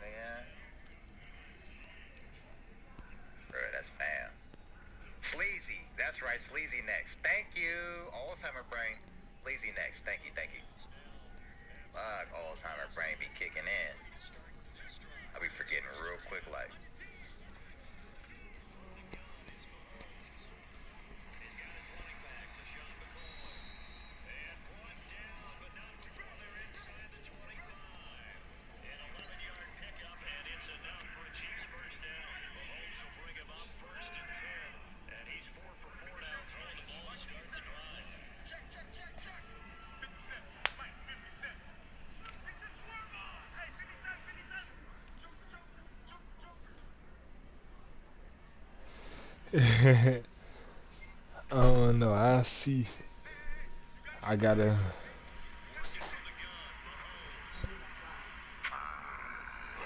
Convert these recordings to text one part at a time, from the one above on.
Yeah. Bro, that's fam. Sleazy. That's right. Sleazy next. Thank you. Alzheimer brain. Sleazy next. Thank you. Thank you. Fuck, Alzheimer brain be kicking in. I be forgetting real quick like. Oh no, I see. I gotta.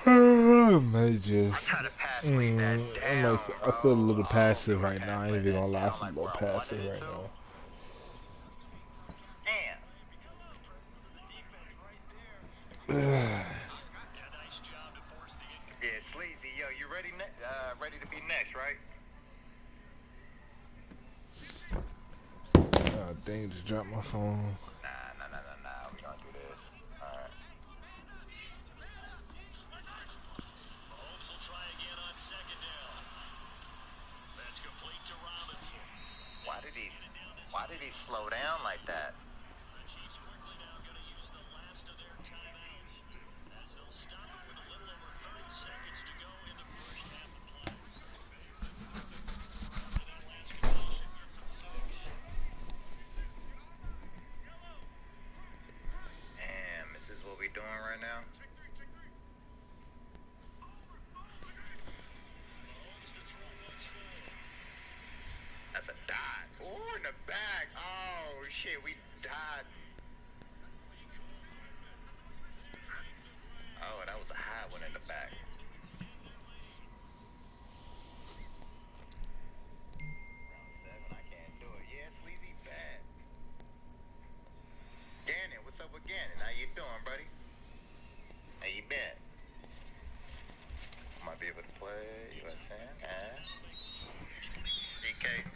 I I'm just. trying to passively that down, I bro. feel a little Oh, passive doing right now. I ain't passively even that gonna lie, I down feel a like little where I wanted passive it right to. now. Damn. Yeah, Sleazy, yo, you ready? Ready to be next, right? Dang, just dropped my phone. Nah. We don't do this. All right. Why did he? Why did he slow down like that? Damn, this is what we doing right now. That's a dot. Ooh, in the back. Oh shit, we died. Oh, that was a high one in the back. Round seven, I can't do it. Yeah, Sleazy bad. Gannon, what's up with Gannon? How you doing, buddy? How you been? Might be able to play. You know what I'm saying? DK.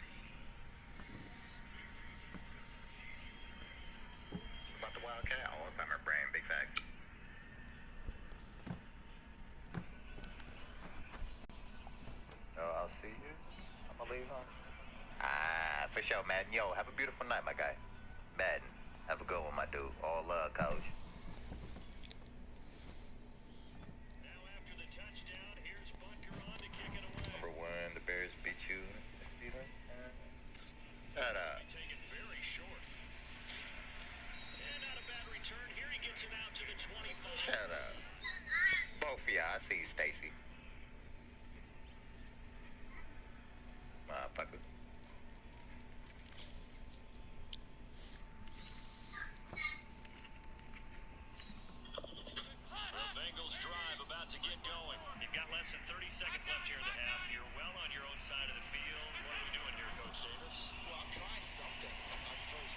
About the Wildcat? Alzheimer brain, big fact. Oh, I'll see you. I'm gonna leave, huh? For sure, Madden. Yo, have a beautiful night, my guy. Madden. Have a good one, my dude. All love, coach. Number one, the Bears beat you this season. Shut up. Shut up. Both of y'all. I see you, Stacy. Motherfucker.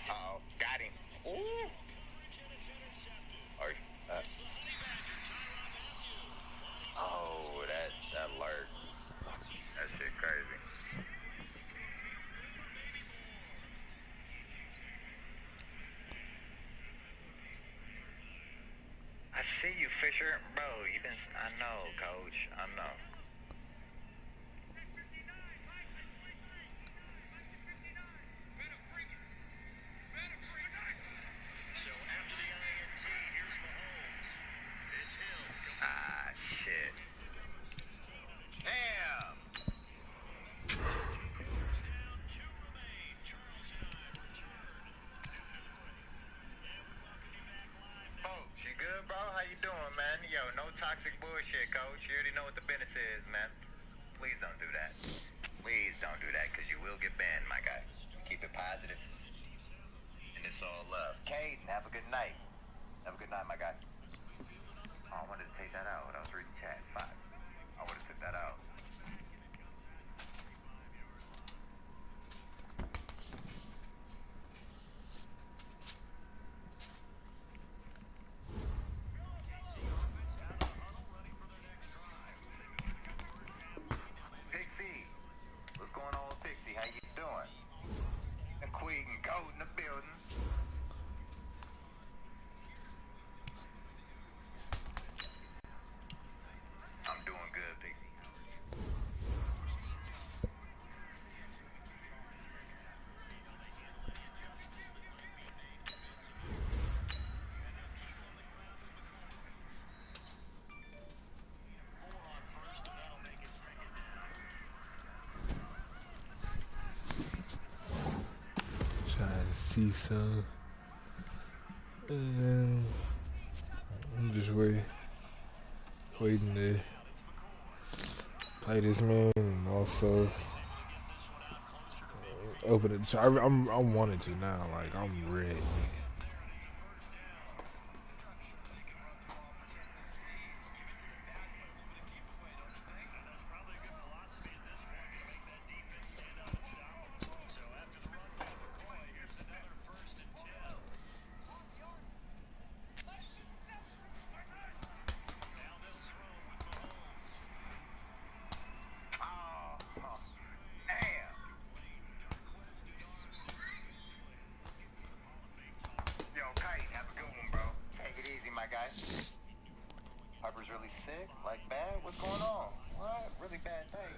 Uh-oh. Got him. Ooh. Or, oh, that alert. That shit crazy. I see you, Fisher. Bro, I know, coach. I know. Ah, shit. Damn. Folks, you good, bro? How you doing, man? Yo, no toxic bullshit, coach. You already know what the business is, man. Please don't do that. Please don't do that, because you will get banned, my guy. Keep it positive, and it's all love. Caden, have a good night. Have a good night, my guy. Oh, I wanted to take that out. I was reading chat. Fuck. I would have took that out. see some. I'm just waiting to play this man and also open it. So I'm wanting to now. Like I'm ready. Oh, damn. Yo, Kite, have a good one, bro. Take it easy, my guy. Harper's really sick? Like bad? What's going on? What? Really bad day?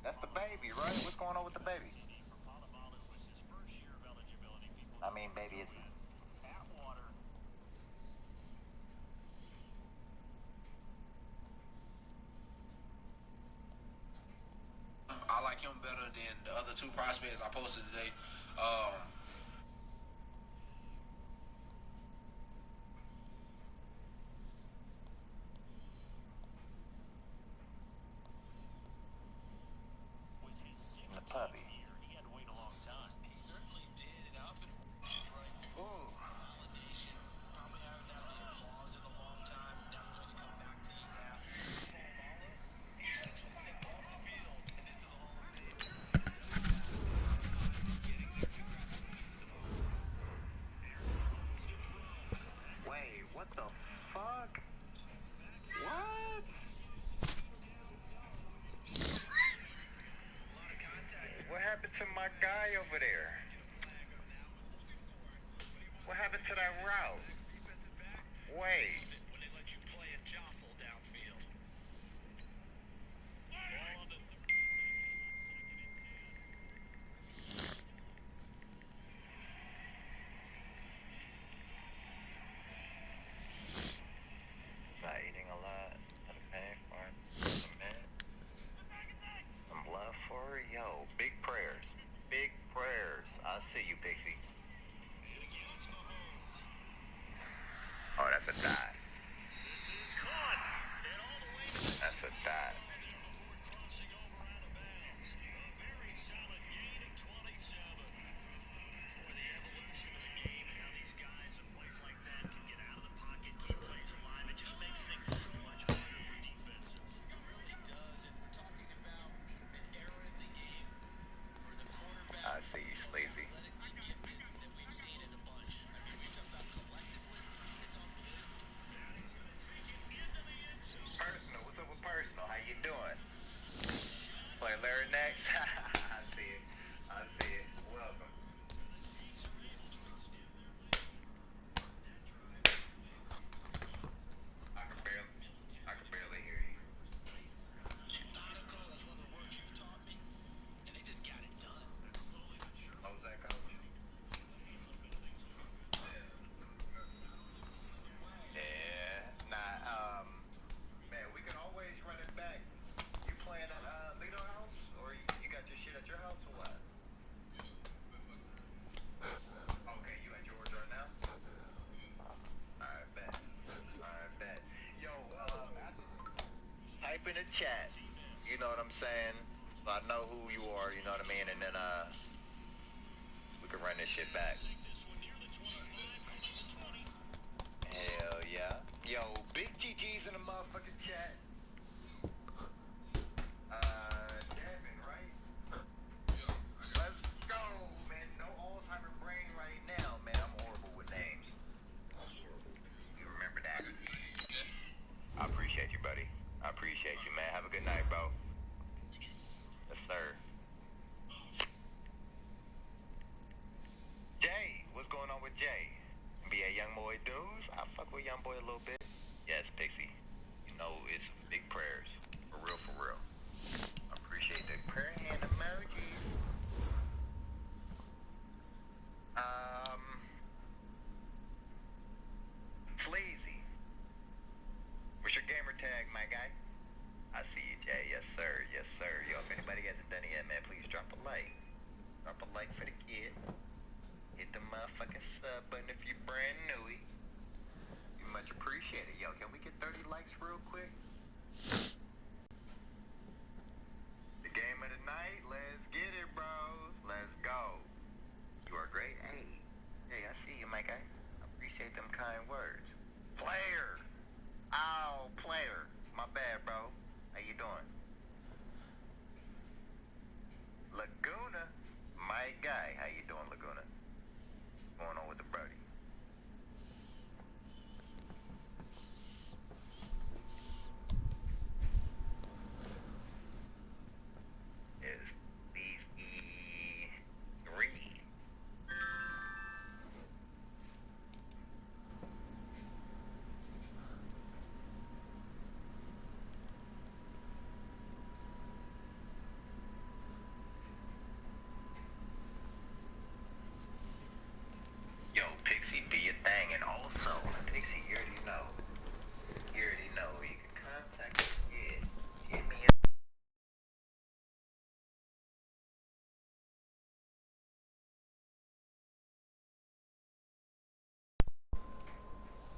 That's the baby, right? What's going on with the baby? I mean, baby, it's... I like him better than the other two prospects I posted today. The puppy. Ooh. Wait, what the fuck? What? What happened to my guy over there? What happened to that route? Wait. Not eating a lot. Okay, fine. Some love for it. Yo, big prayers. Big prayers. I see you, Pixie. Oh, that's a dot. That's a dot. I see you, Sleazy. Personal, what's up with Personal? How you doing? Play Larry next? I see it. I see it. Welcome. I can barely hear you. What was that, coach? Yeah. Nah, man, we can always run it back. You playing at Lido House? Or you got your shit at your house or what? Okay, you at yours right now? Alright, bet. Alright, bet. Yo, type in the chat. You know what I'm saying? So I know who you are, you know what I mean? And then, we can run this shit back. Hell yeah. Yo, big GG's in the motherfucking chat. Devin, right? Let's go, man. No Alzheimer brain right now, man. I'm horrible with names. You remember that? I appreciate you, buddy. I appreciate you, man. Have a good night, bro. Yes, sir. Jay, what's going on with Jay? NBA Youngboy dudes? I fuck with Youngboy a little bit. Yes, Pixie. You know, it's big prayers. For real, for real. I appreciate the prayer hand emojis. Sleazy. What's your gamer tag, my guy? I see you, Jay. Yes, sir. Yes, sir. Yo, if anybody hasn't done it yet, man, please drop a like. a sub button if you're brand new. You much appreciated. Yo, can we get 30 likes real quick? The game of the night. Let's get it, bros. Let's go. You are great. Hey, I see you, my guy. I appreciate them kind words. Player. Oh, player. My bad, bro. How you doing? Laguna. My guy. How you doing, Laguna? What's going on with the birdie? Is BE3. Yo, Pixie, do your thing, and also, Pixie, you already know. You already know. You can contact me. Yeah, hit me up.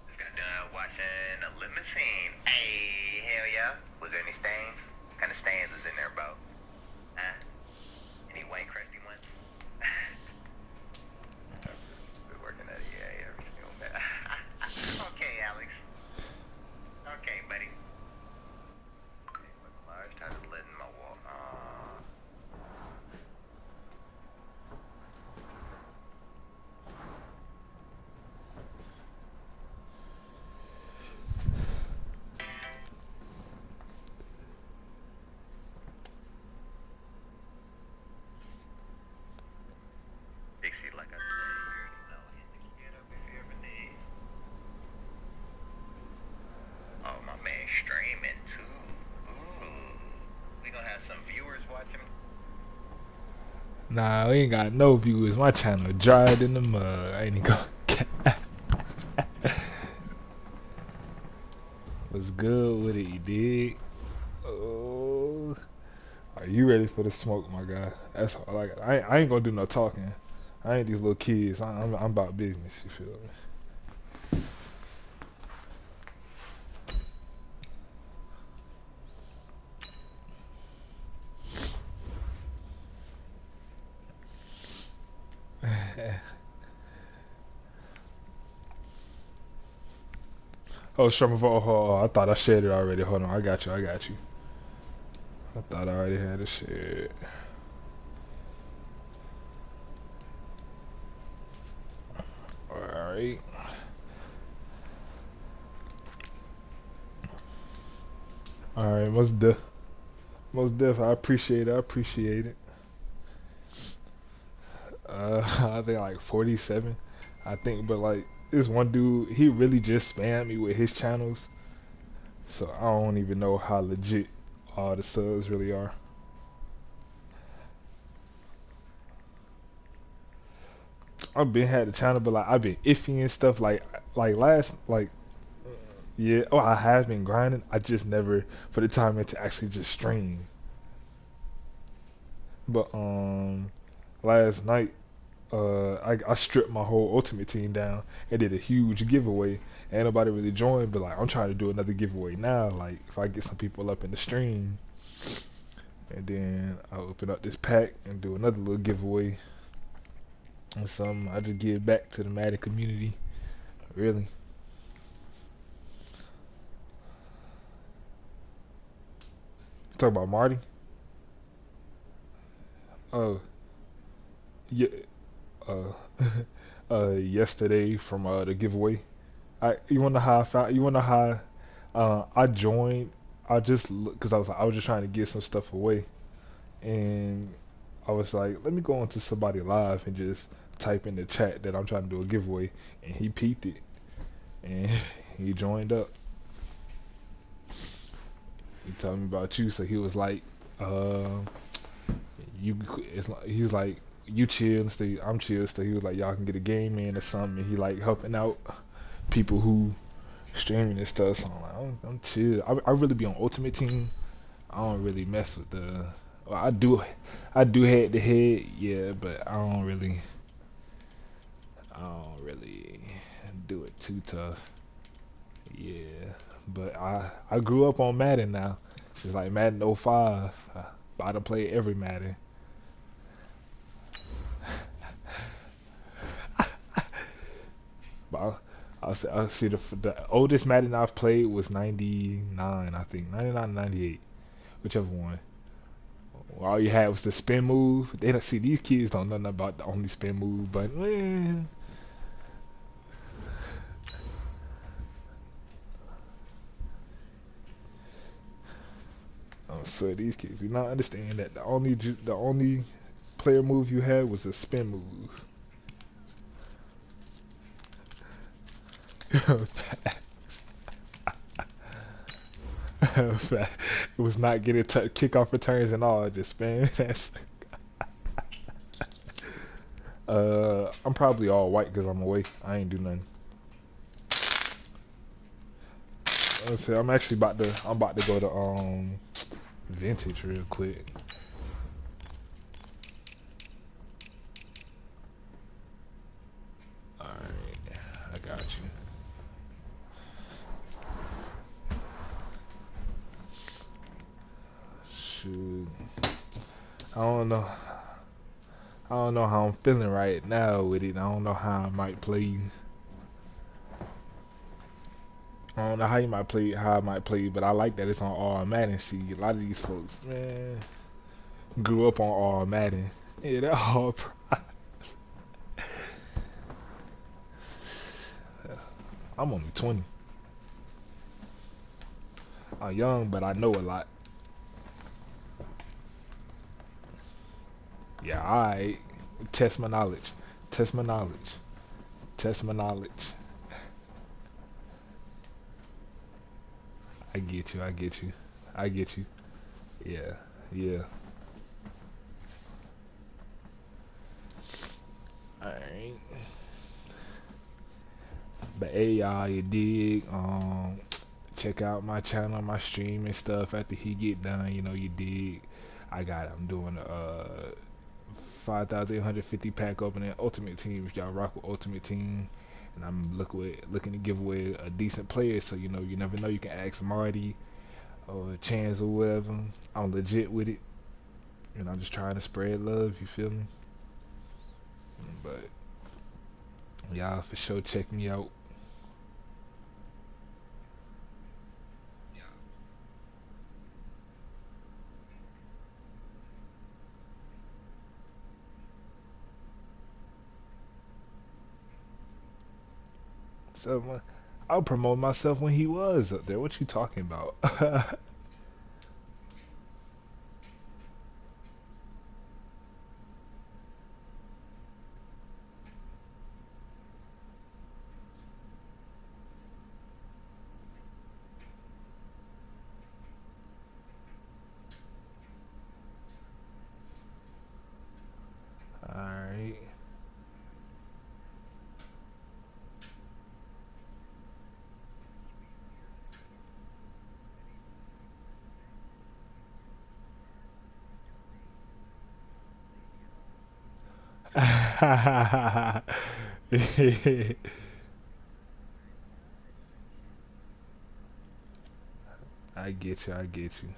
Just got done watching a limousine. Hey, hell yeah. Was there any stains? What kind of stains is in there, bro? Huh? Any white crusty ones? We're working at it, yeah, every single minute. Okay, Alex. Okay, buddy. Hey, look, Lars started letting my wall. Pixie, like I said, you already know. Hit the kid up if you ever need. Oh, my man streaming too. Ooh. We gonna have some viewers watching. Nah, we ain't got no viewers. My channel dried in the mud. I ain't even gonna. What's good with it, you dig? Oh, are you ready for the smoke, my guy? That's all I got. I ain't gonna do no talking. I ain't these little kids. I'm about business. You feel me? Oh, Sherman, oh, I thought I shared it already. Hold on, I got you. I thought I already had it shared. Alright. Alright, most def, I appreciate it. I think like 47. I think, but like this one dude, he really just spammed me with his channels, so I don't even know how legit all the subs really are. I've been had the channel, but like I've been iffy and stuff. Like last like yeah. Oh, I have been grinding. I just never for the time to actually just stream. But last night I stripped my whole ultimate team down and did a huge giveaway. Ain't nobody really joined, but like I'm trying to do another giveaway now. Like if I get some people up in the stream, and then I'll open up this pack and do another little giveaway. And some I just give back to the Madden community. Really. Talk about Marty. Oh yeah. Uh, yesterday from the giveaway. You wanna know how I found? You wanna know how I joined? I just because I was just trying to get some stuff away, and I was like, let me go into somebody live and just type in the chat that I'm trying to do a giveaway, and he peeped it, and he joined up. He told me about you, so he was like, uh, you. It's like he's like you chill and stay. I'm chill, so he was like, y'all can get a game in or something. And he like helping out people who streaming and stuff. So I'm like, I'm chill. I really be on Ultimate Team. I don't really mess with the. Well, I do head to head, yeah, but I I don't really do it too tough. Yeah, but I grew up on Madden now. It's like Madden '05. I done played every Madden. But I see the oldest Madden I've played was 99, I think. 99, 98, whichever one. All you had was the spin move. They don't see these kids don't know nothing about the only spin move, but man, I swear these kids do not understand that the only player move you had was a spin move. It was not getting kickoff returns and all, just spin. That's I'm probably all white because I'm away. I ain't do nothing. Let's see, I'm about to go to vintage real quick. Alright, I got you. Shoot. I don't know. I don't know how I'm feeling right now with it. I don't know how I might play. I don't know how you might play, how I might play, but I like that it's on all Madden. See, a lot of these folks, man, grew up on all Madden. Yeah, that all. I'm only 20. I'm young, but I know a lot. Yeah, alright. Test my knowledge. Test my knowledge. Test my knowledge. I get you. I get you. I get you. Yeah. Yeah. Alright. But hey, y'all, you dig? Check out my channel, my stream and stuff after he get done. You know, you dig? I'm doing a 5,850 pack opening Ultimate Team. If y'all rock with Ultimate Team, and I'm looking to give away a decent player. So you know, you never know. You can ask Marty or Chance or whatever. I'm legit with it, and I'm just trying to spread love. You feel me? But y'all for sure check me out. So I'll promote myself when he was up there. What you talking about? Alright. I get you, I get you.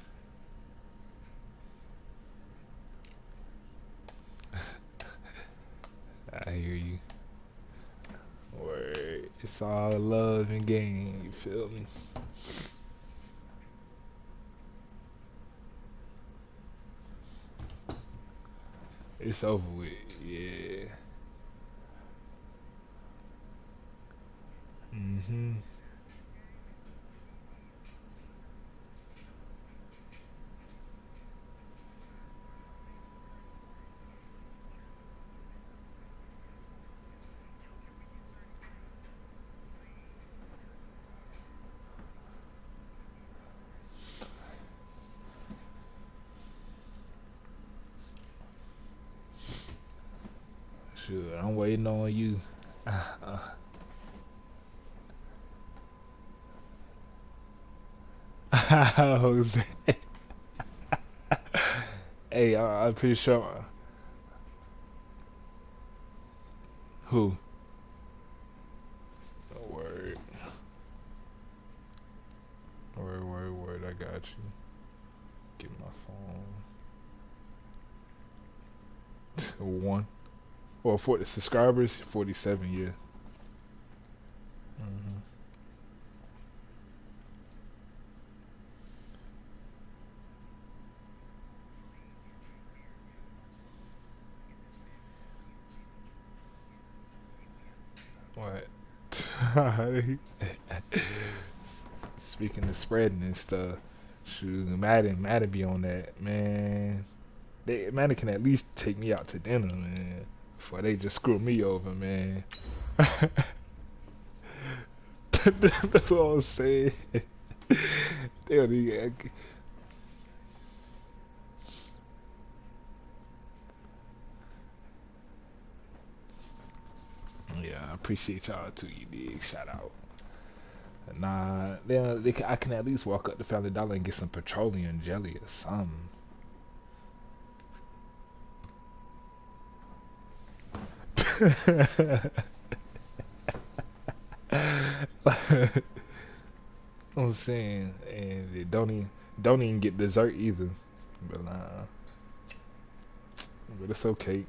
I hear you. Word. It's all love and game, you feel me? It's over with, yeah. Mm-hmm. Sure, I'm waiting on you. Jose. Hey, I'm pretty sure. Who? got you. Get my phone. 1. Well, for the subscribers, 47, yeah. What? Speaking of spreading and stuff, shoot, Madden be on that, man. Madden can at least take me out to dinner, man, before they just screw me over, man. That's all I'm saying. They don't even. Yeah, I appreciate y'all too. You dig? Shout out. Nah, I can at least walk up to Family Dollar and get some petroleum jelly or something. I'm saying, and they don't even get dessert either. But but it's okay.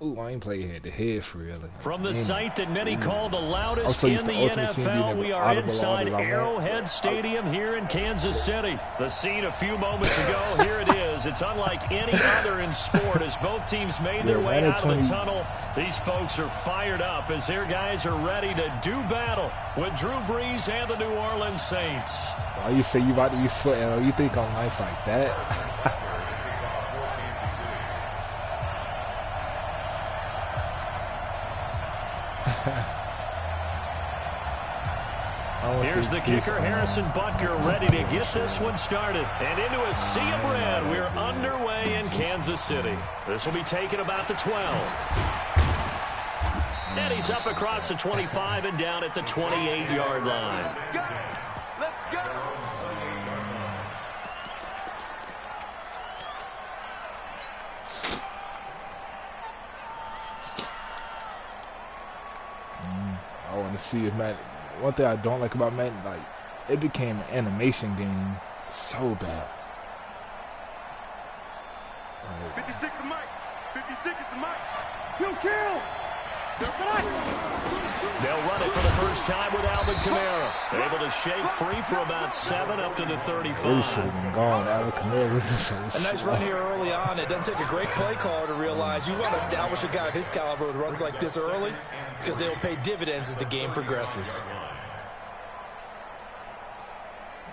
Ooh, I ain't play head to head for real. From the site that many call the loudest in the NFL, we are inside Arrowhead Stadium here in Kansas City. The scene a few moments ago, here it is. It's unlike any other in sport as both teams made their way out of the tunnel. These folks are fired up as their guys are ready to do battle with Drew Brees and the New Orleans Saints. Why you say you about to be sweating? Oh, you think I'm nice like that? Here's the kicker, Harrison Butker, ready to get this one started. And into a sea of red, we're underway in Kansas City. This will be taken about the 12. And he's up across the 25 and down at the 28-yard line. Let's go! I want to see if Matt. One thing I don't like about Madden, like, it became an animation game so bad. 56 is Mike. 56 is the Mike. Kill. They'll run it for the first time with Alvin Kamara. Able to shake free for about 7 up to the 35. Really should have been gone. Alvin Kamara was so A nice run here early on. It doesn't take a great play caller to realize you want to establish a guy of his caliber with runs like this early because they'll pay dividends as the game progresses.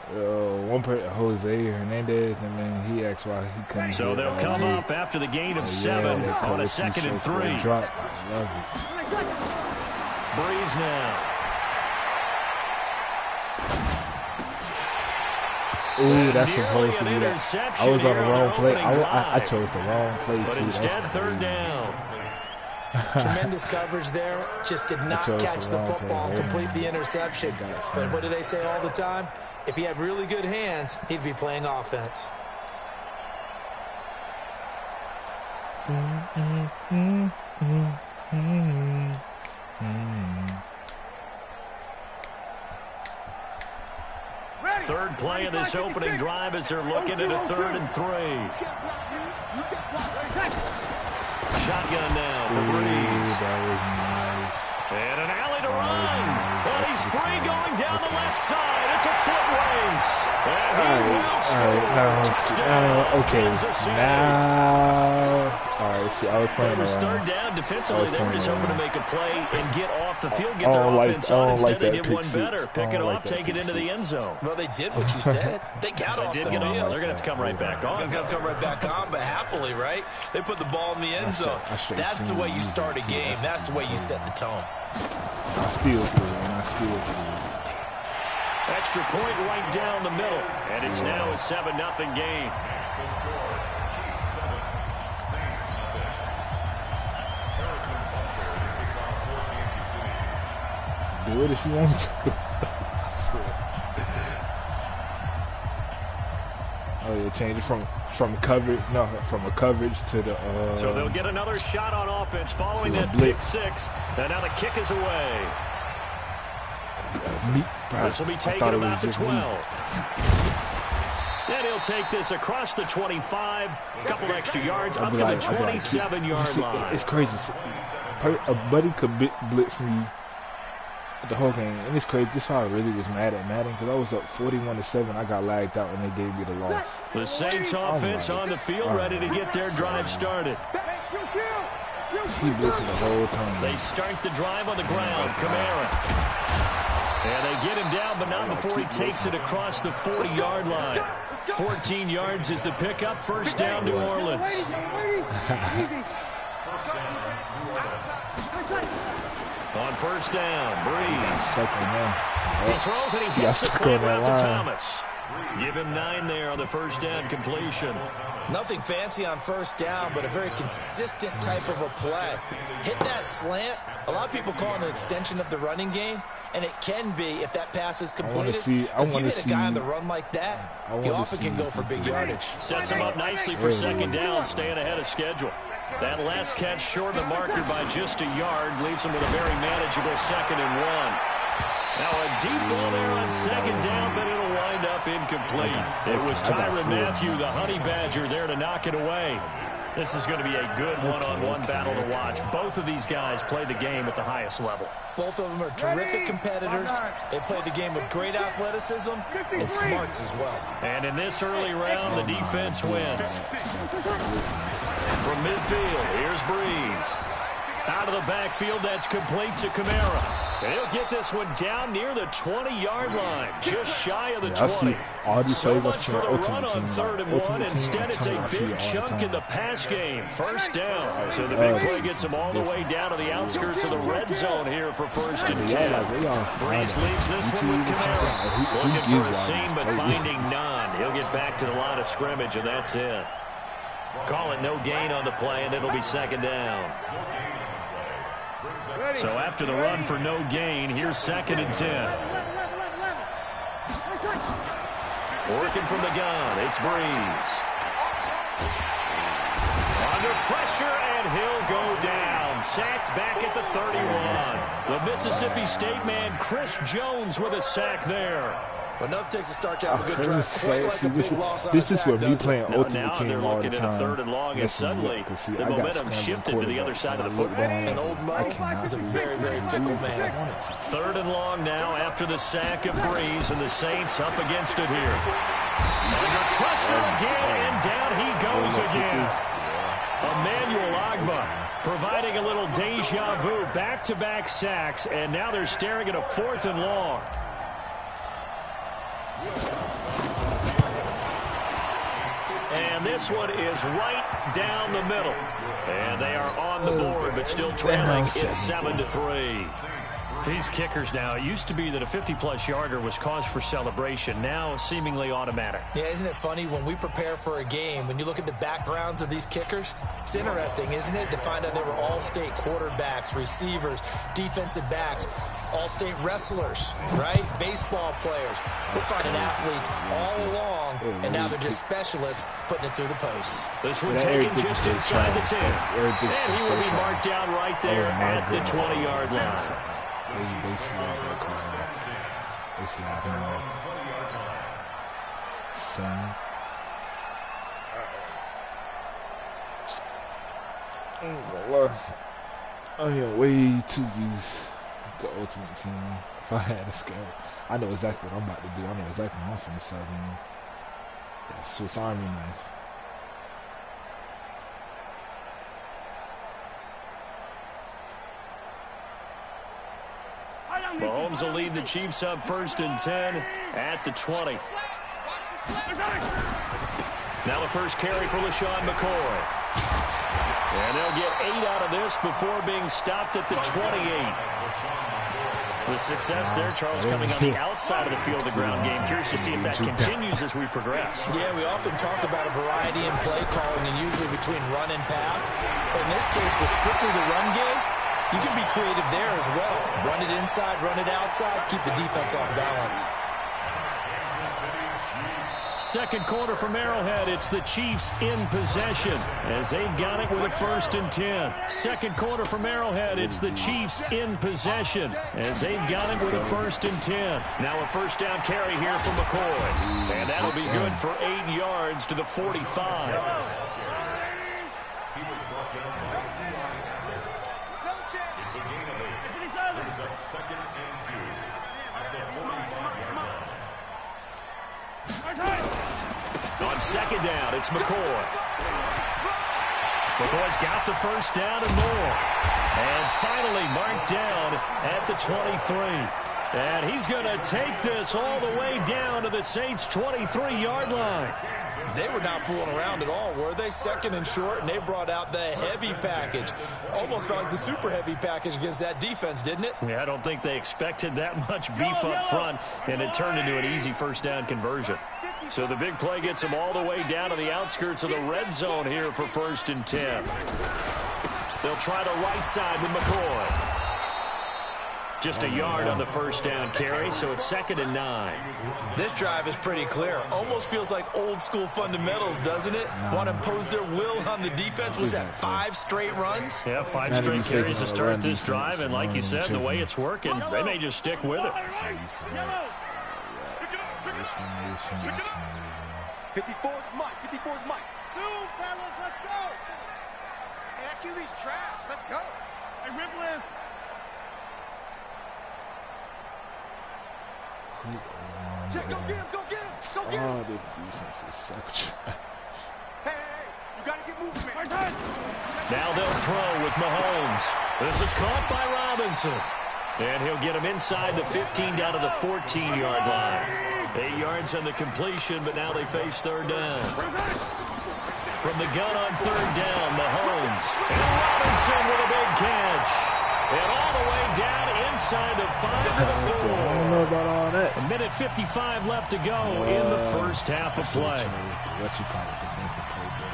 One person, Jose Hernandez, and then he asked why he couldn't. So they'll come up after the gain of 7 on a 2nd and 3. Drop. I love it. Brees now. Ooh, that's supposed to be that. I was on the wrong play. I chose the wrong play but too. Instead, 3rd down. Tremendous coverage there. Just did not catch the football, complete the interception. But what do they say all the time? If he had really good hands, he'd be playing offense. Third play of this opening drive as they're looking at a 3rd and 3. Shotgun now for Brees. That was nice. And an alley to run. But he's free going down the left side. It's a foot race. And he will score. Okay. Now. All right. See, I was playing It was around. 3rd down defensively. They were just hoping to make a play and get off the field, get I their don't like- offense I on. don't Instead, like they that did one pick better. six. Pick I it don't off, like that take it pick into the six. end zone. Well, they did what you said. They got off They did the get field. off. They're going to have to come right back on. They're going to come right back on, but happily, right? They put the ball in the end zone. That's the way you start a game. That's the way you set the tone. I still threw, and I still threw. Extra point right down the middle. And it's now a 7-0 game. Do it if you want to. Oh yeah, change it from coverage. No, from a coverage to the. So they'll get another shot on offense following to the that blitz. pick 6. And now the kick is away. This will be taken about the 12. And he'll take this across the 25, a couple extra yards up to the 27-yard line. It's crazy. A buddy could blitz me the whole game, and it's crazy. This is how I really was mad at Madden, because I was up 41-7. I got lagged out, and they gave me the loss. The Saints offense on the field, ready to get their drive started. He blitzing the whole time. They start the drive on the ground. Kamara. And they get him down, but not before he takes it across the 40-yard line. 14 yards is the pickup. First down, New Orleans. On first down, Breeze. He throws and he hits the slant route to Thomas. Give him 9 there on the first down completion. Nothing fancy on first down, but a very consistent type of a play. Hit that slant. A lot of people call it an extension of the running game, and it can be if that pass is completed. Because you hit a guy on the run like that, he often can go for big yardage. Sets him up nicely for second down, staying ahead of schedule. That last catch short of the marker by just a yard leaves him with a very manageable 2nd and 1. Now a deep ball there on second down, but it'll wind up incomplete. It was Tyrann Mathieu, the Honey Badger, there to knock it away. This is going to be a good one-on-one battle to watch. Both of these guys play the game at the highest level. Both of them are terrific competitors. They play the game with great athleticism and smarts as well. And in this early round, the defense wins. From midfield, here's Breeze. Out of the backfield, that's complete to Kamara. And he'll get this one down near the 20-yard line, just shy of the 20. So much for the run on 3rd and 1. Instead, it's a big chunk in the pass game. First down. So the big play gets him all the way down to the outskirts of the red zone here for 1st and 10. Breeze leaves this one with Kamara. Looking for a seam, but finding none. He'll get back to the line of scrimmage, and that's it. Call it no gain on the play, and it'll be second down. So after the run for no gain, here's 2nd and 10. Working from the gun, it's Breeze. Under pressure, and he'll go down. Sacked back at the 31. The Mississippi State man, Chris Jones, with a sack there. But enough takes a start to have a good drive. This is where me playing Ultimate Team all the time. Now they're looking at a 3rd and long, and suddenly the momentum shifted to the other side of the football. And old Mo is a very, very fickle man. 3rd and long now after the sack of Breeze, and the Saints up against it here. Under pressure again, and down he goes again. Emmanuel Ogbah providing a little deja vu, back-to-back sacks, and now they're staring at a 4th and long. And this one is right down the middle. And they are on the board, but still trailing. It's 7-3. These kickers now, it used to be that a 50-plus yarder was cause for celebration. Now, seemingly automatic. Yeah, isn't it funny? When we prepare for a game, when you look at the backgrounds of these kickers, it's interesting, isn't it, to find out they were all-state quarterbacks, receivers, defensive backs, all-state wrestlers, right? Baseball players. We're finding athletes all along, and now they're just specialists putting it through the posts. This one taken just inside the 10. And he will be marked down right there at the 20-yard line. I am way too used to Ultimate Team. If I had a skill, I know exactly what I'm about to do. I know exactly what I'm finna sell. Yeah, Swiss Army knife. Mahomes will lead the Chiefs up 1st and 10 at the 20. Now the first carry for LaShawn McCoy. And they'll get 8 out of this before being stopped at the 28. The success there, Charles, coming on the outside of the field of the ground game. Curious to see if that continues as we progress. Yeah, we often talk about a variety in play calling and usually between run and pass. But in this case, with strictly the run game, you can be creative there as well. Run it inside, run it outside, keep the defense off balance. Second quarter from Arrowhead. It's the Chiefs in possession as they've got it with a 1st and 10. Second quarter from Arrowhead. It's the Chiefs in possession as they've got it with a 1st and 10. Now a first down carry here from McCoy. And that'll be good for 8 yards to the 45. On second down, it's McCoy. McCoy's got the first down and more. And finally marked down at the 23. And he's going to take this all the way down to the Saints' 23-yard line. They were not fooling around at all, were they? Second and short, and they brought out the heavy package. Almost felt like the super heavy package against that defense, didn't it? Yeah, I don't think they expected that much beef up front, and it turned into an easy first down conversion. So the big play gets them all the way down to the outskirts of the red zone here for 1st and 10. They'll try the right side with McCoy. Just a yard on the first down carry, so it's 2nd and 9. This drive is pretty clear. Almost feels like old school fundamentals, doesn't it? Want to impose their will on the defense. Was that 5 straight runs? Yeah, 5 straight carries to start this drive, and like you said, the way it's working, they may just stick with it. 54's Mike. 54's Mike. Zoom, fellas, let's go. Hey, that QB's trash. Let's go. Hey, Ripley. Check, go get him, go get him, go get him. Oh, this defense is so trash. Hey, you gotta get moving, man. Now they'll throw with Mahomes. This is caught by Robinson. And he'll get him inside the 15 down to the 14-yard line. 8 yards on the completion, but now they face 3rd down. From the gun on 3rd down, Mahomes. And Robinson with a big catch. And all the way down inside the 5 to the 4. I don't know about all that. 1:55 left to go in the first half of play. What you call it, defensive playbook.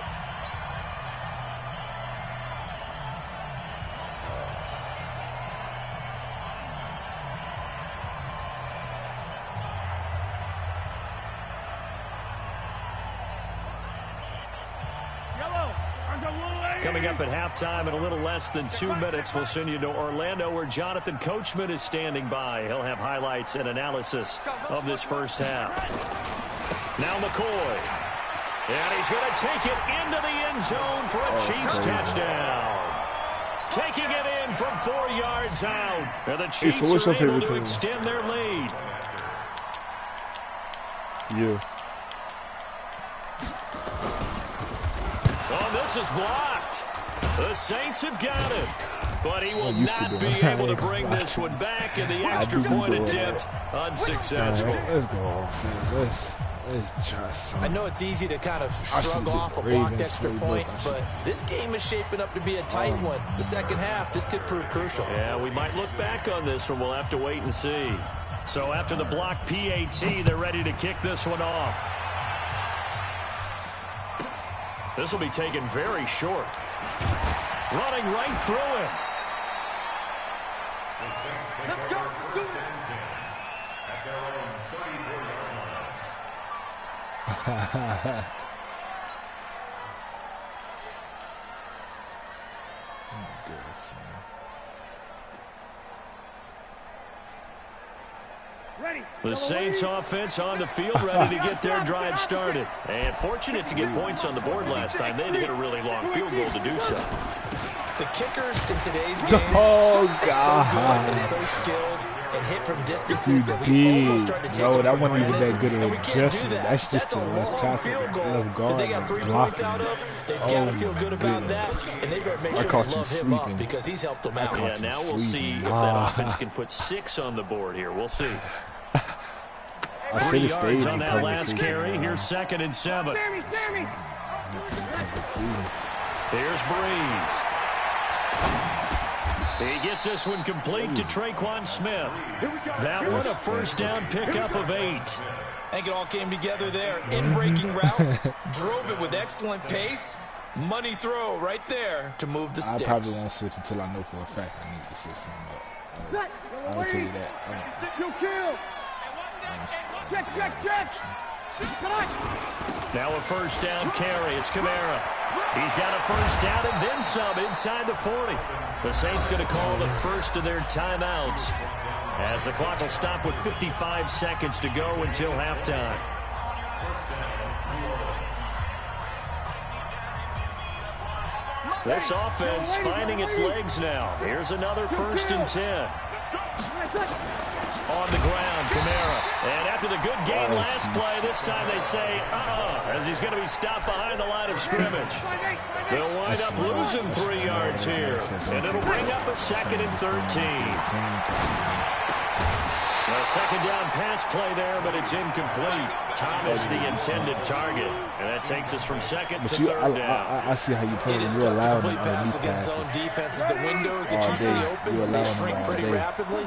Coming up at halftime in a little less than 2 minutes, we'll send you to Orlando where Jonathan Coachman is standing by. He'll have highlights and analysis of this first half. Now McCoy. And he's going to take it into the end zone for a Chiefs touchdown. Taking it in from 4 yards out. And the Chiefs are able to extend their lead. Yeah. Oh, this is blocked. The Saints have got it. But he will not be able to bring this one back, and the extra point attempt unsuccessful. Let's go. Let's try something. I know it's easy to kind of shrug off a blocked extra point, but this game is shaping up to be a tight one. The second half, this could prove crucial. Yeah, we might look back on this one. We'll have to wait and see. So after the block PAT, they're ready to kick this one off. This will be taken very short. Running right through him. Let's go. Do it. At their own 34-yard line. The Saints offense on the field, ready to get their drive started. And fortunate to get points on the board last time. They had to hit a really long field goal to do so. The kickers in today's game are so good and so skilled and hit from distances that we almost start to take them that for wasn't even granted. that good of an adjustment. That's just a long field goal that they got 3 points out of. They've got to feel good about that, and they better make sure to love him up because he's helped them out. Yeah, now we'll see if that offense can put 6 on the board here. We'll see. 3 yards on that last carry. Here's 2nd and 7. Here's Breeze. He gets this one complete to Traquan Smith. That one a first down pickup of 8. I think it all came together there. In-breaking route. Drove it with excellent pace. Money throw right there to move the sticks. I probably won't switch until I know for a fact I need to switch something up. I'll tell you that. Kill. Check. Now a first down carry. It's Kamara. He's got a first down and then some inside the 40. The Saints going to call the first of their timeouts as the clock will stop with 55 seconds to go until halftime. This offense finding its legs now. Here's another 1st and 10. On the ground, Kamara. And after the good game last play, this time they say, as he's going to be stopped behind the line of scrimmage. They'll wind up losing 3 yards here. And it'll bring up a 2nd and 13. A second down pass play there, but it's incomplete. Thomas, the intended target. And that takes us from 2nd to 3rd down. I see how you play. It is tough to complete passes against zone defenses. The windows that you see open, they shrink pretty rapidly.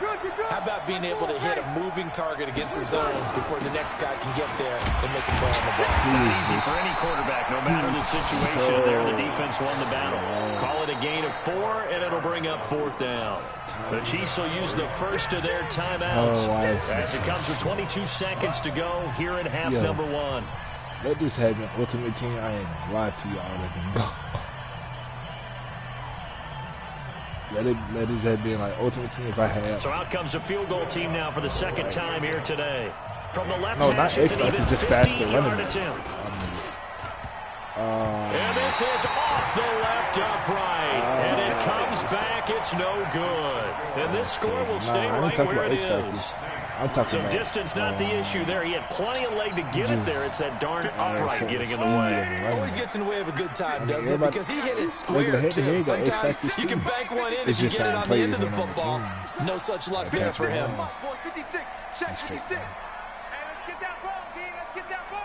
How about being able to hit a moving target against a zone before the next guy can get there and make a ball on the ball? Not easy for any quarterback, no matter the situation. There, the defense won the battle. Call it a gain of 4, and it'll bring up 4th down. The Chiefs will use the first of their timeouts as it comes with 22 seconds to go here in half number 1. Let this have an ultimate team. I ain't gonna lie to y'all. Let this have been like ultimate team if I had. So out comes a field goal team now for the 2nd time here today. From the left, no, not extra. Just faster running attempt. And this is off the left upright, and it comes back. It's no good. And this score will stay right where it is. So distance not the issue there. He had plenty of leg to get it there. It's that darn upright getting in the way. Always gets in the way of a good time, doesn't it? Because he hit it square, too. Sometimes you can bank one in if you get it on the end of the football. No such luck there for him. 56, check 56. Hey, let's get that ball, D. Let's get that ball.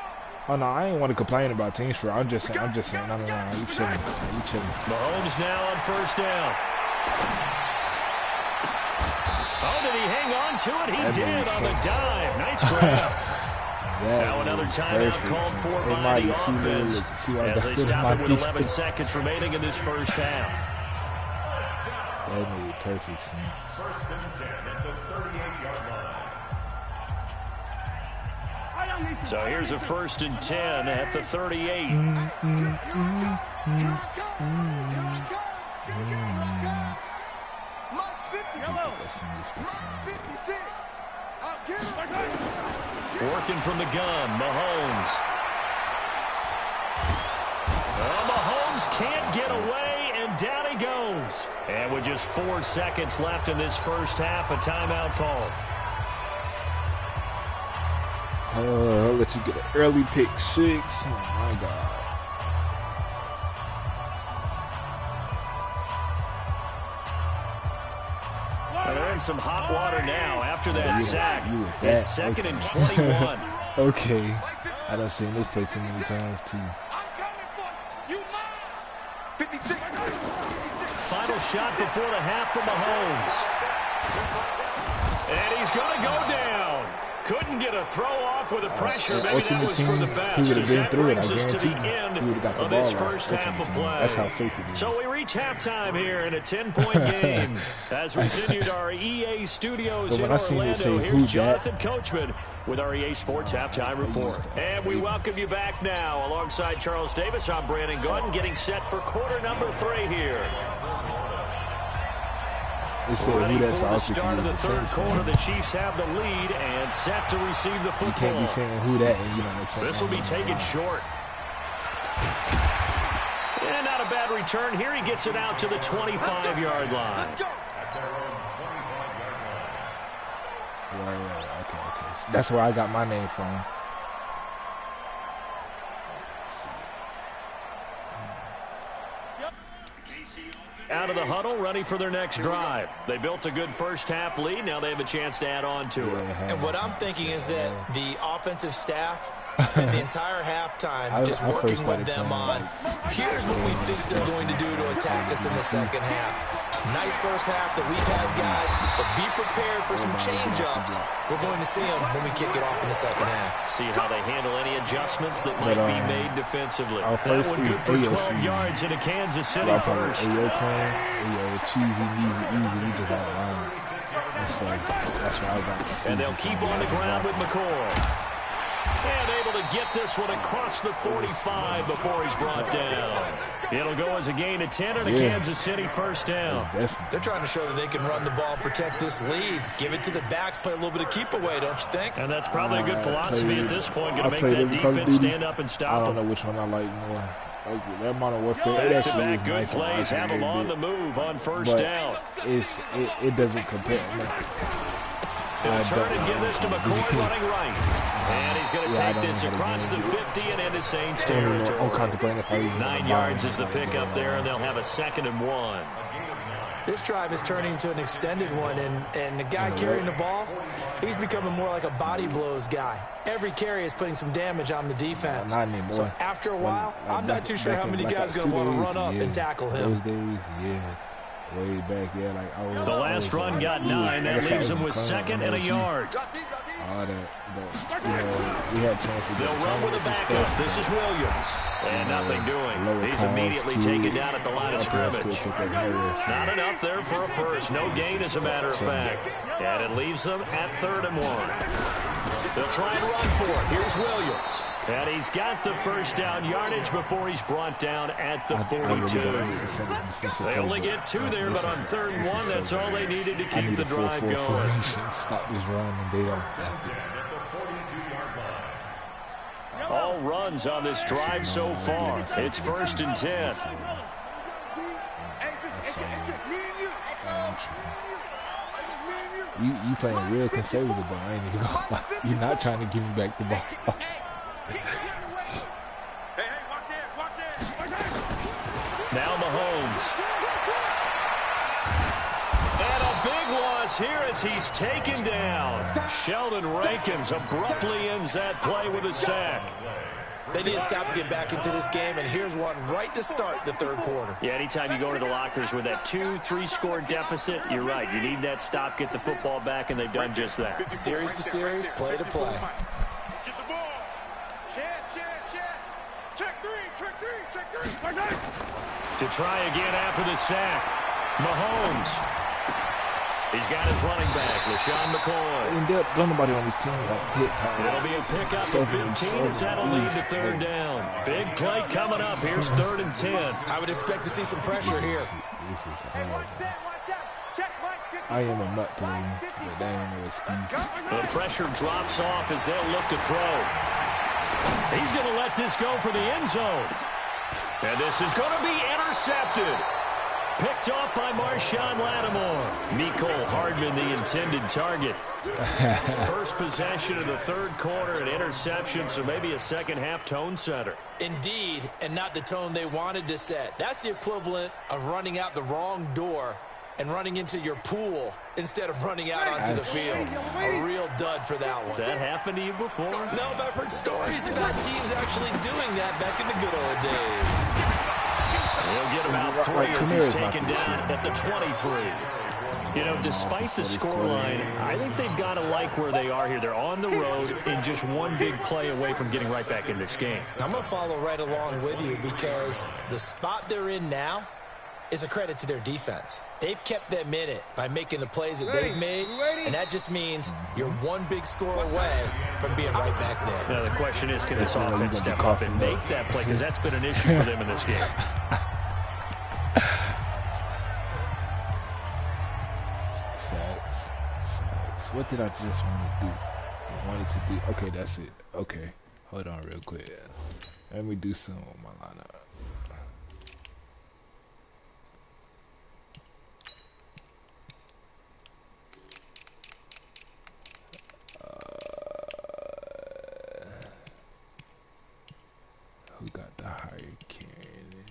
Oh no, I ain't want to complain about teams for. I'm just saying, no, you chilling. Mahomes now on 1st down. Oh, did he hang on to it? He did on the dive. Nice grab. Now another timeout called for by the offense as they stop it with 11 seconds remaining in this first half. That made perfect sense. 1st and 10 at the 38-yard line. So here's a 1st and 10 at the 38. Working from the gun, Mahomes. Mahomes can't get away, and down he goes. And with just 4 seconds left in this first half, a timeout call. I'll let you get an early pick 6. Oh my God. They're in some hot water now after that sack. It's 2nd and 21. Okay. I done seen this play too many times too. 56. Final shot before the half from Mahomes. And he's going to go down. Couldn't get a throw off with the pressure. Maybe that was for the best. He would have been through it. I Brings us to the guarantee end of this first half of play. That's how safe it is. So we reach halftime here in a 10-point game. As we send you to our EA studios in Orlando, here's Jonathan Coachman with our EA Sports Halftime Report. And we welcome you back now. Alongside Charles Davis, I'm Brandon Gordon, getting set for quarter number 3 here. Ready for the start of the 3rd quarter. The Chiefs have the lead and set to receive the football. You can't be saying who that and you know. This will be taken short. And not a bad return. Here he gets it out to the 25-yard line. Right. Okay. That's where I got my name from. Out of the huddle, ready for their next drive. They built a good first half lead. Now they have a chance to add on to it. And what I'm thinking is that the offensive staff spent the entire halftime just working with them on, here's what we think they're going to do to attack us in the second half. Nice first half that we've had, guys, but be prepared for some change-ups. We're going to see them when we kick it off in the second half. See how they handle any adjustments that might be made defensively. That one good for 12 yards into Kansas City first. Cheesy, easy, we just out of line. That's why I got. And they'll keep on the ground with McCoy. And able to get this one across the 45 before he's brought down. It'll go as a gain of 10 and a Kansas City first down. They're trying to show that they can run the ball and protect this lead. Give it to the backs, play a little bit of keep away, don't you think? And that's probably a good philosophy at this point. Going to make that defense stand up and stop them. I don't know which one I like more. That Modern Warfare, back-to-back good plays have them on the move on first down. It doesn't compare. He'll turn and give this to McCoy running right. And he's going to take this across the 50 and into Saints territory. 9 yards is the pickup there, and they'll have a 2nd and 1. This drive is turning into an extended one, and the guy carrying the ball, he's becoming more like a body blows guy. Every carry is putting some damage on the defense. Not anymore. So after a while, I'm not too sure how many guys are going to want to run up and tackle him. Those days, way back, the last run got 9. That leaves him with 2nd and a yard. All that, we had chances. They'll run with a backup. This is Williams. And nothing doing. He's immediately taken down at the line of scrimmage. Not enough there for a first. No gain, as a matter of fact. And it leaves them at 3rd and 1. They'll try and run for it. Here's Williams. And he's got the first down yardage before he's brought down at the 42. They only get 2 there, but on 3rd and 1, that's all they needed to keep the drive going. Stop this run, and they don't stop it. All runs on this drive so far. It's 1st and 10. You playing real conservative, though. I ain't even gonna lie. You're not trying to give me back the ball. Now Mahomes. And a big loss here as he's taken down. Sheldon Rankins abruptly ends that play with a sack. They need to stop to get back into this game, and here's one right to start the 3rd quarter. Yeah, anytime you go to the lockers with that 2-3 score deficit, you're right. You need that stop, get the football back, and they've done just that. Series to series, play to play. Get the ball. Check 3. To try again after the sack. Mahomes. He's got his running back, LaShawn McCoy. Don't nobody on this team hit. It'll be a pickup of 15 as that'll lead to 3rd down. Big play coming up. Here's 3rd and 10. I would expect to see some pressure here. This is hard. I am a nut player, but that ain't no excuse. The pressure drops off as they'll look to throw. He's going to let this go for the end zone. And this is going to be intercepted. Picked off by Marshawn Lattimore. Mecole Hardman, the intended target. First possession of the 3rd quarter, an interception, so maybe a second-half tone setter. Indeed, and not the tone they wanted to set. That's the equivalent of running out the wrong door and running into your pool instead of running out onto the field. A real dud for that one. Has that happened to you before? No, but I've heard stories about teams actually doing that back in the good old days. He'll get about 3 as he's taken down at the 23. You know, despite the scoreline, I think they've got to like where they are here. They're on the road and just one big play away from getting right back in this game. I'm going to follow right along with you because the spot they're in now is a credit to their defense. They've kept them in it by making the plays that they've made, and that just means you're one big score away from being right back there. Now, the question is, can this offense step up and make that play? Because that's been an issue for them in this game. What did I just want to do? I wanted to do. Okay, that's it. Okay, hold on real quick. Let me do some on my lineup. Who got the higher carry?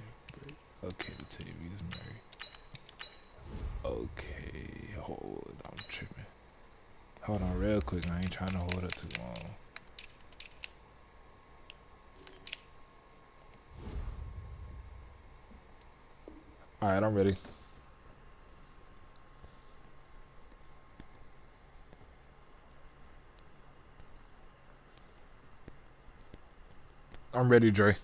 Okay, the Tavius Murray. Okay, hold. I'm tripping. Hold on real quick, I ain't trying to hold up too long. Alright, I'm ready. I'm ready, Dre.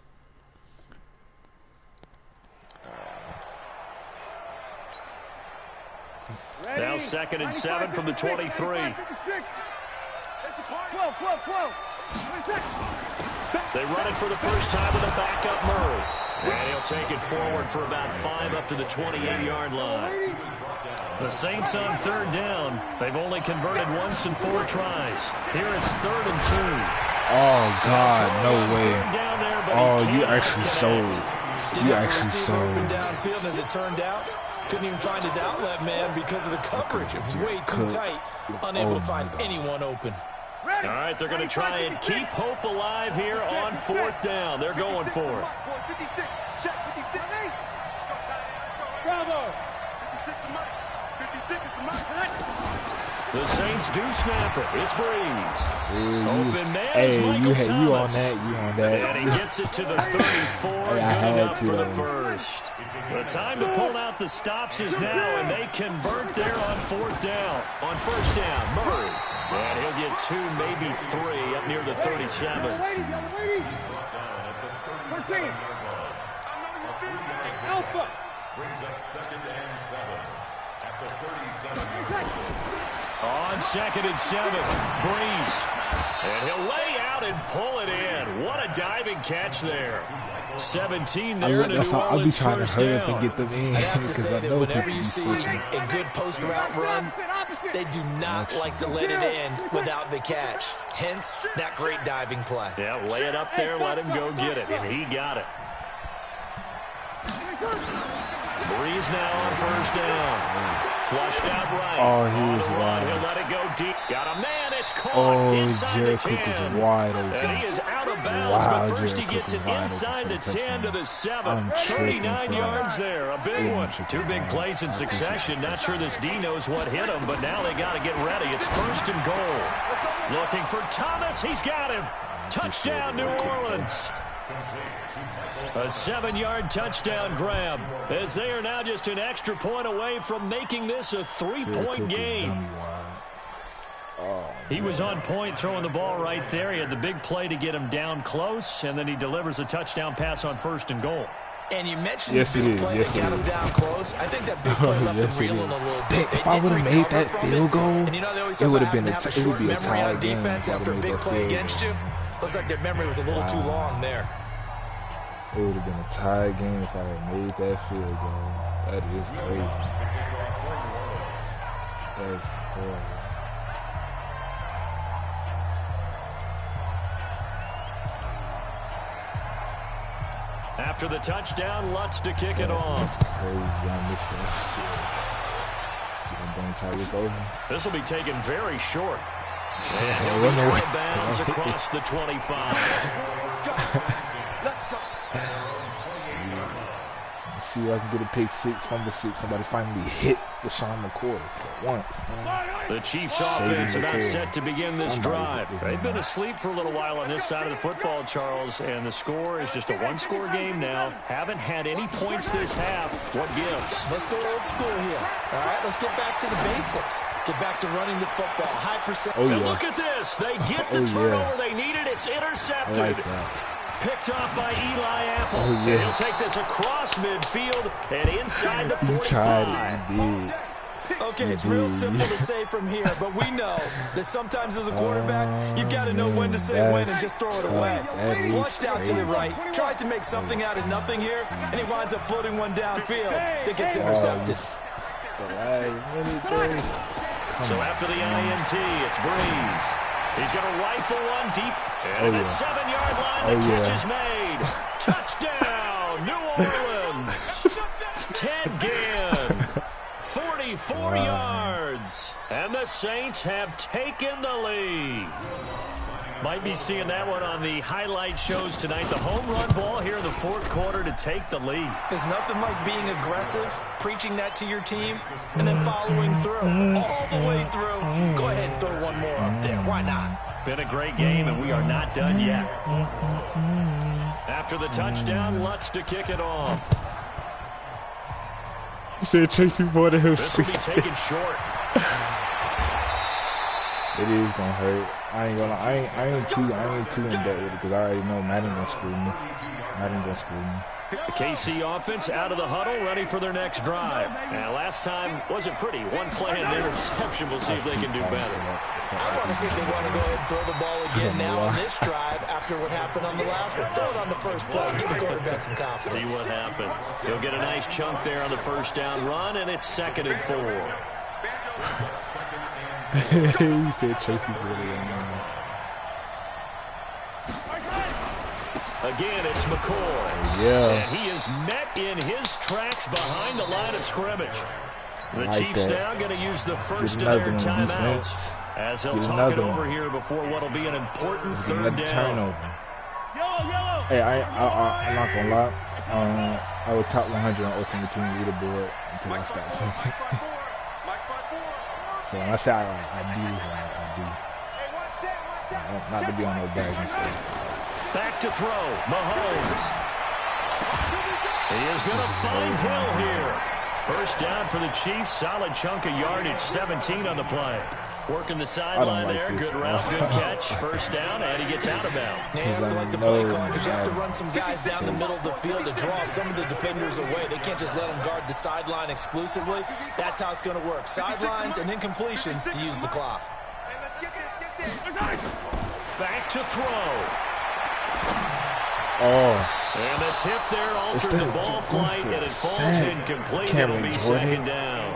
Now 2nd and 7 from the 23. 12. They run it for the first time with a backup Murray. And he'll take it forward for about 5 up to the 28-yard line. The Saints on third down. They've only converted once in 4 tries. Here it's 3rd and 2. Oh, God, no way. Oh, you actually sold. You actually sold. Downfield, as it turned out, couldn't even find his outlet man because of the coverage. It was way too tight. Unable to find anyone open. All right, they're going to try and keep hope alive here on 4th down. They're going for it. The Saints do snap it. It's Breeze. Open man is Michael Thomas. You on that. And he gets it to the 34. Good enough for the first. The time to pull out the stops is now, and they convert there on 4th down. On 1st down, Murray. And he'll get 2, maybe 3 up near the 37. Alpha. Brings up 2nd and 7 at the 37. On 2nd and 7, Breeze. And he'll lay out and pull it in. What a diving catch there. 17 there in the New I'll be Orleans trying to first hurry up and down. get them in I have to because say I that know whenever people you be see switching. a good post route run, they do not like to let it in without the catch. Hence, that great diving play. Yeah, lay it up there, let him go get it, and he got it. Breeze now on 1st down. Flushed out right. Oh, he was wide. wide. He'll let it go deep. Got a man. It's caught Oh, inside Jared the 10. Cook is wide open. And he is out of bounds, Wow, but first Jared he gets Cook it is wide inside the open for a 10 to touchdown. the 7. I'm tripping 39 for yards that. there. A big Yeah, one. I'm tripping 2 big for plays in that. I appreciate succession. that. Not sure this D knows what hit him, but now they got to get ready. It's 1st and goal. Looking for Thomas. He's got him. Touchdown, New Orleans. A 7-yard touchdown grab, as they are now just an extra point away from making this a 3-point game. He was on point throwing the ball right there. He had the big play to get him down close, and then he delivers a touchdown pass on 1st and goal. And you mentioned the big play that got him down close. I think that big play left him reeling a little bit. If I would have made that field goal, and you know, they always it would talk have about been having to have a short a memory on tie game. defense after a big play against you. Looks like their memory was a little too long there. It would have been a tie game if I had made that field goal. That is crazy. That's horrible. After the touchdown, Lutz to kick it off. That's crazy. I missed that shit. Tyreek over. This will be taken very short. And Yeah, he'll run be away. out of bounds across the 25. Let's see if I can get a pick 6, fumble 6. Somebody finally hit LaShawn McCoy for once, man. The Chiefs offense about set to begin this drive. This They've been asleep for a little while on this side of the football, Charles, and the score is just a 1-score game now. Haven't had any points this half. What gives? Let's go old school here. All right, let's get back to the basics. Get back to running the football. High percent. Oh, And yeah. look at this. They get the turnover they needed. It's intercepted. I like that. Picked off by Eli Apple. Oh, yeah. And he'll take this across midfield and inside the 45. He tried it. He did. Okay, it's real simple to say from here, but we know that sometimes as a quarterback, you've got to know when to say when and just throw it away. Flushed out to the right, tries to make something out of nothing here, and he winds up floating one downfield that gets intercepted. So after the INT, it's Breeze. He's going to rifle one deep, and the 7-yard line, the catch is made. Touchdown, New Orleans. Ted Ginn, 44 yards, and the Saints have taken the lead. Might be seeing that one on the highlight shows tonight. The home run ball here in the 4th quarter to take the lead. There's nothing like being aggressive, preaching that to your team, and then following through all the way through. Go ahead and throw one more up there. Why not? Been a great game, and we are not done yet. After the touchdown, Lutz to kick it off. He said chasing for the hill. This will be taken short. It is gonna hurt. I ain't gonna. I ain't too in debt with it because I already know Madden gonna screw me. Madden gonna screw me. The KC offense out of the huddle, ready for their next drive. And last time wasn't pretty. One play and interception. We'll see if they can do better. I want to see if they want to go ahead and throw the ball again now on this drive after what happened on the last one. Throw it on the first play. Give the quarterback some confidence. See what happens. He'll get a nice chunk there on the first down run, and it's 2nd and 4. He said Tracy's really Again, it's McCoy. Yeah. And he is met in his tracks behind the line of scrimmage. The Chiefs now going to use the first of their timeouts as they'll talk it over here before what will be an important third down. Hey, I'm not going to lie. I was top 100 on Ultimate Team leaderboard until I stopped playing. So when I say I do. Not to be on no bags and stuff. Back to throw, Mahomes. He is going to find Hill here. First down for the Chiefs. Solid chunk of yardage, 17 on the play. Working the sideline there. Good route, good catch. First down, and he gets out of bounds. You have to like the play call because you have to run some guys down the middle of the field to draw some of the defenders away. They can't just let them guard the sideline exclusively. That's how it's going to work. Sidelines and incompletions to use the clock. Back to throw. And the tip there altered the ball flight, and it falls incomplete. It'll be 2nd down.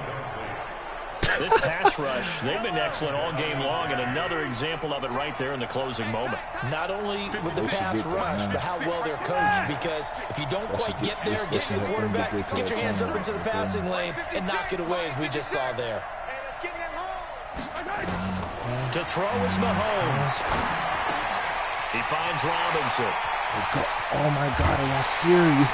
This pass rush, they've been excellent all game long, and another example of it right there in the closing moment. Not only with the pass rush, but how well they're coached, because if you don't quite get there, get to the quarterback, get your hands up into the passing lane, and knock it away as we just saw there. To throw is Mahomes. He finds Robinson. Oh my God, are y'all serious?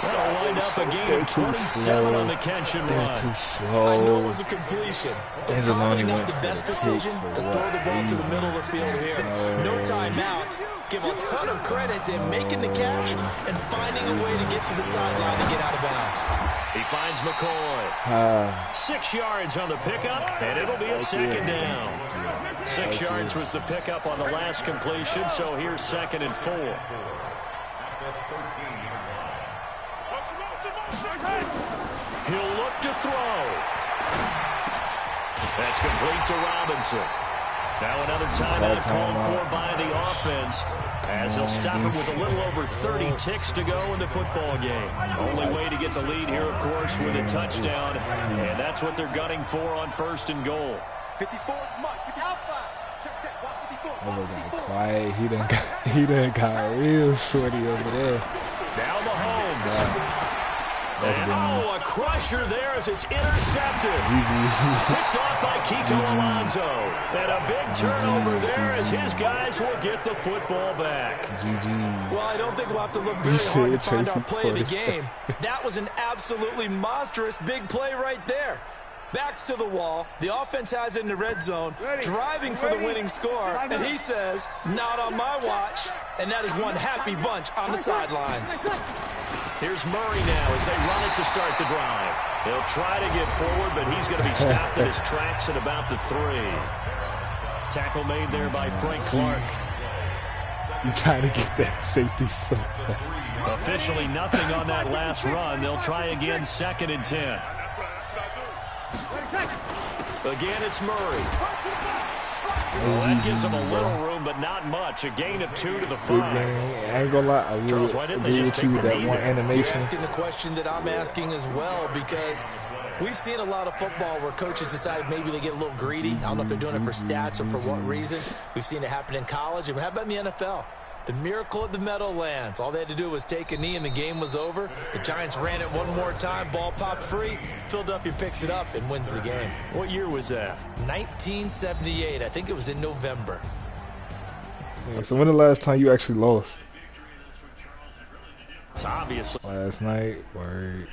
That'll wind up a gain of 27 on the catch and run. They're too slow. I know it was a completion, but probably not the best decision to throw the ball to the middle of the field here. No timeouts. Give a ton of credit to him making the catch and finding a way to get to the sideline to get out of bounds. He finds McCoy. 6 yards on the pickup, and it'll be a 2nd down. 6 yards was the pickup on the last completion, so here's 2nd and 4. He'll look to throw. That's complete to Robinson. Now another timeout called for by the offense as they'll stop it with a little over 30 ticks to go in the football game. Only way to get the lead here, of course, with a touchdown, and that's what they're gunning for on 1st and goal. 54, Mike, 50 Alpha. Check, check, watch 54. Oh, got quiet. He done got real sweaty over there. Now Mahomes. And, a crusher there as it's intercepted. Picked off by Kiko Alonso. And a big turnover there as his guys will get the football back. Well, I don't think we'll have to look very hard to find our play of the game. That was an absolutely monstrous big play right there. Backs to the wall. The offense has it in the red zone, driving for the winning score. And he says, not on my watch. And that is one happy bunch on the sidelines. Here's Murray now as they run it to start the drive. He'll try to get forward, but he's going to be stopped at his tracks at about the 3. Tackle made there by Frank Clark. You trying to get that safety so Officially nothing on that last run. They'll try again, 2nd and 10. Again, it's Murray. Well, that gives him a little room, but not much. A gain of 2 to the 5. I ain't gonna lie, I will agree with you that one animation. You're asking the question that I'm asking as well, because we've seen a lot of football where coaches decide maybe they get a little greedy. I don't know if they're doing it for stats or for what reason. We've seen it happen in college, and how about in the NFL? The miracle at the Meadowlands. All they had to do was take a knee and the game was over. The Giants ran it one more time. Ball popped free. Philadelphia picks it up and wins the game. What year was that? 1978. I think it was in November. Yeah, so when the last time you actually lost? It's obviously last night. Or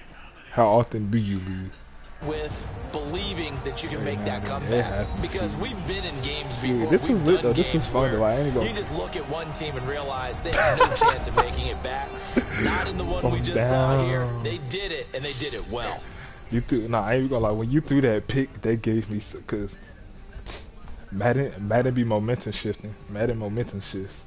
how often do you lose? With believing that you can make that comeback, because we've been in games before. This is lit though. This is fun. You just look at one team and realize they have no chance of making it back. Not in the one we just saw here. They did it, and they did it well. You threw. Nah, I ain't gonna lie. When you threw that pick, that gave me because Madden be momentum shifting. Madden momentum shifts.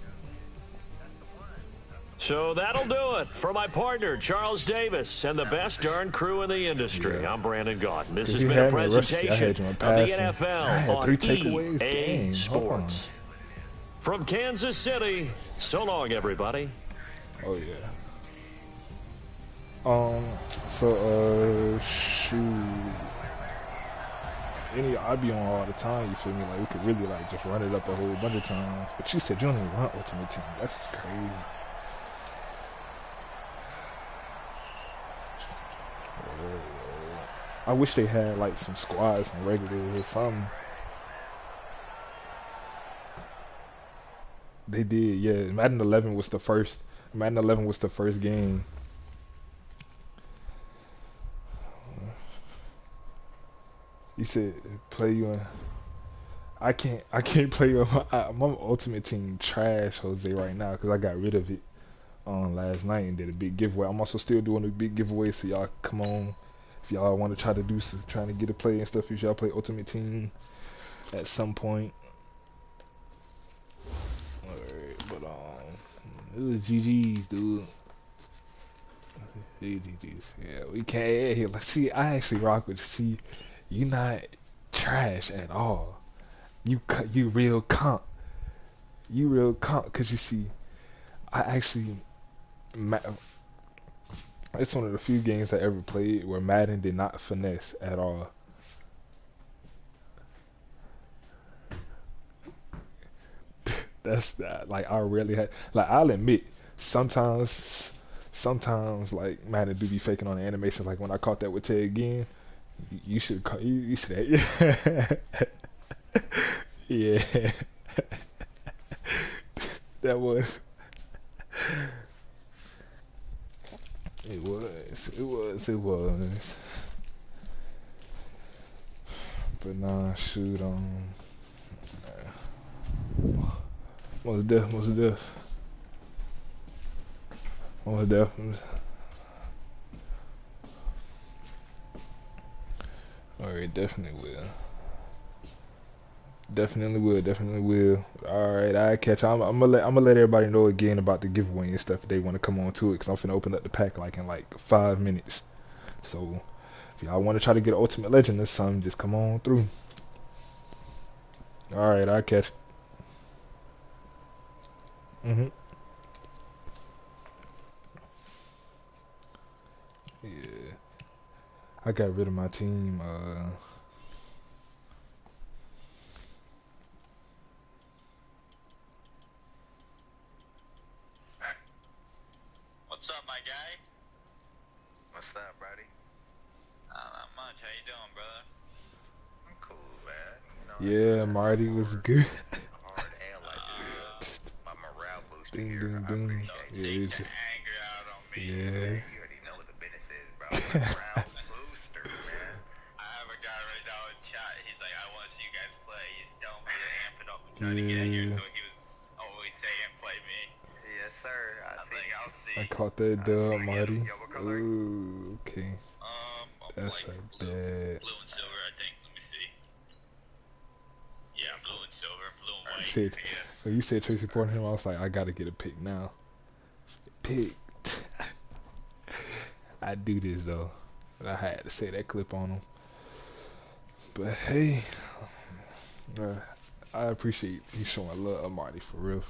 So that'll do it for my partner, Charles Davis, and the best darn crew in the industry. I'm Brandon Gaudin. This has been a presentation of the NFL on EA Sports. From Kansas City, so long, everybody. Oh, yeah. Shoot. I be on all the time, you feel me? Like, we could really, like, just run it up a whole bunch of times. But you said you only run Ultimate Team. That's just crazy. I wish they had like some squads and regulars or something. They did, yeah. Madden 11 was the first. Madden 11 was the first game. You said play you on. I can't play you on my Ultimate Team trash, Jose, right now because I got rid of it on last night and did a big giveaway. I'm also still doing a big giveaway, so y'all come on. If y'all want to try to do some, trying to get a play and stuff, if y'all play Ultimate Team at some point. Alright, but it was GG's, dude. GG's. Yeah, we can't add here. Like, see, I actually rock with. See, you not trash at all. You real comp. You real comp, cause you see, I actually. It's one of the few games I ever played where Madden did not finesse at all. That's that. Like, I really had. Like, I'll admit, sometimes like Madden do be faking on the animations. Like when I caught that with Ted again, you should you should have. Yeah. That was. It was. But nah, shoot, most deaf. Alright, definitely will. Alright, I catch. I'm gonna let everybody know again about the giveaway and stuff if they want to come on to it, because I'm finna open up the pack like in like 5 minutes. So if y'all want to try to get Ultimate Legend or something, just come on through. Alright, I catch. Yeah, I got rid of my team. What's up, my guy? What's up, buddy? Not much. How you doing, brother? I'm cool, man. Yeah, Marty was good. Hard and like this. My morale booster Ding, here. ding, I ding. appreciate Yeah, it. Take the anger out on me. Yeah. You already know what the business is, bro. Morale booster, man. I have a guy right now in chat. He's like, I want to see you guys play. He's telling me to amp it up and try to get here, so he was always saying, play me. Yes, sir. I'll see. I caught that dub, Marty. Yo, what color? Ooh, okay. I'm That's like a bad. blue and silver, I think. Let me see. Yeah, blue and silver, blue and white. Shit. Yes. So you said Tracy Porter him. I was like, I gotta get a pick now. Pick. I do this though. I had to say that clip on him. But hey, I appreciate you showing love, Marty. For real.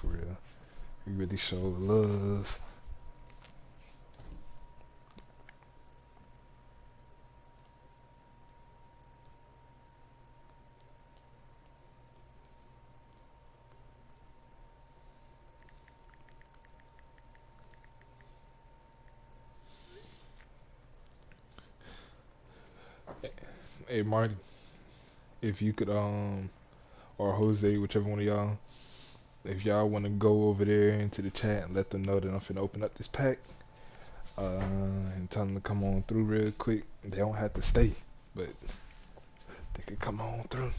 You really show love. Hey Marty, if you could or Jose, whichever one of y'all, if y'all want to go over there into the chat and let them know that I'm finna open up this pack, and tell them to come on through real quick. They don't have to stay, but they could come on through.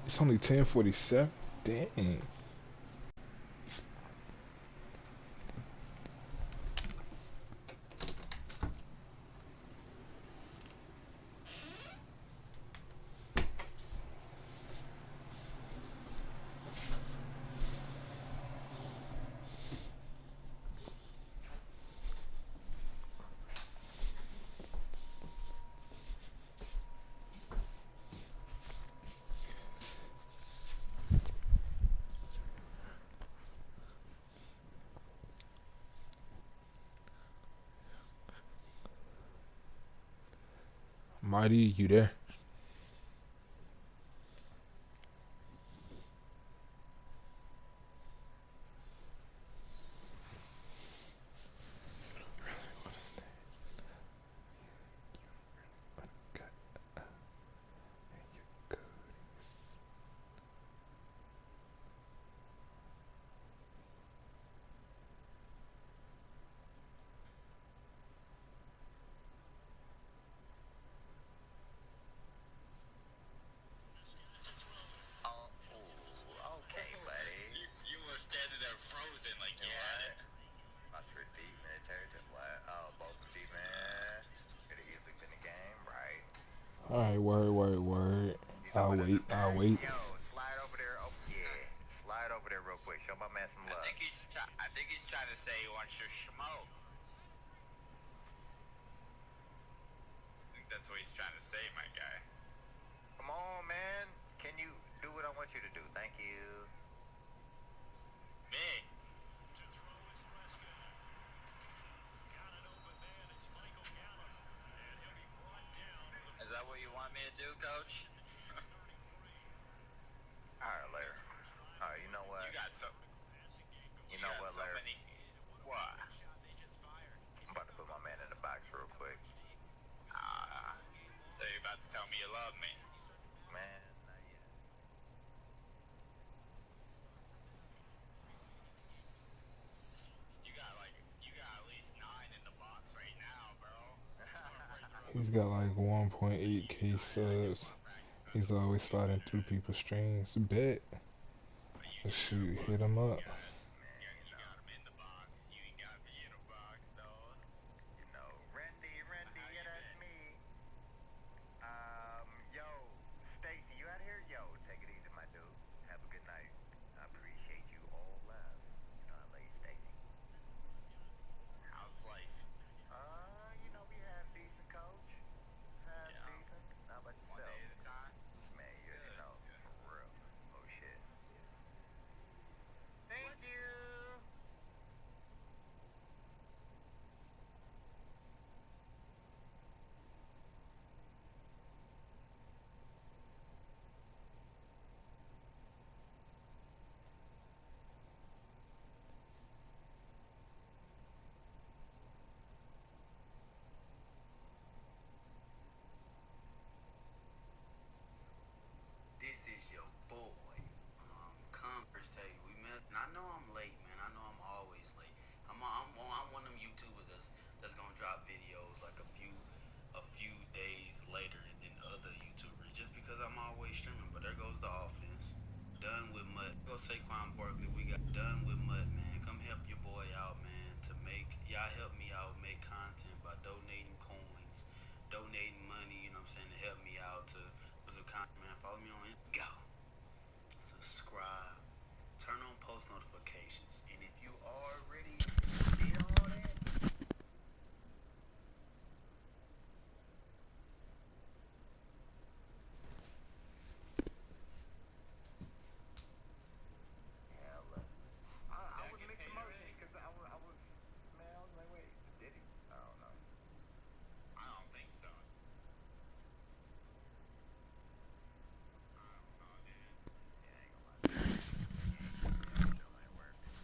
It's only 10:47. Dang. Mighty, you there? Okay, buddy. You were standing there frozen like you had it. Must repeat military to what? Oh, both of you, man. Could have easily been a game, right? Alright, word. You know I'll what wait. Yo, slide over there. Oh, yeah. Slide over there real quick. Show my man some love. I think he's trying to say he wants your smoke. I think that's what he's trying to say, my guy. Come on, man. Can you do what I want you to do? Thank you. Me? Is that what you want me to do, Coach? All right, Larry. All right, you know what? You know what, Larry? What? I'm about to put my man in the box real quick. So you're about to tell me you love me? Man, not yet. You got at least 9 in the box right now, bro. He's got like 1.8k subs. He's always sliding through people's streams. Bet. Shoot, hit him up. You got him in the box. You ain't got me in a box, though. You know, Randy, yeah, that's me. Yo, Stacy, you out here? Yo, take it easy, my dude. Have a good night. I appreciate you all love. You know, I love you, Stacy. How's life? You know, we have decent, coach. Have decent. How about One yourself? day at a time? Man, you already know. For real. Oh, shit. Thank you. This is your boy, Converse Tay. We met, and I know I'm late, man. I know I'm always late. I'm one of them YouTubers that's gonna drop videos like a few days later than other YouTubers, just because I'm always streaming. But there goes the offense. Done with Mud. Go Saquon Barkley. We got done with Mud, man. Come help your boy out, man. Y'all help me out, make content by donating coins, donating money. You know what I'm saying, to help me out to. Man, follow me on Go. Subscribe. Turn on post notifications. And if you already did all that, I was mixed emotions because I was, man, I was like, wait, did he? I don't know. I don't think so. Yeah, I ain't gonna lie. Still ain't working.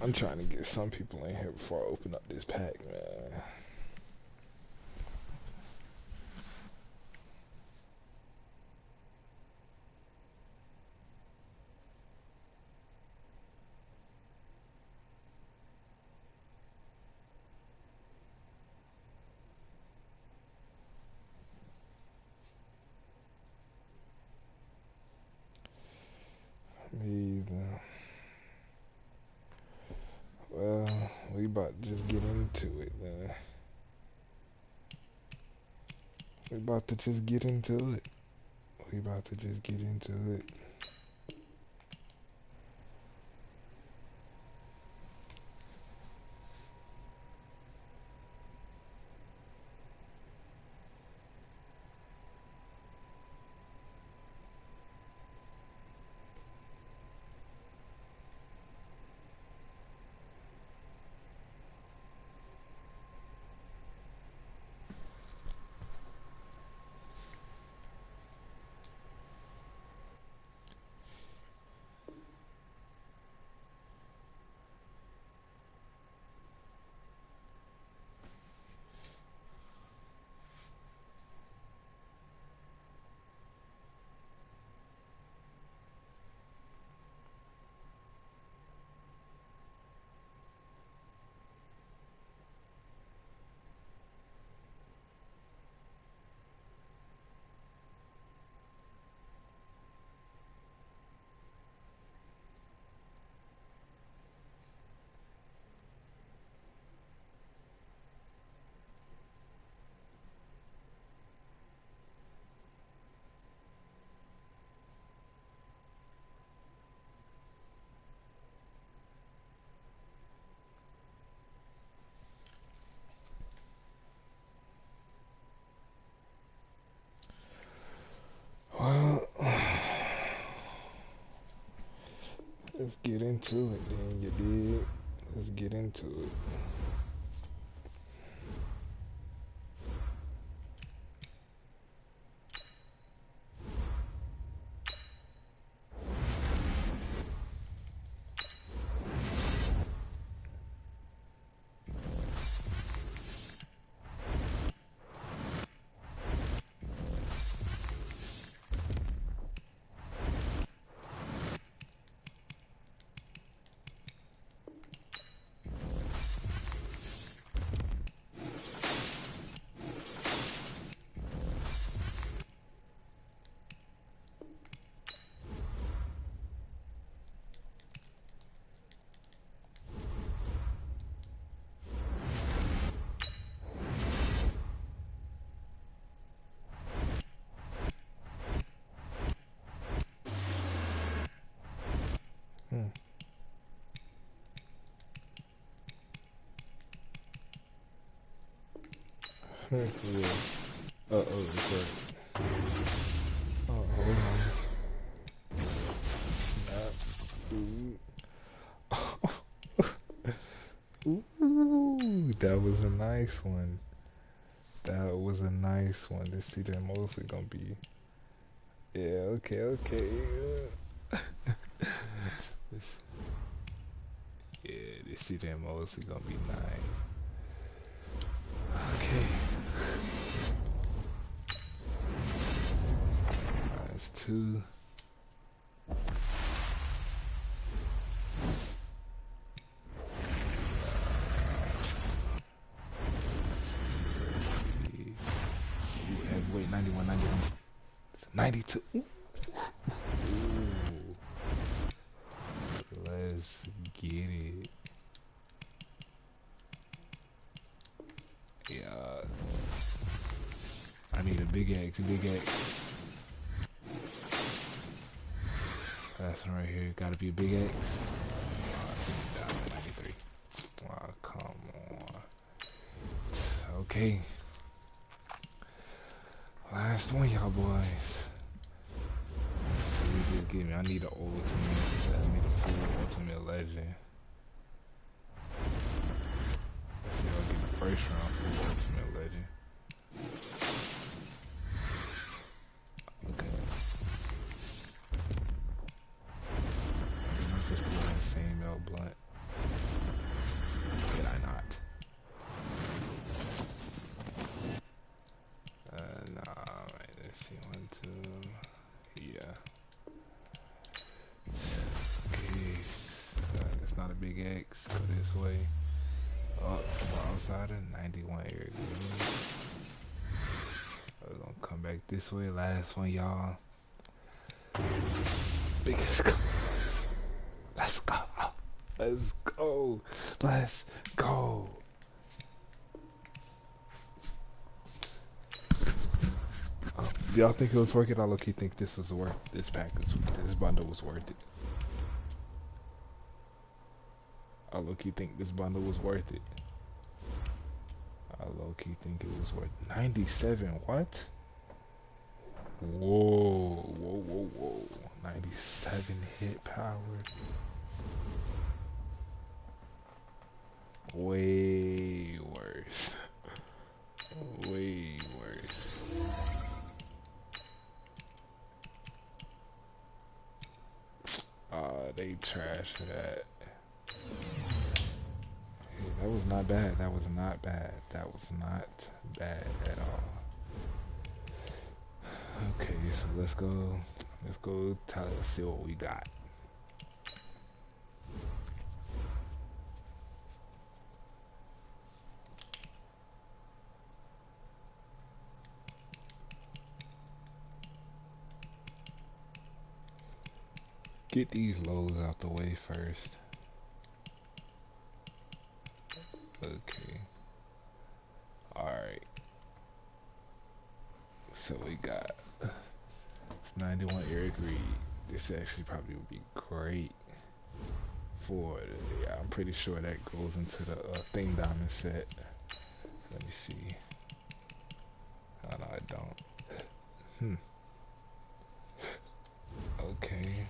I'm trying to get some people in here before I open up this pack, man. Well, we about to just get into it, man. We about to just get into it. We about to just get into it. Well, let's get into it then, you dig? Let's get into it. Yeah. Uh-oh, it's right. Oh, hold on. Snap. Ooh, that was a nice one. That was a nice one. This season mostly gonna be. Yeah, okay. This season mostly gonna be nice. Okay. That's two. Wait, 91, 92. Ooh. Let's get it. Yeah. I need a big X. That's one right here. Gotta be a big X. 93. Oh, come on. Okay. Last one, y'all boys. Let's see what this give me. I need an ultimate. I need a full ultimate legend. Let's see if I get the first round full ultimate legend. Okay. I'm just pulling the same L blunt. Let's go this way. Oh, outside of 91 Eric Green. We're gonna come back this way. Last one, y'all. Let's go. Let's go. Let's go. Let's go. Do y'all think it was worth it? I low-key think this was worth this package. This bundle was worth it. I low-key think this bundle was worth it. I low-key think it was worth 97. What? Whoa, whoa, whoa, whoa. 97 hit power. Way worse. Way worse. They trashed that. That was not bad. That was not bad. That was not bad at all. Okay, so let's go see what we got. Get these lows out the way first. Okay. Alright. So we got 91 Eric Reed. This actually probably would be great for yeah, I'm pretty sure that goes into the Thing Diamond set. Let me see. Oh no, I don't. Okay.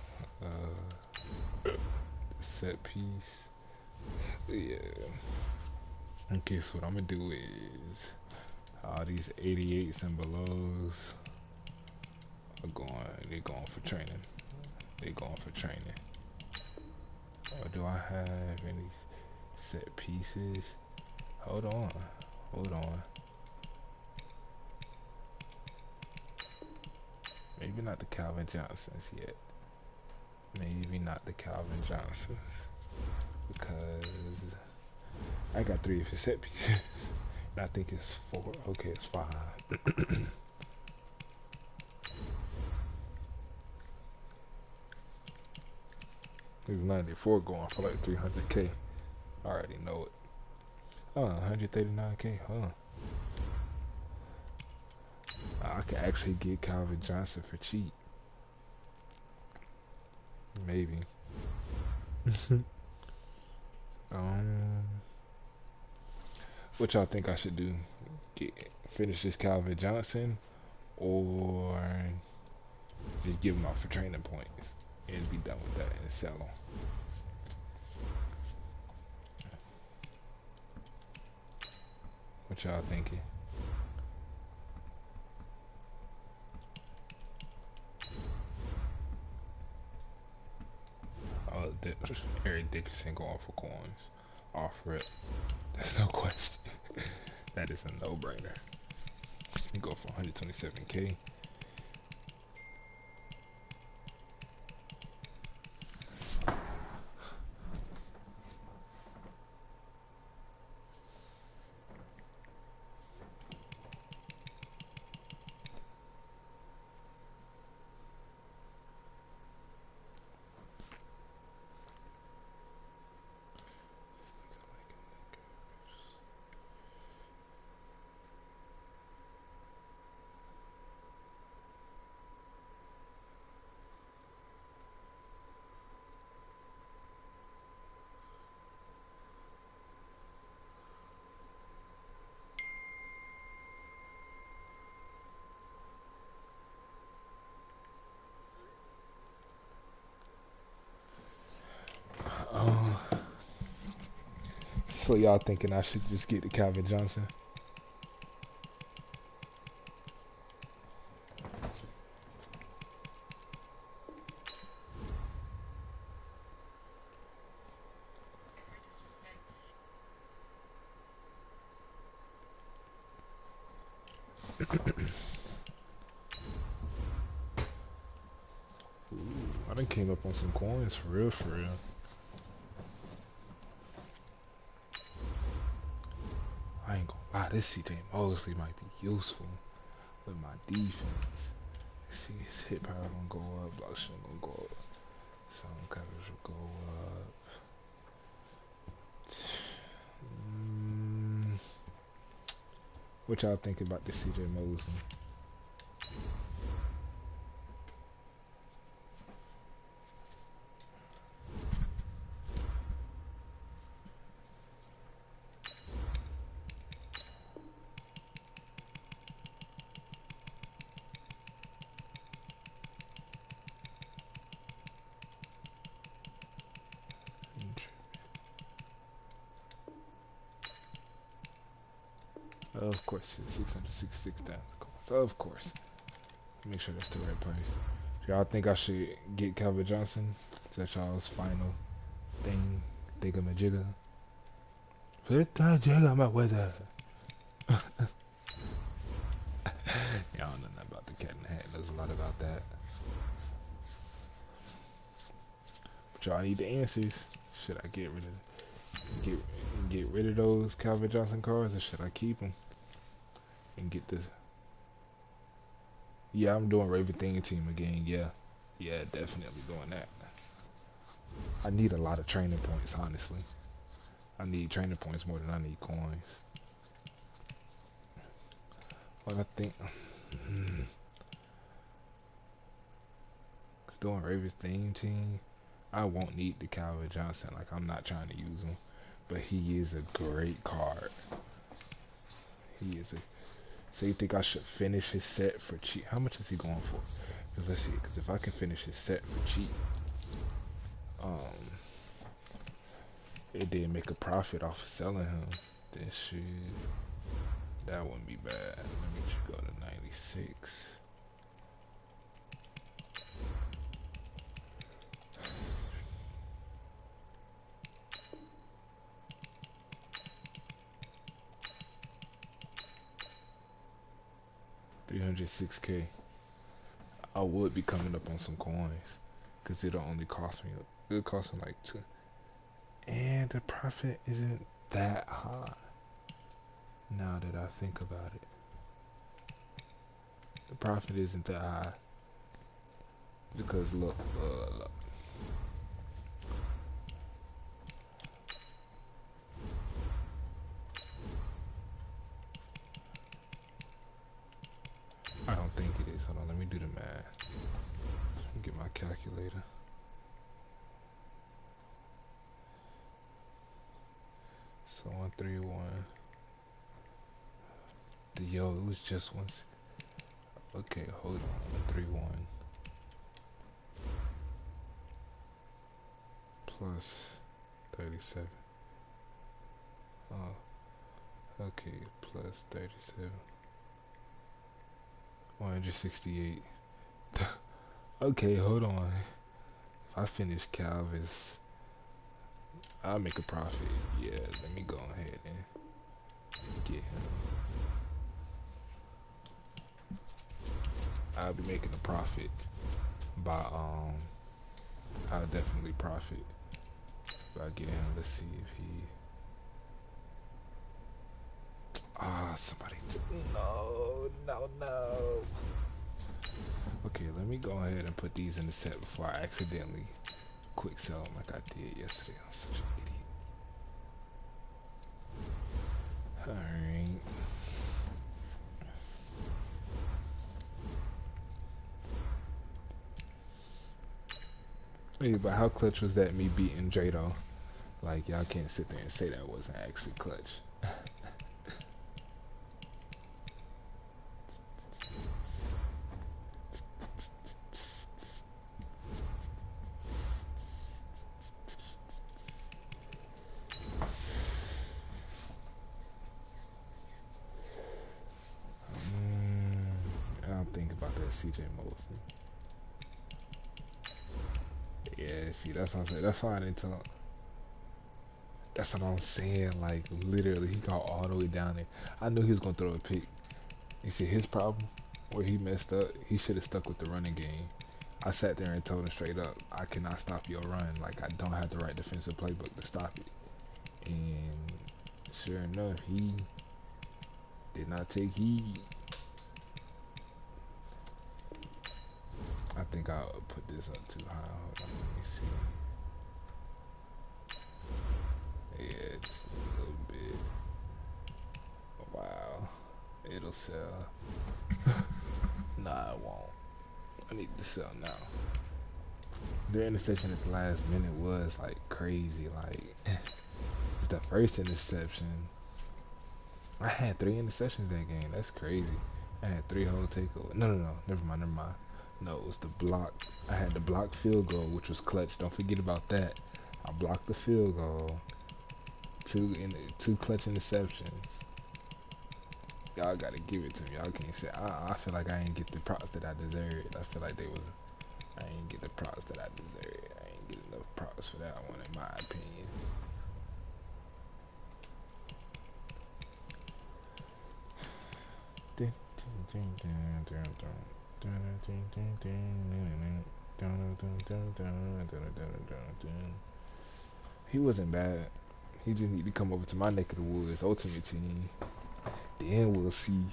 Set piece. Yeah. Okay, so what I'm gonna do is all these 88s and belows are they're going for training. They're going for training. Or do I have any set pieces? Hold on. Maybe not the Calvin Johnsons yet. Maybe not the Calvin Johnsons. Because I got 3 of his set pieces. And I think it's 4. Okay, it's 5. There's 94 going for like 300K. I already know it. 139K, huh? I could actually get Calvin Johnson for cheap. Maybe. What y'all think I should do? Finish this Calvin Johnson, or just give him out for training points and be done with that and sell them? What y'all thinking? Eric Dickerson going for coins. Off rip. That's no question. That is a no-brainer. You go for 127K. So y'all thinking I should just get the Calvin Johnson? Ooh, I done came up on some coins for real, for real. I ain't gonna lie, this CJ Mosley might be useful with my defense. See, his hit power gonna go up, block shot gonna go up, sound coverage will go up. What y'all think about this CJ Mosley? Of course, 666,000 coins. Of course. Make sure that's the right price. Y'all think I should get Calvin Johnson? Is that y'all's final thing? Thingamajigga? Put that jigga my weather. Y'all know nothing about the cat in the hat. There's a lot about that. But y'all need the answers. Should I get rid of get rid of those Calvin Johnson cards, or should I keep them and get this? Yeah, I'm doing Raven Thing team again. Yeah, definitely doing that. I need a lot of training points, honestly. I need training points more than I need coins. But I think doing Raven's Thing team, I won't need the Calvin Johnson. Like, I'm not trying to use him, but he is a great card. He is a. So you think I should finish his set for cheap? How much is he going for? Because let's see. Because if I can finish his set for cheap, it did make a profit off of selling him. This should. That wouldn't be bad. Let me go to 96. $306K. I would be coming up on some coins because it'll only cost me. It'll cost me like 2. And the profit isn't that high. Now that I think about it, the profit isn't that high because look. I don't think it is. Hold on, let me do the math. Let me get my calculator. So 131. Yo, it was just once. Okay, hold on. 131 plus 37. Oh, okay, plus 37. 168. Okay, hold on. If I finish Calvis, I'll make a profit. Yeah, let me go ahead and get him. I'll be making a profit by I'll definitely profit by getting him. Let's see if he somebody no. Okay, let me go ahead and put these in the set before I accidentally quick sell them like I did yesterday. I'm such an idiot. Alright. Hey, but how clutch was that, me beating Jado? Like, y'all can't sit there and say that wasn't actually clutch. I don't think about that CJ Mosley. Yeah, see, that's what I'm saying. That's why I didn't tell. That's what I'm saying. Like, literally, he got all the way down there. I knew he was gonna throw a pick. You see, his problem where he messed up, he should have stuck with the running game. I sat there and told him straight up, I cannot stop your run. Like, I don't have the right defensive playbook to stop it. And sure enough, he Did not take heed. I think I'll put this up too high. Hold on, let me see. Yeah, just a little bit. Wow. It'll sell. Nah, it won't. I need to sell now. The interception at the last minute was like crazy. Like the first interception, I had 3 interceptions that game. That's crazy. I had 3 whole takeovers. No, never mind. No, it was the block. I had the block field goal, which was clutch. Don't forget about that. I blocked the field goal. 2 clutch interceptions. Y'all gotta give it to me. Y'all can't say I feel like I ain't get the props that I deserved. I feel like I ain't get the props that I deserved. I ain't get enough props for that one, in my opinion. He wasn't bad. He just need to come over to my neck of the woods, Ultimate Team. Then we'll see.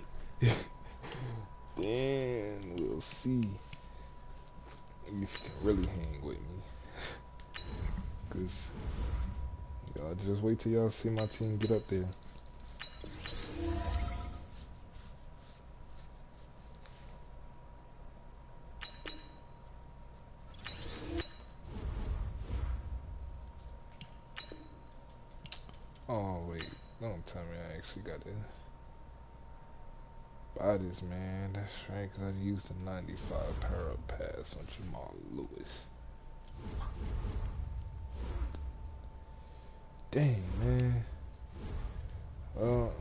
Then we'll see if you can really hang with me. Cause y'all just wait till y'all see my team get up there. Oh wait, don't tell me I actually got it. Buy this, man. That's right, cause I used the 95 power up pass on Jamal Lewis. Dang, man. Well,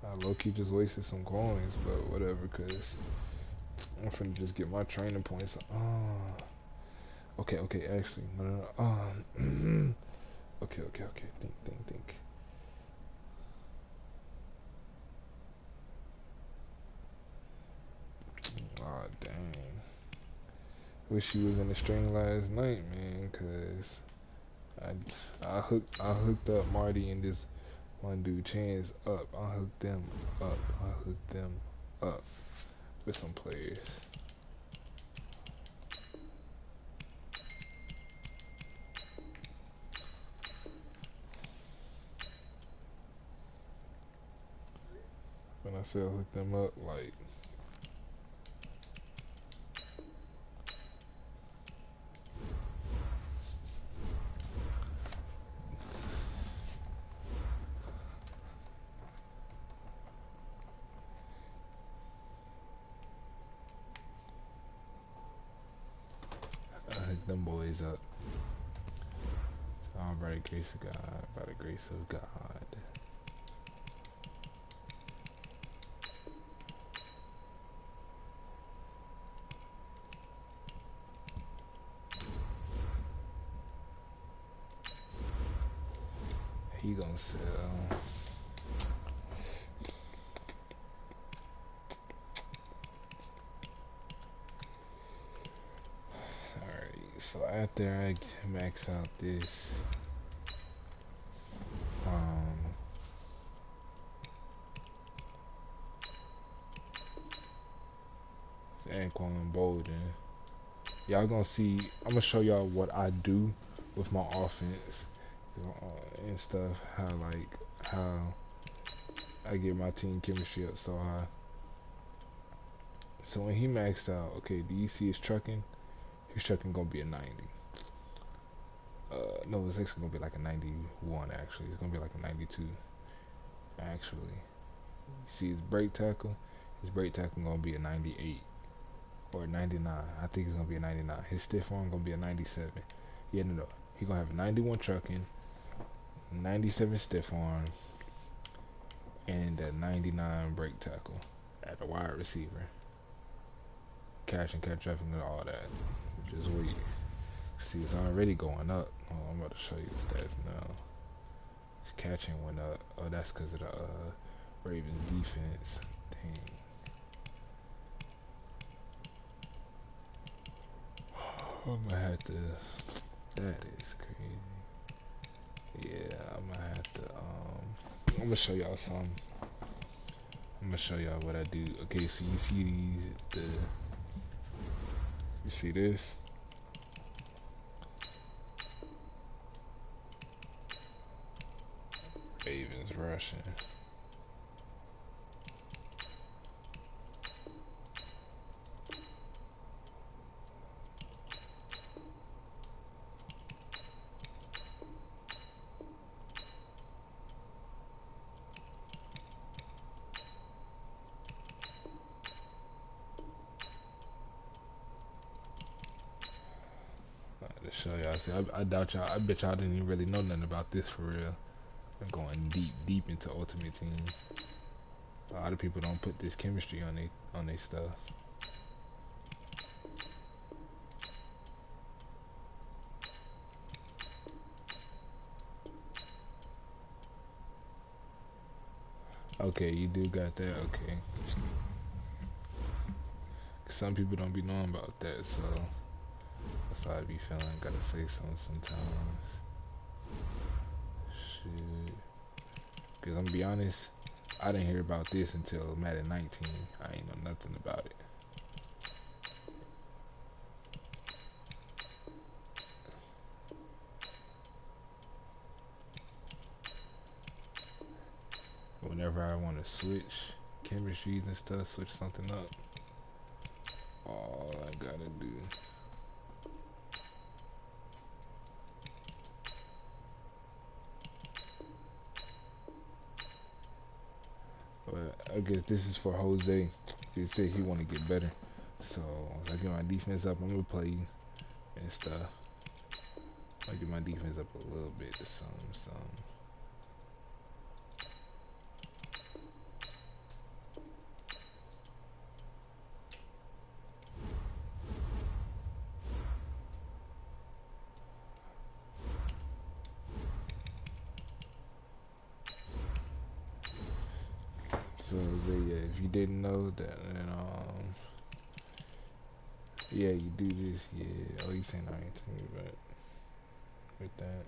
I low-key just wasted some coins, but whatever, cause I'm finna just get my training points. Okay, actually, no. Okay, think. Oh dang! Wish she was in the string last night, man. Cause I hooked up Marty and this one dude Chance up. I hooked them up with some players. When I said hook them up, like. Them boys up. All by the grace of God, by the grace of God. He gonna sell. So after I max out this, Anquan Bolden, y'all gonna see. I'm gonna show y'all what I do with my offense and stuff. How I get my team chemistry up so high. So when he maxed out, okay, do you see his trucking? His trucking gonna be a 90. No, it's actually gonna be like a 91. Actually, it's gonna be like a 92. Actually, you see his brake tackle. His brake tackle gonna be a 98 or 99. I think it's gonna be a 99. His stiff arm gonna be a 97. Yeah, no. He gonna have 91 trucking, 97 stiff arm, and a 99 brake tackle at the wide receiver. Catch and catch traffic and all that. Just wait. See, it's already going up. Oh, I'm about to show you the stats now. His catching went up. Oh, that's because of the Ravens defense. Dang. I'm gonna have to. That is crazy. Yeah, I'm gonna have to I'm gonna show y'all something. I'm gonna show y'all what I do. Okay, so you see these, you see this? Ravens rushing. To show y'all, see, I doubt y'all. I bet y'all didn't even really know nothing about this for real. I'm going deep into Ultimate Team. A lot of people don't put this chemistry on they stuff. Okay, you do got that. Okay. Some people don't be knowing about that, so that's how I be feeling. Gotta say something sometimes. Shit. Cause I'm gonna be honest, I didn't hear about this until Madden 19. I ain't know nothing about it. Whenever I want to switch chemistries and stuff, switch something up, all I gotta do. But I guess this is for Jose. He said he want to get better. So once I get my defense up, I'm gonna play and stuff. I get my defense up a little bit to some. So yeah, if you didn't know that, then yeah, you do this, yeah. Oh, you saying 19, but with that,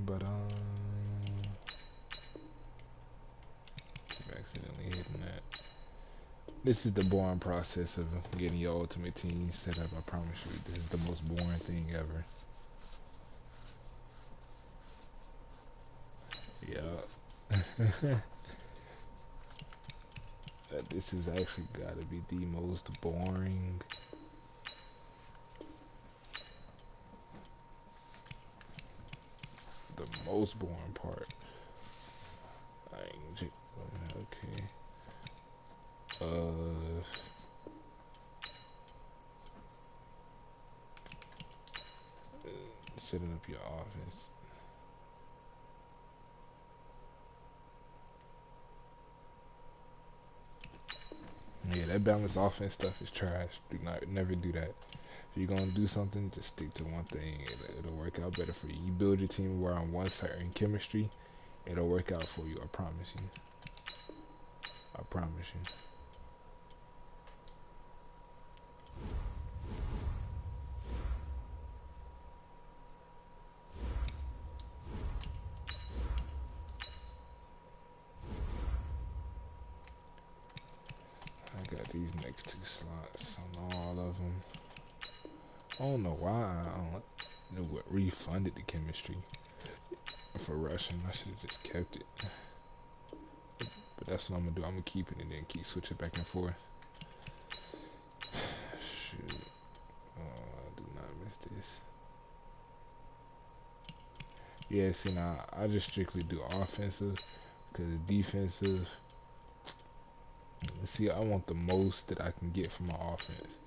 but keep accidentally hitting that. This is the boring process of getting your Ultimate Team set up. I promise you, this is the most boring thing ever. Yeah. This is actually gotta be the most boring. The most boring part. Okay. Setting up your offense. Yeah, that balanced offense stuff is trash. Never do that. If you're gonna do something, just stick to one thing. It'll work out better for you. You build your team where on one certain chemistry, it'll work out for you. I promise you. I promise you. I got these next two slots on all of them. I don't know why I don't know what refunded the chemistry for rushing. I should have just kept it. But that's what I'm gonna do. I'm gonna keep it and then keep switching back and forth. Shoot. Do not miss this. Yeah, see now I just strictly do offensive because defensive. See, I want the most that I can get from my offense.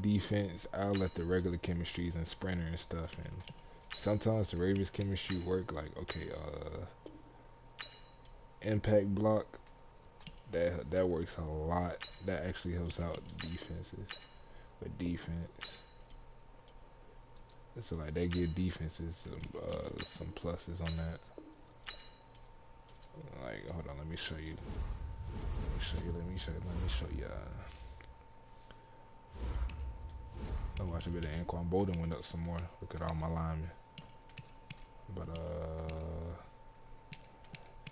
Defense, I'll let the regular chemistries and sprinter and stuff, and sometimes the Ravens chemistry work. Like, okay, impact block, that works a lot. That actually helps out defenses with defense. So like they give defenses some pluses on that. Like, hold on, let me show you. Let me show you. I watch a bit of Anquan Bolden went up some more. Look at all my linemen. But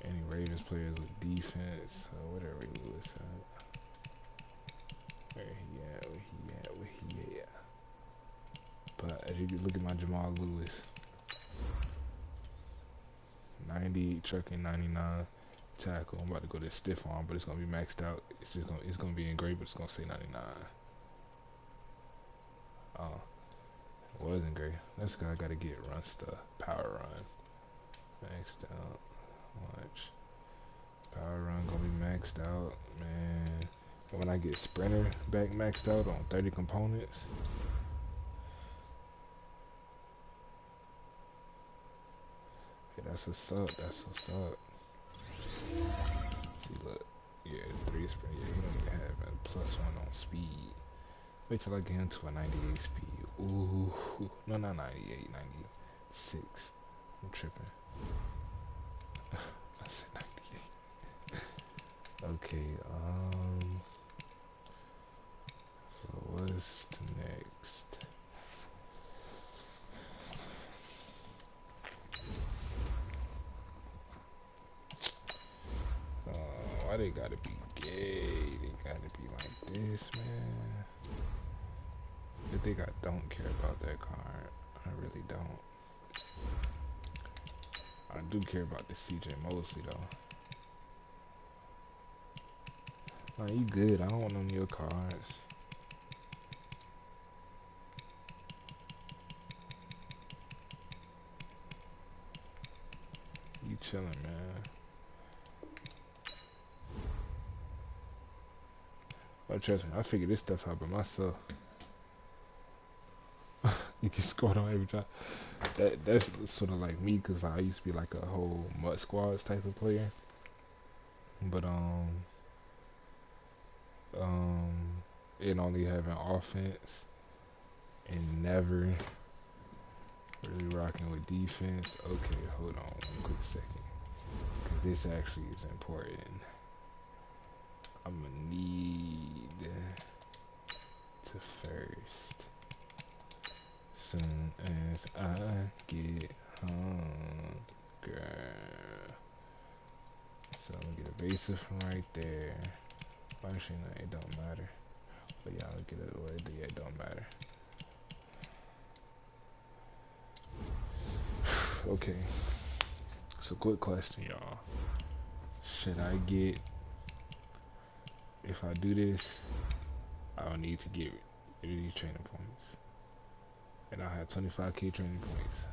any Ravens players with defense, whatever Ray Lewis at. Where he at? Where he at? Where he at? But as you look at my Jamal Lewis, 90 trucking, 99 tackle. I'm about to go to stiff arm, but it's gonna be maxed out. It's gonna be engraved, but it's gonna say 99. Oh, it wasn't great. This guy gotta get run stuff, power run, maxed out. Watch, power run gonna be maxed out, man. And when I get sprinter back maxed out on 30 components. Okay, that's a sub. That's a sub. See, look, yeah, 3 sprint. Yeah, he don't even have a +1 on speed. Wait till I get into a 98 speed. Ooh, no, not 98, 96. I'm tripping. I said 98. Okay, so what's the next? Why they gotta be gay? They gotta be like this, man. I think I don't care about that card. I really don't. I do care about the CJ Mosley though. Nah, you good. I don't want none of your cards. You chilling, man. But trust me, I figured this stuff out by myself. You can score on every time. That's sort of like me, cause I used to be like a whole mud squads type of player. But it only having offense and never really rocking with defense. Okay, hold on one quick second, cause this actually is important. I'm gonna need to first, soon as I get home, girl. So I'm gonna get a basic from right there. Actually, no, it don't matter. But yeah, I'll get it away. Yeah, it don't matter. Okay. So, quick question, y'all. Should I get, if I do this, I'll need to get rid of these training points. And I'll have 25k training points.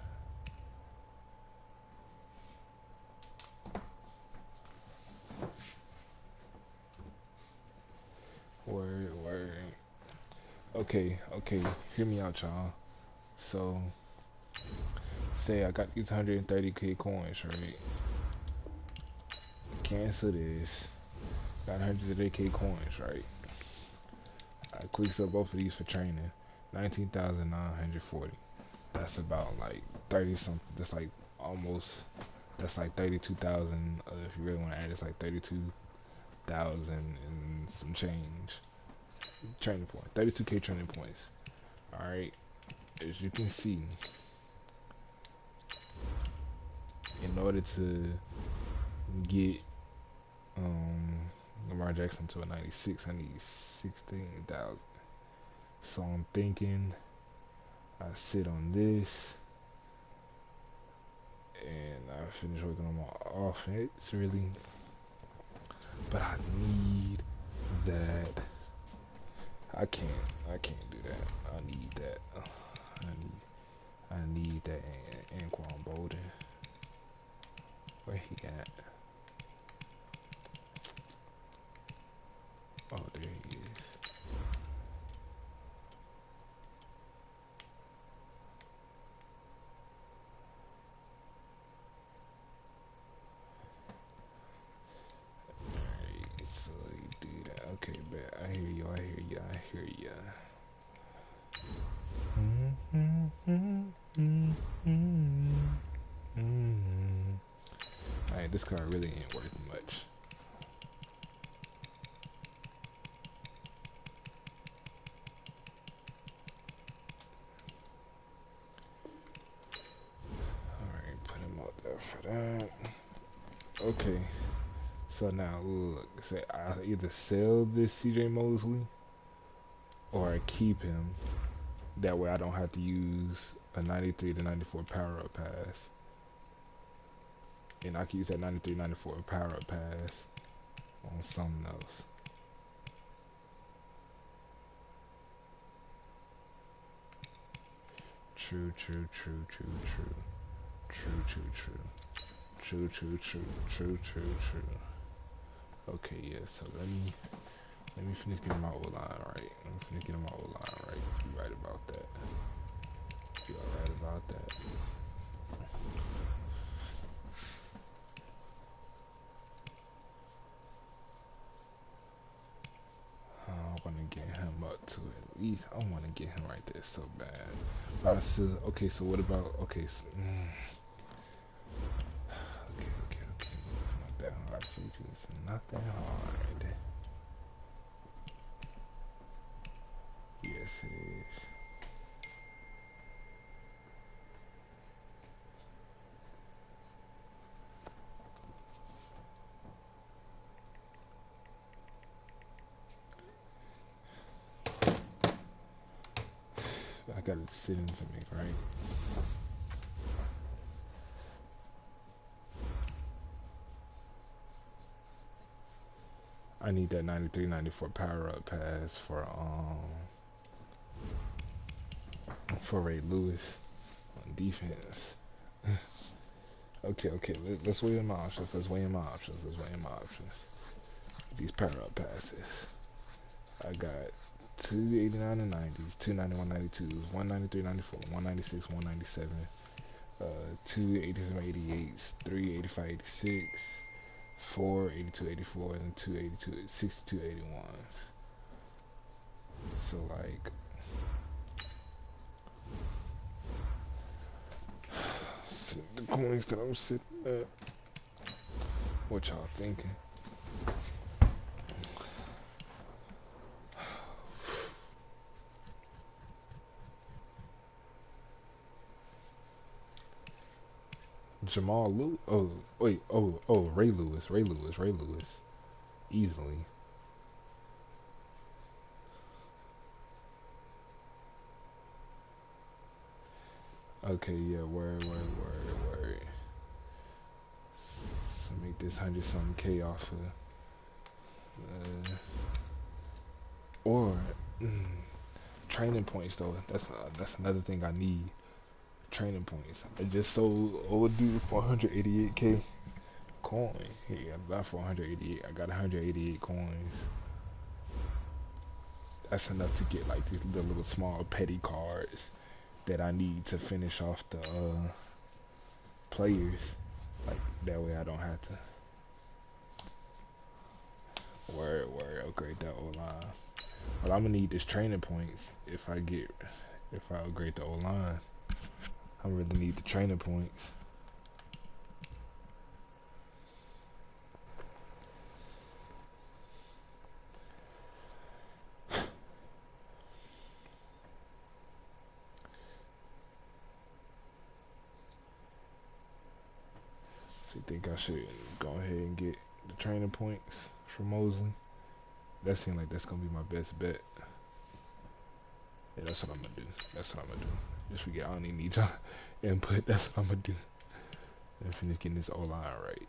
Word. Okay, hear me out, y'all. So, say I got these 130k coins, right? Cancel this. Got 130k coins, right? I quick sell both of these for training. 19,940. That's about like 30 something. That's like almost. That's like 32,000. If you really want to add, it's like 32,000 and some change. Training point. 32k training points. All right. As you can see, in order to get Lamar Jackson to a 96, I need 16,000. So I'm thinking I sit on this and I finish working on my offense, really. But I need that. I can't do that. I need that. I need that Anquan Bolden. Where he at? Oh, there he is. Alright, so you do that. Okay, bet. I hear you. Alright, this card really ain't worth much. Alright, put him for that. Okay. So now look, say I either sell this CJ Mosley or I keep him. That way I don't have to use a 93 to 94 power up pass. And I can use that 93, 94 power up pass on something else. True. Okay, yeah, so let me finish getting my O-line right. You right about that. You are right about that. I want to get him up to at least. I want to get him right there so bad. But I still, okay, so what about, okay, so, okay. Not that hard, Jesus. Not that hard. Yes, it is. I got a decision to make, right? I need that 93, 94 power up pass for Ray Lewis on defense. okay, let's weigh in my options. These power up passes. I got 289 and 90s, 291 92s, 193 94, 196 197, 287 88s, 385 86, 4 82 84, and 282 62 81s. So like the coins that I'm sitting at. What y'all thinking? Jamal Lewis. Oh wait. Oh Ray Lewis. Easily. Okay, yeah, word. So make this 100-something K off of, or training points though. That's another thing I need. Training points. I just sold old dude for 188K coin. Yeah, about 488. I got 188 coins. That's enough to get like the little small petty cards that I need to finish off the players. Like that way I don't have to word upgrade that O-line. But I'm gonna need this training points if I upgrade the O-line. I really need the training points. So you think I should go ahead and get the training points for Mosley? That seems like that's gonna be my best bet. Yeah, that's what I'm gonna do. Just forget I don't even need y'all input. That's what I'm gonna do. And finish getting this O-line right.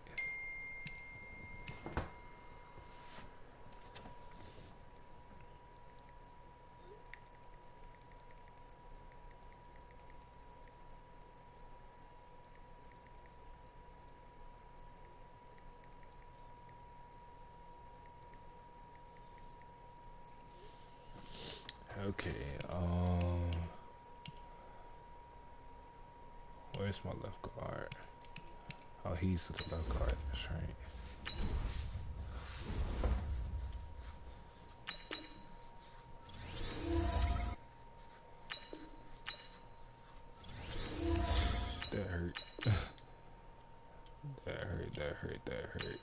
Okay, where's my left guard? Oh, he's the left guard, that's right. That hurt. that hurt.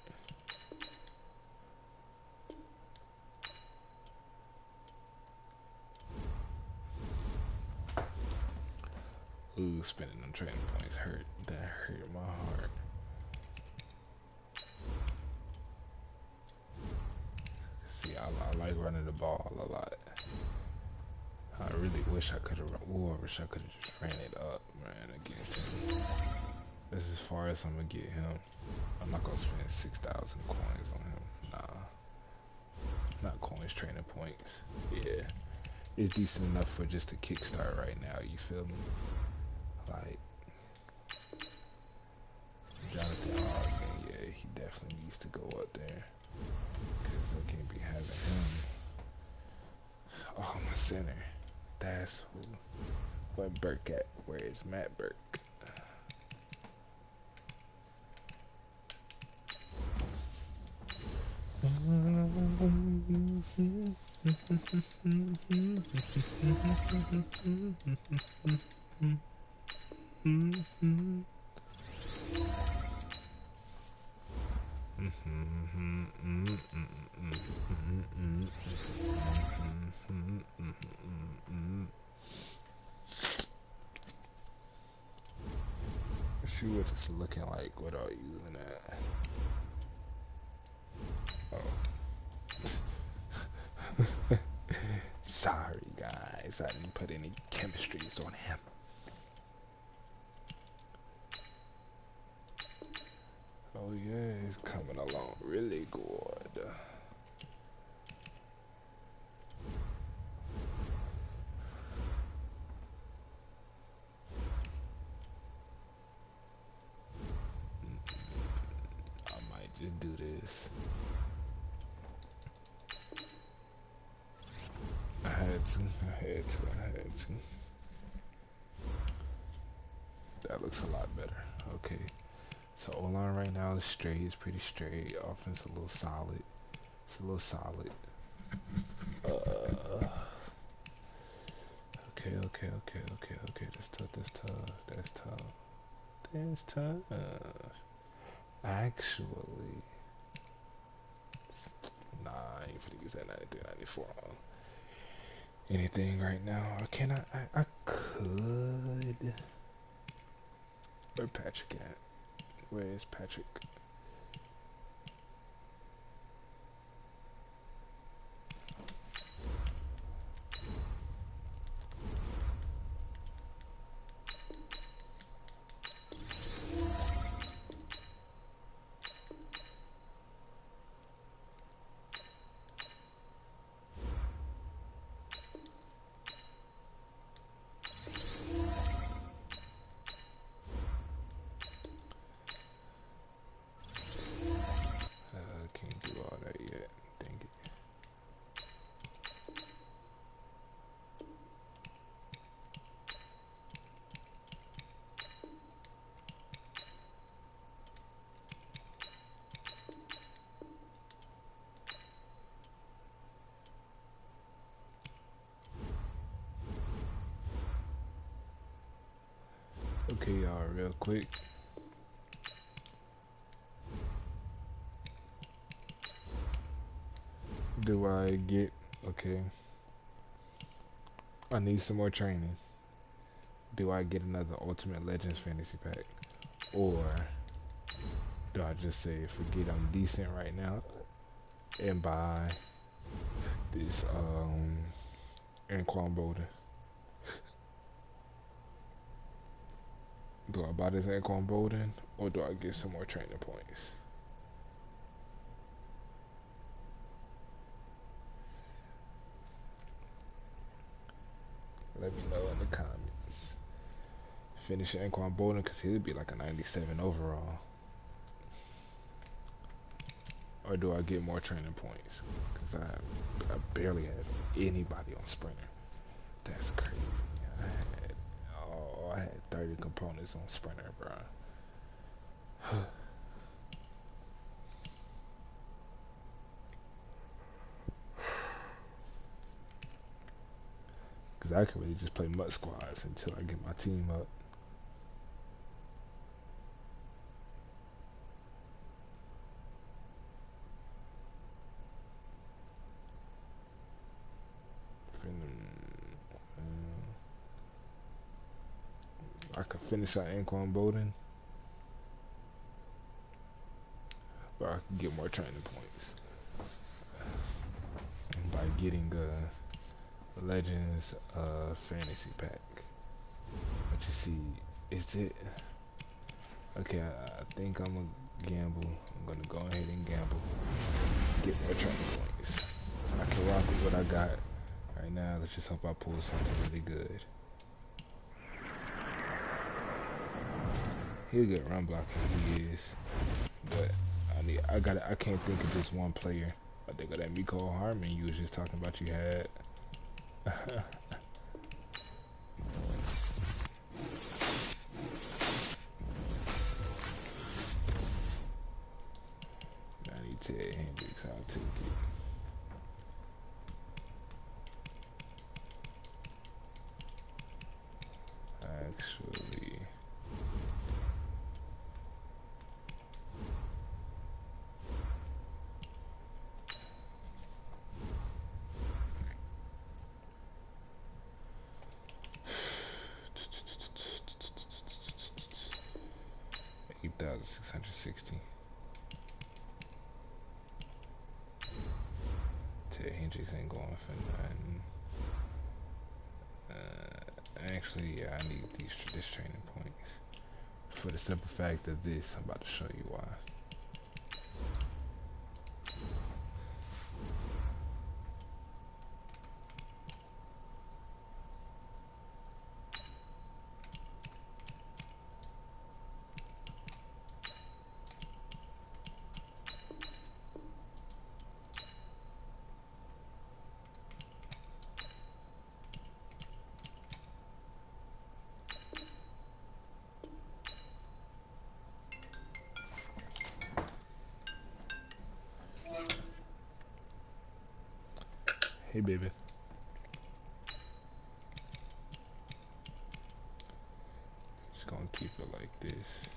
Ooh, spending them training points hurt. That hurt my heart. I like running the ball a lot. I really wish I could have. Ooh, I wish I could have just ran it up, man, against him. This is as far as I'm gonna get him. I'm not gonna spend 6,000 coins on him. Nah, not coins, training points. Yeah, it's decent enough for just a kickstart right now. You feel me? Like Jonathan Ogden, yeah, he definitely needs to go up there because I can't be having him. Oh, my center. That's who. Where Burke at? Where is Matt Burke? Let's see what it's looking like without using that. Oh. Sorry guys, I didn't put any chemistries on him. Oh yeah, he's coming along really good. I might just do this. I had to. That looks a lot better. Okay. So O-line right now is straight. It's pretty straight. Offense a little solid. It's a little solid. Okay. That's tough. Actually, nah, I ain't finna use that 93, 94 on anything right now. I could. Where Patrick at? Where is Patrick? Okay, y'all, real quick. Do I get, okay, I need some more training. Do I get another Ultimate Legends fantasy pack? Or do I just say, forget I'm decent right now and buy this, Anquan Bolden? Do I buy this Anquan Bolden, or do I get some more training points? Let me know in the comments. Finish Anquan Bolden because he'll be like a 97 overall. Or do I get more training points? Because I barely have anybody on Sprinter. That's crazy. I had 30 components on Sprinter, bro. Because I could really just play MUT squads until I get my team up. I could finish out Anquan Bolden, or I could get more training points. getting Legends fantasy pack. But you see, is it okay? I think I'm gonna gamble. I'm gonna go ahead and gamble. Get more training points. I can rock with what I got right now. Let's just hope I pull something really good. He'll get run blocking. He is, but I can't think of just one player. I think of that Mecole Hardman you was just talking about. You had. 90 Hendricks, I'll take it. Actually, $8,660. Ted Hendricks ain't going for nothing. Actually, yeah, I need this training points for the simple fact of this. I'm about to show you why. Hey, baby. Just gonna keep it like this.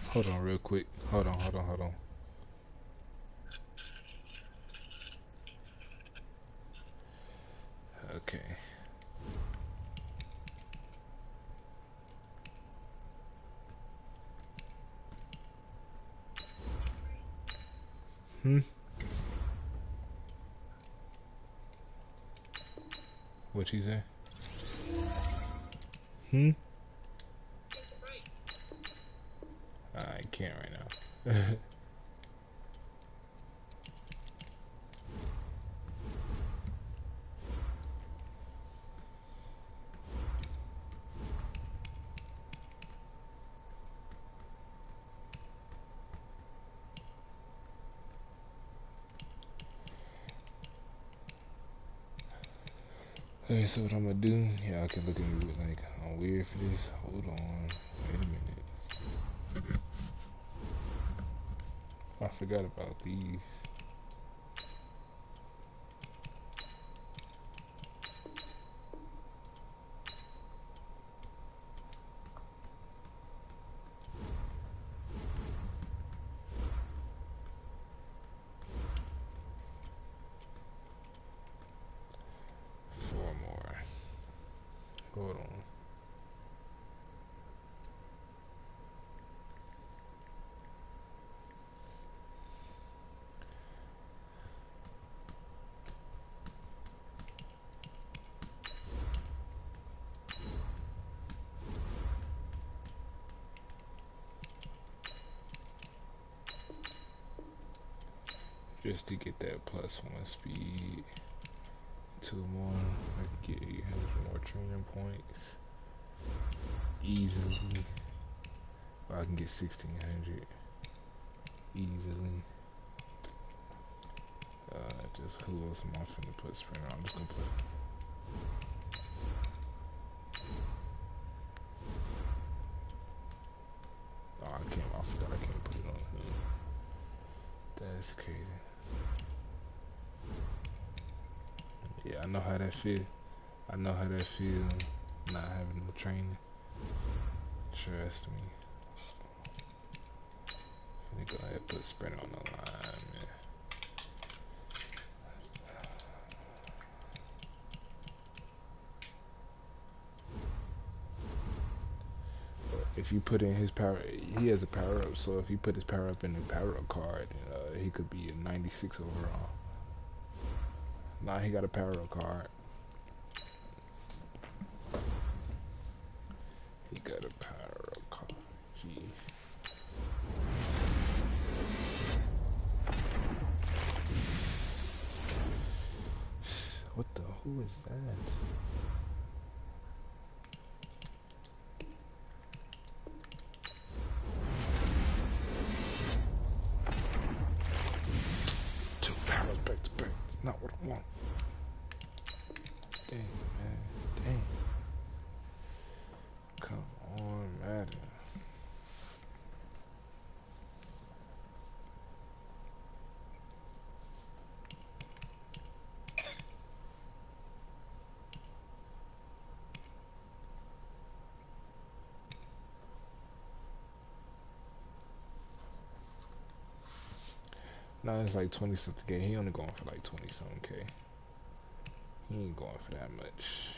Hold on real quick. Hold on. Okay. What you say? I can't right now. 'Kay, so what I'm gonna do, yeah, I can look at me with like, I'm weird for this. Hold on, wait a minute. I forgot about these. Hold on. Just to get that +1 speed. 2 more. I can get 800 more training points easily. Or I can get 1600 easily. Just who else am I finna put sprinter on? I'm just gonna put. Oh, I forgot I can't put it on him. That's crazy. Yeah, I know how that feel. I know how that feel not having no training. Trust me. Let me go ahead and put sprinter on the line, man. If you put in his power, he has a power up. So if you put his power up in the power up card, he could be a 96 overall. Now he got a power up card. He got a power up card. Gee. What the? Who is that? Two powers back to back. Not what I want. Dang, man. Dang. Come on, Madden. Now it's like 20 something K. He only going for like 20 something K. He ain't going for that much.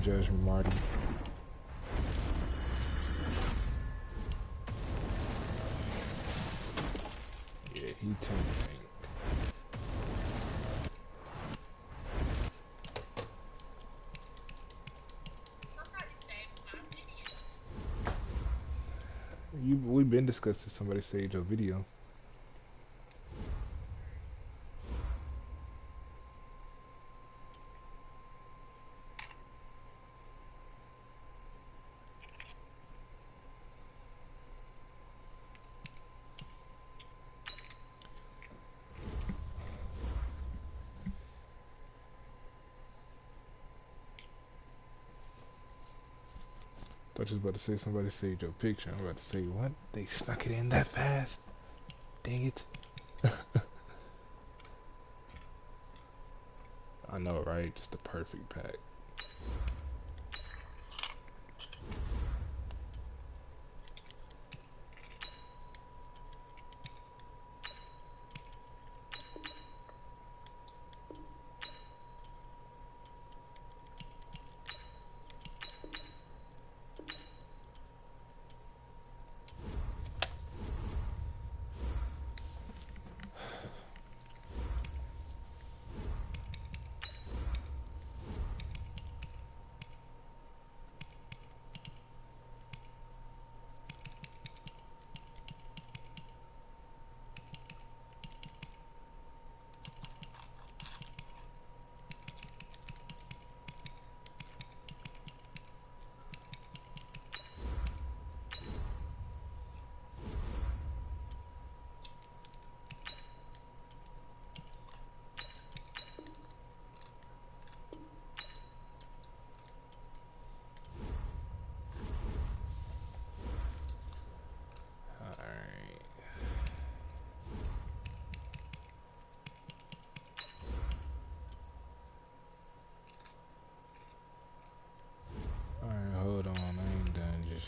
Judge Marty. Yeah, he tank. We've been discussing somebody saved your video. I was just about to say somebody saved your picture. I'm about to say, what? They snuck it in that fast? Dang it. I know, right? Just the perfect pack.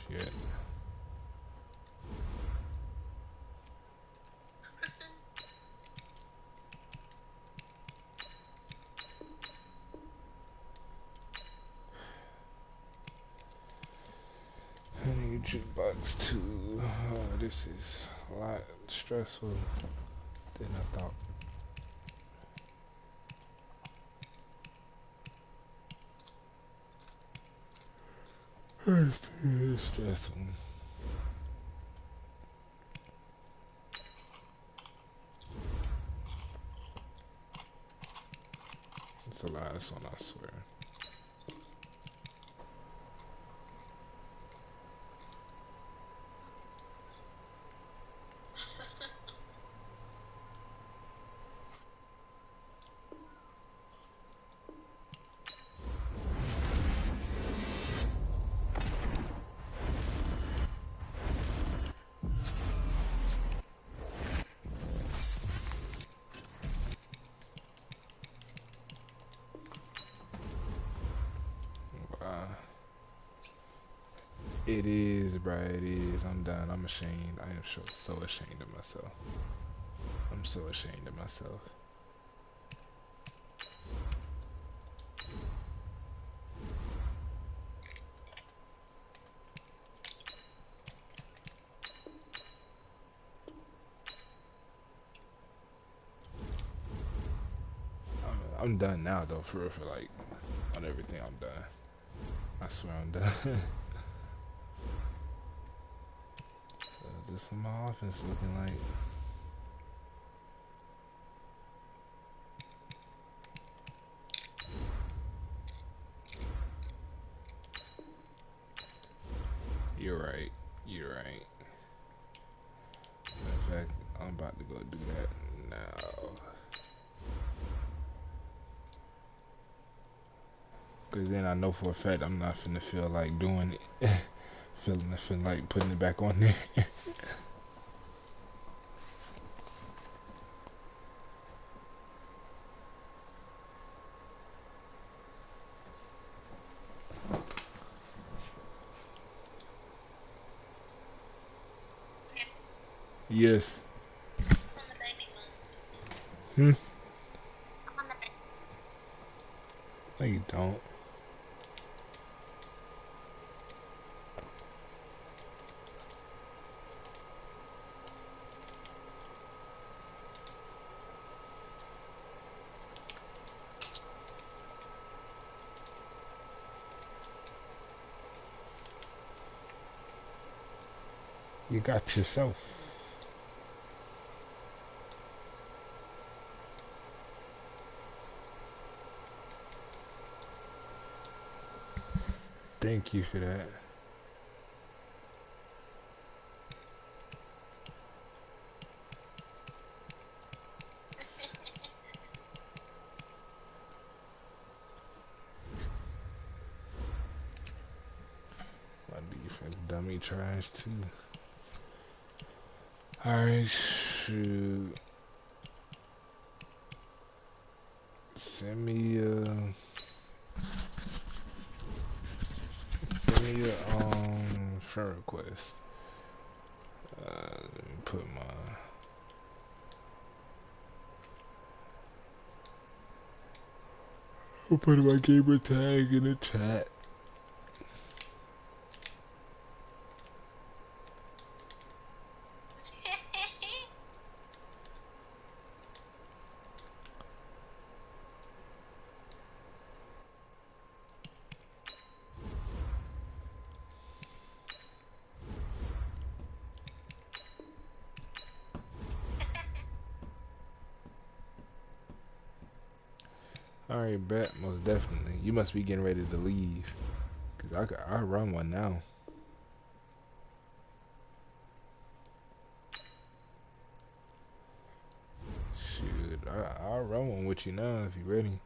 Yet. I need jukebox too. Oh, this is a lot stressful than I thought. It's stressful. It's a lot, this one, I swear. It is, bruh. It is. I'm done. I'm ashamed. I am so ashamed of myself. I'm so ashamed of myself. I'm done now, though, for real, for like, on everything, I'm done. I swear I'm done. So this is my offense looking like. You're right. You're right. Matter of fact, I'm about to go do that now. Cause then I know for a fact I'm not finna feel like doing it. Feeling like putting it back on there. Yes. Hmm. No, you don't. You got yourself. Thank you for that. My defense dummy trash too. Alright, shoot. Send me a friend request. Let me put my I'll put my gamer tag in the chat. Alright, bet, most definitely. You must be getting ready to leave. Cause I run one now. Shoot, I'll run one with you now if you're ready.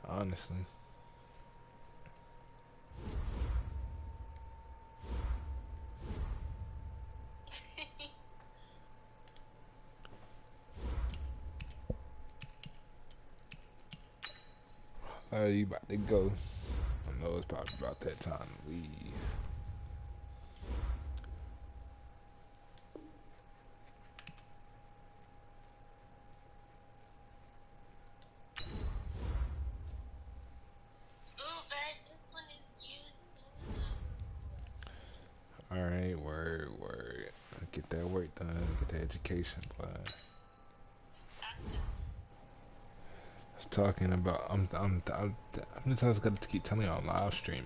Honestly. You about to go. I know it's probably about that time to leave. Alright, word. Get that work done, get the education plan. I was talking about, I'm how many times I gotta keep telling you I'm live streaming?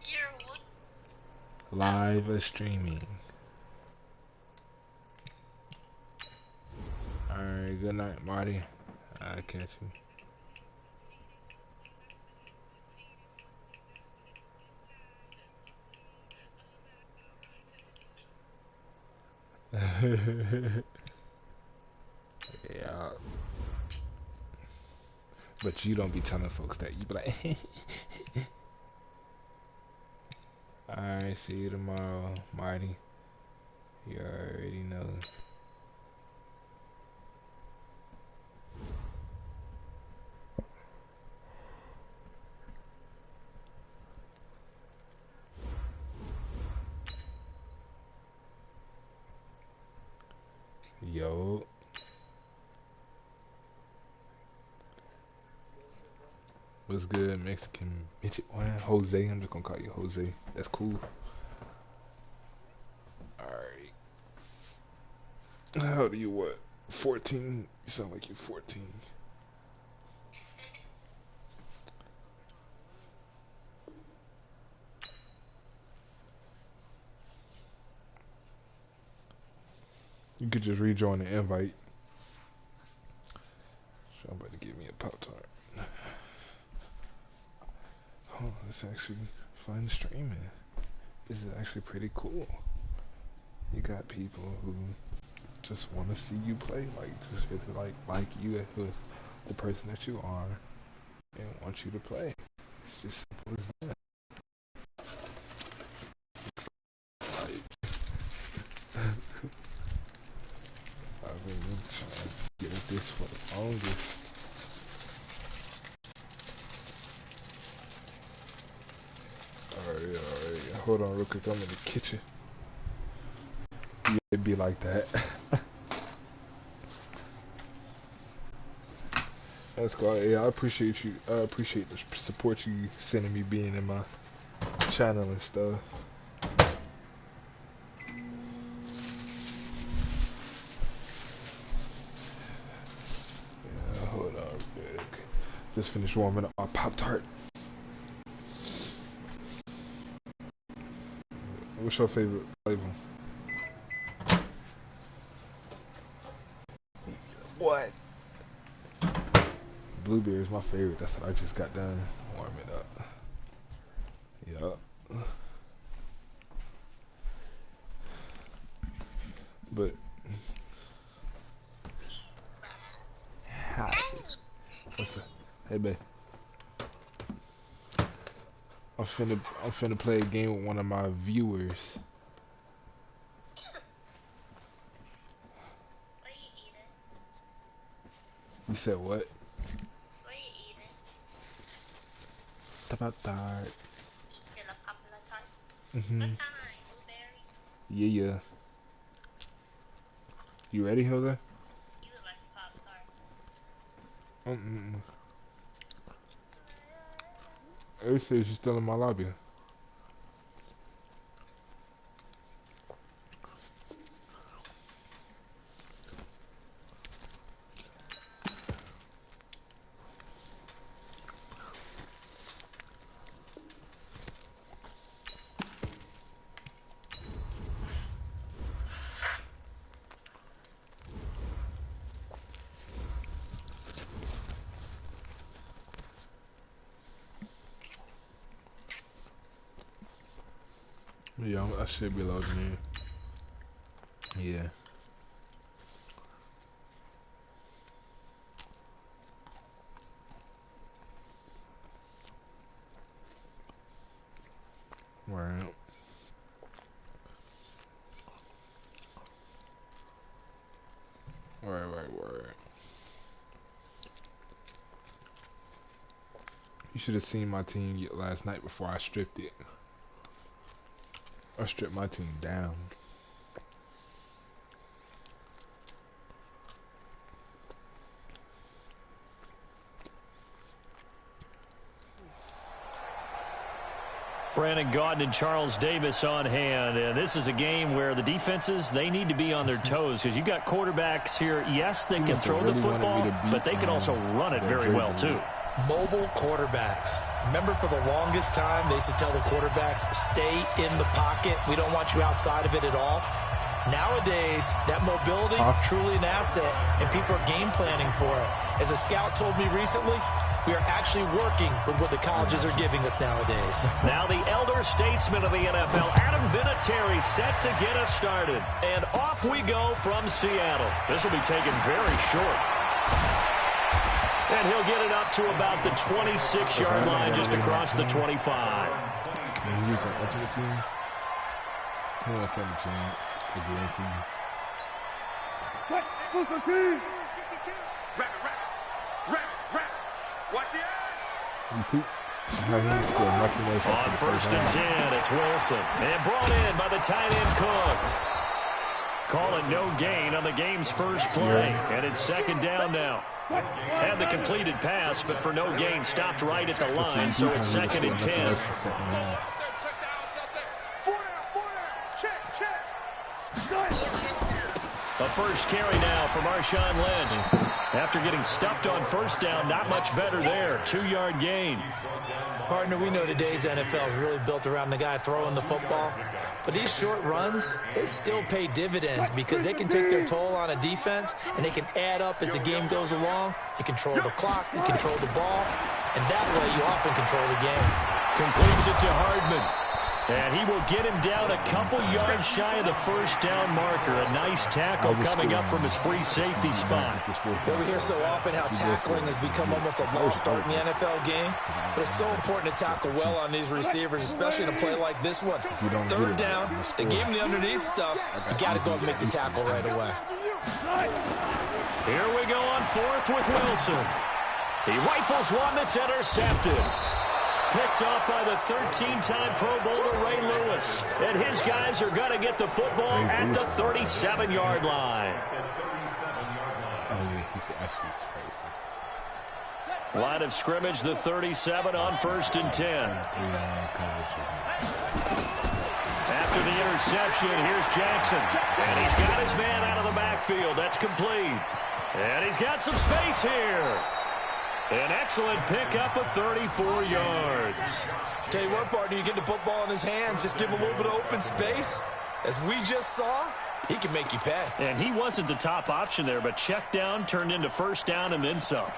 You're what? Live streaming. Alright, good night, Marty. I'll catch you. Yeah. But you don't be telling folks that. You be like, alright, see you tomorrow, Marty. You already know. Yo. What's good, Mexican midget one? Jose, I'm just gonna call you Jose. That's cool. Alright. How old are you, what? 14? You sound like you're 14. You could just rejoin the invite. Somebody give me a Pop-Tart. Oh, it's actually fun streaming. This is actually pretty cool. You got people who just want to see you play, just like you as the person that you are, and want you to play. It's just simple as that. I've been trying to get at this for the longest. Alright. Hold on real quick, I'm in the kitchen. Yeah, it'd be like that. That's cool. Yeah, I appreciate you. I appreciate the support you sending me being in my channel and stuff. Yeah, hold on real quick. Just finished warming up my Pop-Tart. What's your favorite flavor? What? Blueberry is my favorite. That's what I just got done warming up. Yup. But hi. What's up? Hey, babe. I'm finna play a game with one of my viewers. What are you eating? You said what? What are you eating? Pop-Tart. Still a couple of tarts? Mhm. What kind? Blueberry? Yeah. You ready, Jose? You look like a Pop-Tart. It says you're still in my lobby. Yeah, I should be loading in. Yeah. Right. Right. You should have seen my team last night before I stripped it. I stripped my team down. Brandon Gaudin and Charles Davis on hand, and this is a game where the defenses, they need to be on their toes because you got quarterbacks here. Yes, they can throw the football, but they can also run it very well too. Mobile quarterbacks. Remember, for the longest time, they used to tell the quarterbacks, stay in the pocket. We don't want you outside of it at all. Nowadays, that mobility, truly an asset, and people are game planning for it. As a scout told me recently, we are actually working with what the colleges are giving us nowadays. Now the elder statesman of the NFL, Adam Vinatieri, set to get us started. And off we go from Seattle. This will be taken very short. And he'll get it up to about the 26-yard line, just across the 25. Can you use an ultimate team? Who wants to have a chance? A guarantee. What? Ultimate team! Rap! Watch the eye! Repeat. On 1st and 10, it's Wilson. And brought in by the tight end Cook. call it no gain on the game's first play. And it's second down now. Had the completed pass, but for no gain, stopped right at the line, so it's second and 10. A first carry now for Marshawn Lynch. After getting stuffed on first down, not much better there. 2-yard gain. Partner, we know today's NFL is really built around the guy throwing the football. But these short runs, they still pay dividends because they can take their toll on a defense, and they can add up as the game goes along. You control the clock, you control the ball, and that way you often control the game. Completes it to Hardman. And he will get him down a couple yards shy of the first down marker. A nice tackle coming up from his free safety spot. Well, we hear so often how tackling has become almost a lost art in the NFL game. But it's so important to tackle well on these receivers, especially in a play like this one. Third down, they gave him the underneath stuff. You got to go and make the tackle right away. Here we go on fourth with Wilson. He rifles one that's intercepted. Picked off by the 13-time Pro Bowler Ray Lewis. And his guys are going to get the football at the 37-yard line. Line of scrimmage, the 37 on 1st and 10. After the interception, here's Jackson. And he's got his man out of the backfield. That's complete. And he's got some space here. An excellent pickup of 34 yards. Tell you what, partner, you get the football in his hands, just give him a little bit of open space. As we just saw, he can make you pay. And he wasn't the top option there, but check down turned into first down and then some.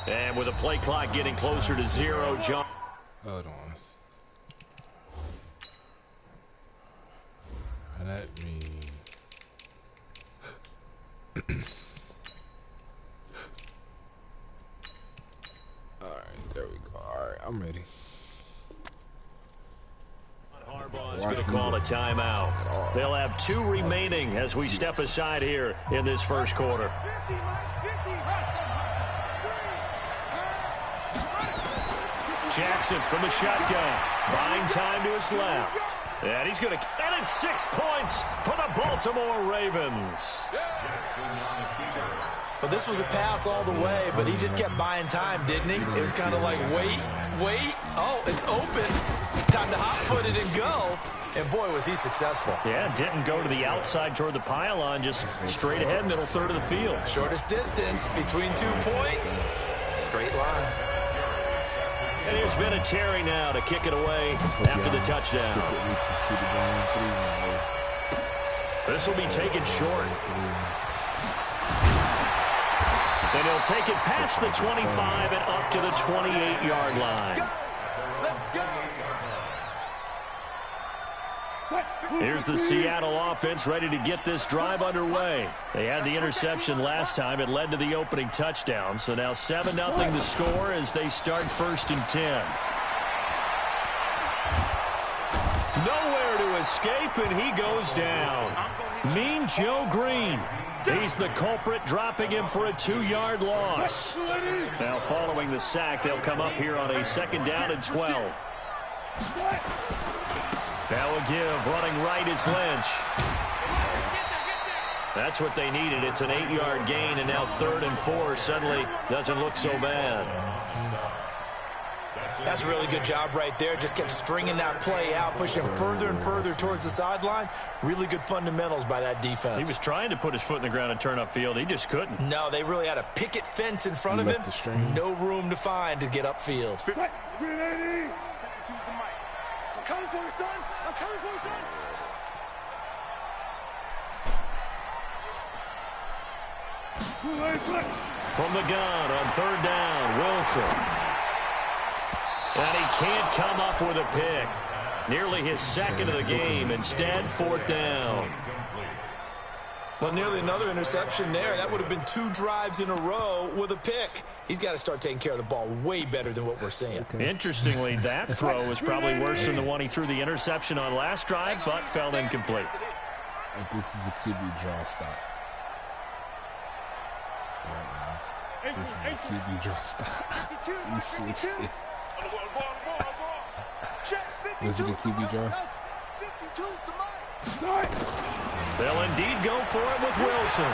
And with the play clock getting closer to 0, John. Hold on. Let me. Alright, there we go. Alright, I'm ready. Harbaugh's going to call a timeout. They'll have 2 remaining as we step aside here in this first quarter. Jackson from the shotgun, buying time to his left. And he's going to get it 6 points for the Baltimore Ravens. But this was a pass all the way, but he just kept buying time, didn't he? It was kind of like, wait. Oh, it's open. Time to hot-foot it and go. And, boy, was he successful. Yeah, didn't go to the outside toward the pylon, just straight ahead, middle third of the field. Shortest distance between 2 points, straight line. And here's Vinatieri now to kick it away after the touchdown. This will be taken short. And he'll take it past the 25 and up to the 28-yard line. Here's the Seattle offense ready to get this drive underway. They had the interception last time. It led to the opening touchdown. So now 7-0 the score as they start 1st and 10. Nowhere to escape, and he goes down. Mean Joe Green. He's the culprit, dropping him for a 2-yard loss. Now following the sack, they'll come up here on a 2nd down and 12. That will give, running right is Lynch. That's what they needed. It's an 8-yard gain, and now 3rd and 4 suddenly doesn't look so bad. That's a really good job right there. Just kept stringing that play out, pushing him further and further towards the sideline. Really good fundamentals by that defense. He was trying to put his foot in the ground and turn upfield. He just couldn't. No, they really had a picket fence in front of him. No room to find to get upfield. I'm coming for you, son. I'm coming for you, son. From the gun on 3rd down, Wilson. And he can't come up with a pick. Nearly his 2nd of the game. Instead, 4th down. Well, nearly another interception there. That would have been 2 drives in a row with a pick. He's got to start taking care of the ball way better than what we're seeing. Interestingly, that throw was probably worse than the one he threw the interception on last drive, but fell incomplete. This is a QB draw stop. This is a QB draw stop. You switched it. Was it a QB draw? They'll indeed go for it with Wilson.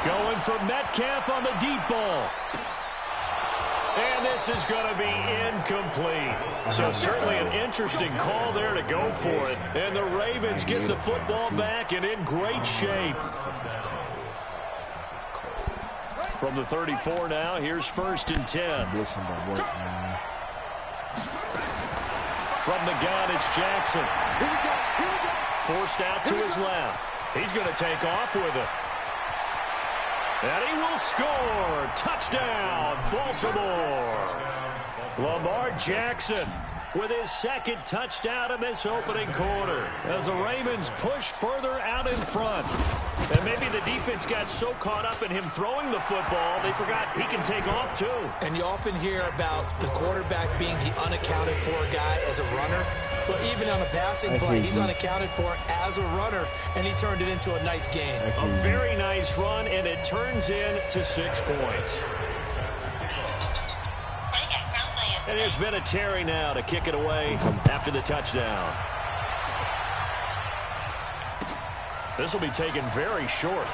Going for Metcalf on the deep ball. And this is going to be incomplete. So certainly an interesting call there to go for it. And the Ravens get the football back and in great shape. From the 34 now, here's 1st and 10. From the gun, it's Jackson. Forced out to his left. He's going to take off with it. And he will score. Touchdown, Baltimore. Lamar Jackson with his 2nd touchdown in this opening quarter as the Ravens push further out in front. And maybe the defense got so caught up in him throwing the football, they forgot he can take off too. And you often hear about the quarterback being the unaccounted for guy as a runner. Well, even on a passing play, he's unaccounted for as a runner, and he turned it into a nice game. A very nice run, and it turns into 6 points. And here's Vinatieri now to kick it away after the touchdown. This will be taken very short.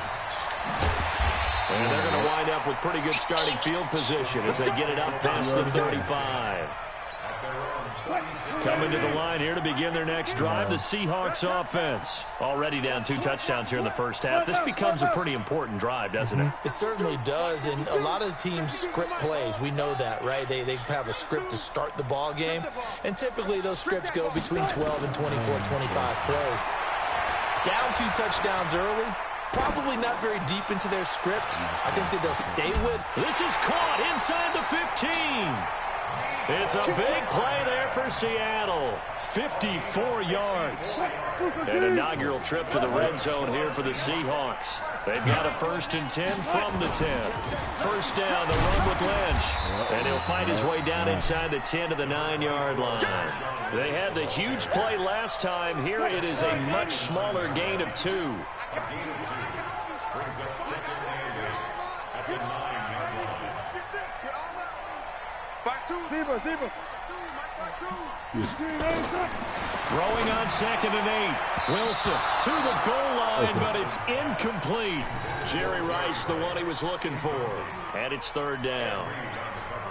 And they're going to wind up with pretty good starting field position as they get it up past the 35. Coming to the line here to begin their next drive, the Seahawks offense. Already down 2 touchdowns here in the first half. This becomes a pretty important drive, doesn't it? It certainly does, and a lot of the teams script plays. We know that, right? They have a script to start the ball game, and typically those scripts go between 12 and 24, 25 plays. Down 2 touchdowns early, probably not very deep into their script. I think that they'll stay with. This is caught inside the 15. It's a big play there for Seattle. 54 yards. An inaugural trip to the red zone here for the Seahawks. They've got a 1st and 10 from the 10. First down, the run with Lynch. And he'll find his way down inside the 10 to the 9-yard line. They had the huge play last time. Here it is a much smaller gain of 2. Brings up 2nd and 8 at the 9-yard line. Throwing on 2nd and 8. Wilson to the goal line, but it's incomplete. Jerry Rice, the one he was looking for. And it's 3rd down.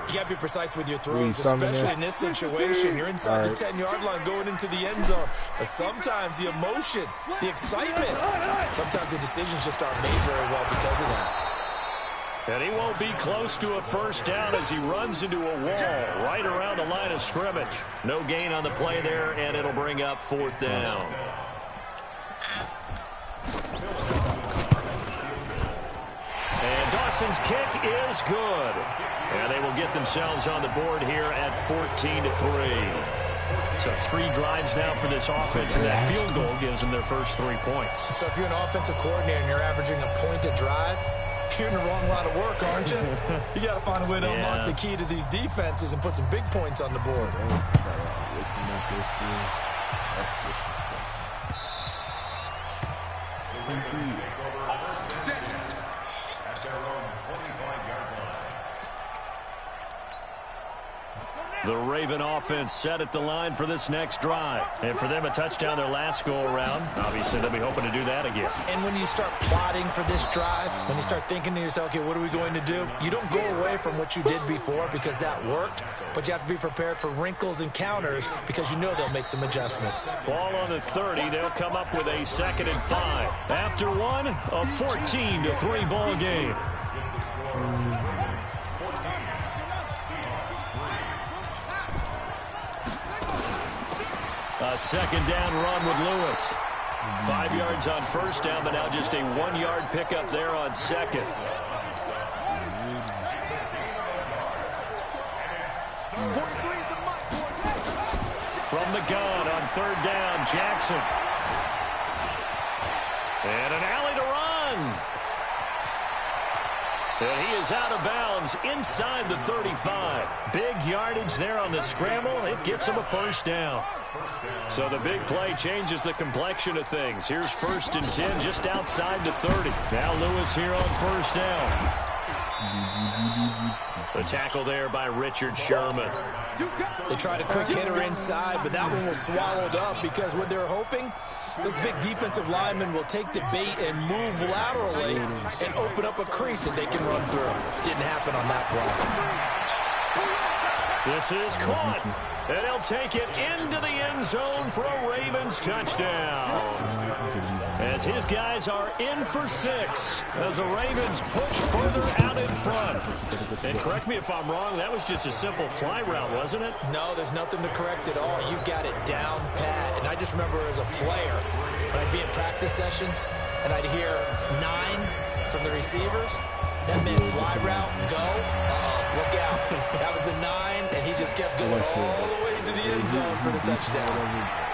You got to be precise with your throws, especially in this situation. You're inside the 10-yard line going into the end zone. But sometimes the emotion, the excitement, sometimes the decisions just aren't made very well because of that. And he won't be close to a first down as he runs into a wall right around the line of scrimmage. No gain on the play there, and it'll bring up 4th down. And Dawson's kick is good. And they will get themselves on the board here at 14-3. So 3 drives now for this offense, and that field goal gives them their first 3 points. So if you're an offensive coordinator and you're averaging a point a drive, you're in the wrong line of work, aren't you? You got to find a way to unlock the key to these defenses and put some big points on the board. The Raven offense set at the line for this next drive. And for them, a touchdown their last go-around. Obviously, they'll be hoping to do that again. And when you start plotting for this drive, when you start thinking to yourself, okay, what are we going to do? You don't go away from what you did before because that worked, but you have to be prepared for wrinkles and counters because you know they'll make some adjustments. Ball on the 30. They'll come up with a 2nd and 5. After one, a 14-3 ball game. A 2nd down run with Lewis. 5 yards on first down, but now just a 1-yard pickup there on 2nd. From the gun on 3rd down, Jackson. And an alley to run. And he is out of bounds inside the 35. Big yardage there on the scramble. It gets him a first down. So the big play changes the complexion of things. Here's 1st and 10 just outside the 30. Now Lewis here on first down. The tackle there by Richard Sherman. They tried a quick hitter inside, but that one was swallowed up because what they're hoping, those big defensive linemen will take the bait and move laterally and open up a crease that they can run through. Didn't happen on that play. This is caught, and he'll take it into the end zone for a Ravens touchdown. As his guys are in for 6, as the Ravens push further out in front. And correct me if I'm wrong, that was just a simple fly route, wasn't it? No, there's nothing to correct at all. You've got it down pat. And I just remember as a player, when I'd be in practice sessions, and I'd hear 9 from the receivers, that meant fly route, go, look out. That was the 9, and he just kept going all the way to the end zone for the touchdown.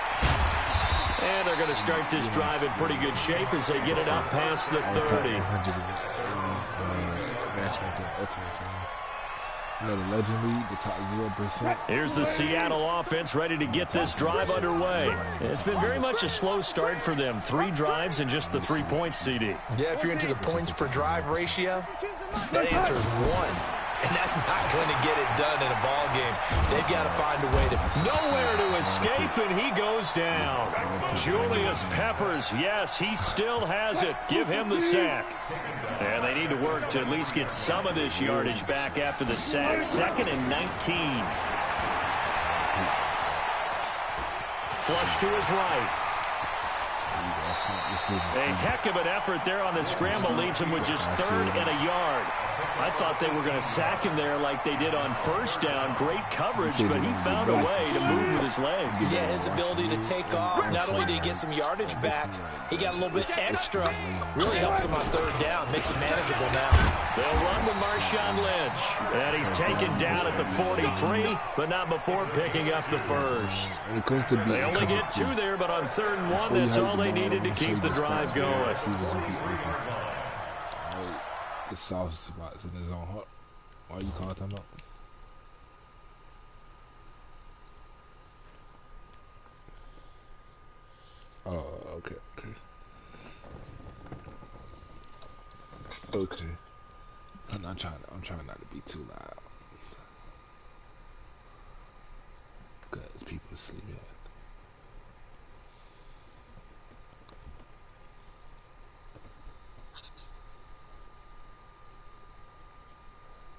And they're going to start this drive in pretty good shape as they get it up past the 30. The Legend League, the top 0%. Here's the Seattle offense ready to get this drive underway. It's been very much a slow start for them. 3 drives and just the 3 points, CD. Yeah, if you're into the points per drive ratio, that answer is 1. And that's not going to get it done in a ball game. They've got to find a way to... Nowhere to escape, and he goes down. Julius Peppers, yes, he still has it. Give him the sack. And they need to work to at least get some of this yardage back after the sack. 2nd and 19. Flush to his right. A heck of an effort there on the scramble leaves him with just 3rd and a yard. I thought they were going to sack him there like they did on first down. Great coverage, but he found a way to move with his legs. Yeah, his ability to take off. Not only did he get some yardage back, he got a little bit extra. Really helps him on 3rd down. Makes it manageable now. They'll run with Marshawn Lynch. And he's taken down at the 43, but not before picking up the first. They only get 2 there, but on 3rd and 1, that's all they needed to keep the drive going. The soft spots in his own heart. Why you call them up? Oh, okay. I'm trying not to be too loud. Because people sleep here.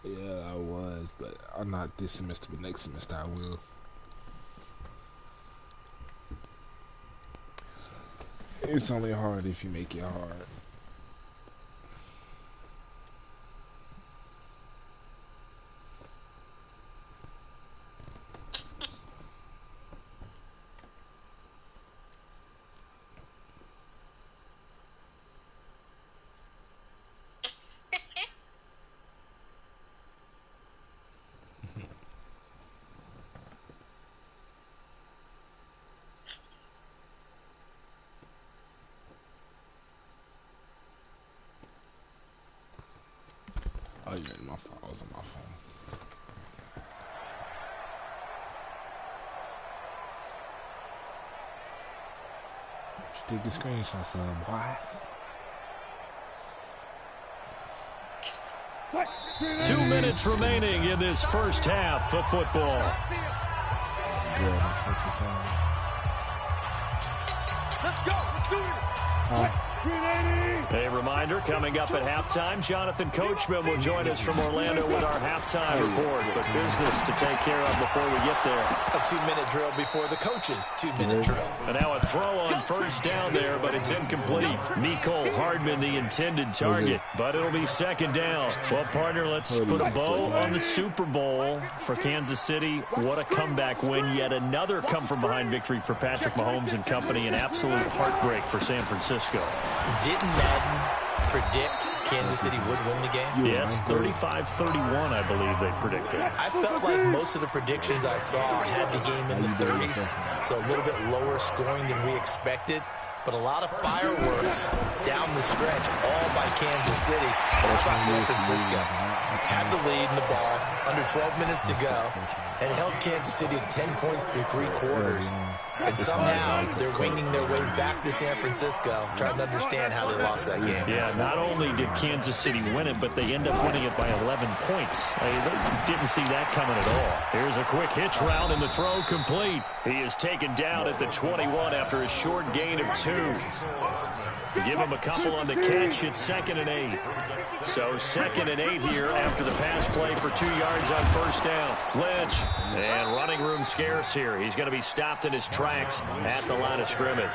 Yeah, I was, but I'm not this semester, but next semester I will. It's only hard if you make it hard. Oh yeah, my phone. I was on my phone. Take the screenshots of why? 2 minutes remaining in this first half of football. Let's go. Let's do it. A reminder, coming up at halftime, Jonathan Coachman will join us from Orlando with our halftime report. But business to take care of before we get there. A 2-minute drill before the coach's 2-minute drill. And now a throw on first down there, but it's incomplete. Mecole Hardman, the intended target, but it'll be 2nd down. Well, partner, let's put a bow on the Super Bowl for Kansas City. What a comeback win. Yet another come-from-behind victory for Patrick Mahomes and company. An absolute heartbreak for San Francisco. Didn't Madden predict Kansas City would win the game? Yes, 35-31, I believe they predicted. I felt like most of the predictions I saw had the game in the 30s, so a little bit lower scoring than we expected. But a lot of fireworks down the stretch, all by Kansas City. But how about San Francisco? Had the lead in the ball, under 12 minutes to go, and held Kansas City to 10 points through 3 quarters. And somehow they're winging their way back to San Francisco, trying to understand how they lost that game. Yeah, not only did Kansas City win it, but they end up winning it by 11 points. They didn't see that coming at all. Here's a quick hitch route, and the throw complete. He is taken down at the 21 after a short gain of 2. Give him a couple on the catch. It's 2nd and 8. So 2nd and 8 here after the pass play for 2 yards on first down. Lynch, and running room scarce here. He's going to be stopped in his tracks at the line of scrimmage.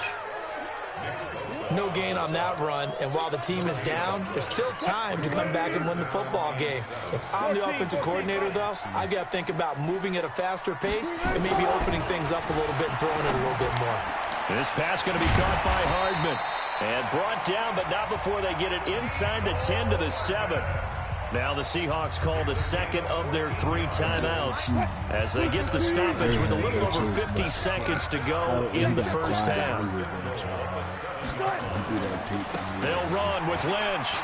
No gain on that run, and while the team is down, there's still time to come back and win the football game. If I'm the offensive coordinator, though, I've got to think about moving at a faster pace and maybe opening things up a little bit and throwing it a little bit more. This pass going to be caught by Hardman and brought down, but not before they get it inside the 10 to the 7. Now the Seahawks call the second of their 3 timeouts as they get the stoppage with a little over 50 seconds to go in the first half. They'll run with Lynch.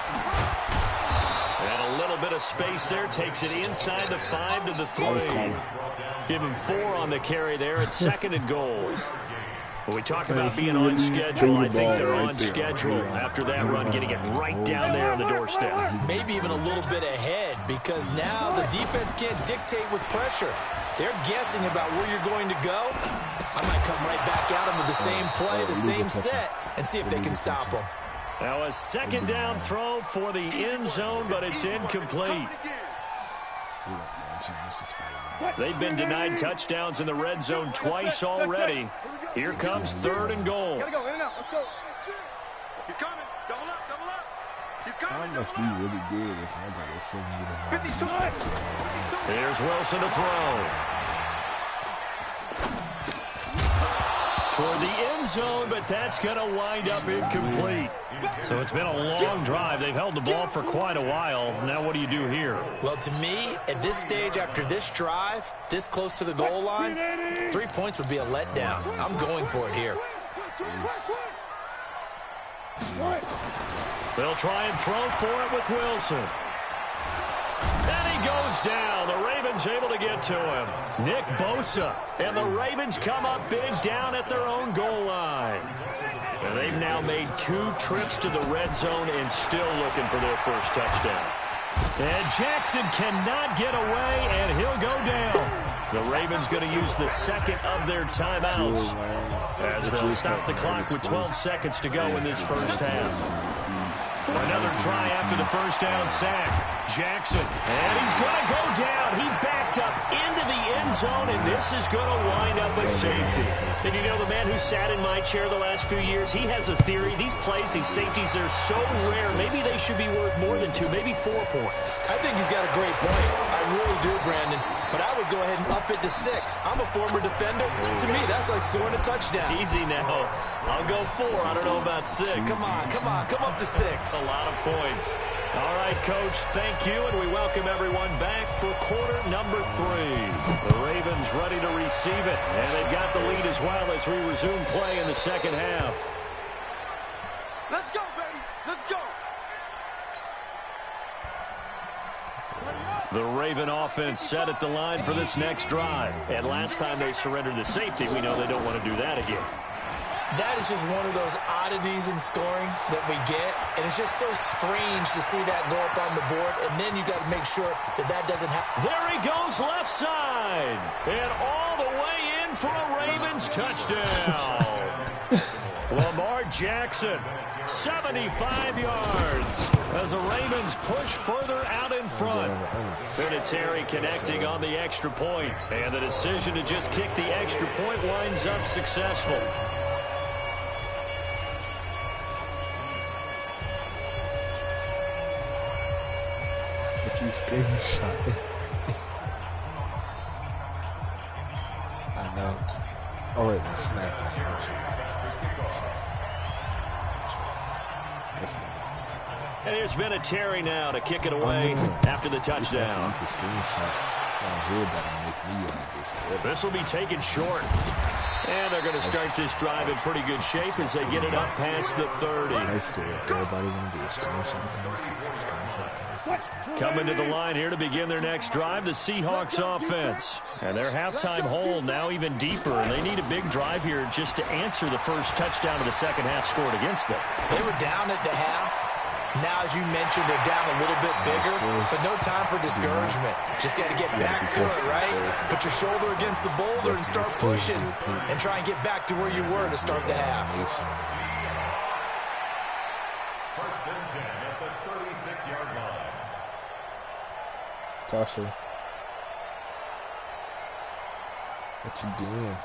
And a little bit of space there. Takes it inside the 5 to the 3. Give him 4 on the carry there at 2nd and goal. When we talk about being on schedule, I think they're on schedule after that run, getting it right down there on the doorstep. Maybe even a little bit ahead, because now the defense can't dictate with pressure. They're guessing about where you're going to go. I might come right back at them with the same play, the same set, and see if they can stop them. Now a 2nd down throw for the end zone, but it's incomplete. They've been denied touchdowns in the red zone twice already. Here comes 3rd and goal. Gotta go, in and out. Let's go. He's coming. Double up, double up. He's coming. I must be really good if I got a 52. Here's Wilson to throw. Toward the end zone, but that's going to wind up incomplete. So it's been a long drive. They've held the ball for quite a while. Now what do you do here? Well, to me, at this stage, after this drive, this close to the goal line, 3 points would be a letdown. I'm going for it here. They'll try and throw for it with Wilson. And he goes down. The Ravens able to get to him. Nick Bosa. And the Ravens come up big down at their own goal line. And they've now made 2 trips to the red zone and still looking for their first touchdown. And Jackson cannot get away, and he'll go down. The Ravens going to use the 2nd of their timeouts as they'll stop the clock with 12 seconds to go in this first half. Another try after the first down sack. Jackson, and he's going to go down. He backed up into the end zone, and this is going to wind up a safety. And you know, the man who sat in my chair the last few years, he has a theory. These plays, these safeties, they're so rare. Maybe they should be worth more than 2, maybe 4 points. I think he's got a great point. I really do, Brandon. But I would go ahead and up it to 6. I'm a former defender. To me, that's like scoring a touchdown. Easy now. I'll go 4. I don't know about 6. Come on. Come up to 6. A lot of points. All right, Coach, thank you, and we welcome everyone back for quarter number 3. The Ravens ready to receive it, and they've got the lead as well as we resume play in the second half. Let's go, baby. Let's go. The Raven offense set at the line for this next drive. And last time they surrendered the safety, we know they don't want to do that again. That is just one of those oddities in scoring that we get, and it's just so strange to see that go up on the board, and then you got to make sure that that doesn't happen. There he goes left side, and all the way in for a Ravens touchdown. Lamar Jackson, 75 yards as the Ravens push further out in front. Vinatieri connecting on the extra point, and the decision to just kick the extra point winds up successful. But you screenshot it. I know. Oh wait, no, snap. And here's Vinatieri now to kick it away after the touchdown. This will be taken short. And they're going to start this drive in pretty good shape as they get it up past the 30. Coming to the line here to begin their next drive, the Seahawks offense. And their halftime hole now even deeper, and they need a big drive here just to answer the first touchdown of the second half scored against them. They were down at the half. Now, as you mentioned, they're down a little bit bigger, but no time for discouragement. Just got to get back to it, right? Put your shoulder against the boulder and start pushing and try and get back to where you were to start the half. First and 10 at the 36-yard line. Tasha, what you doing?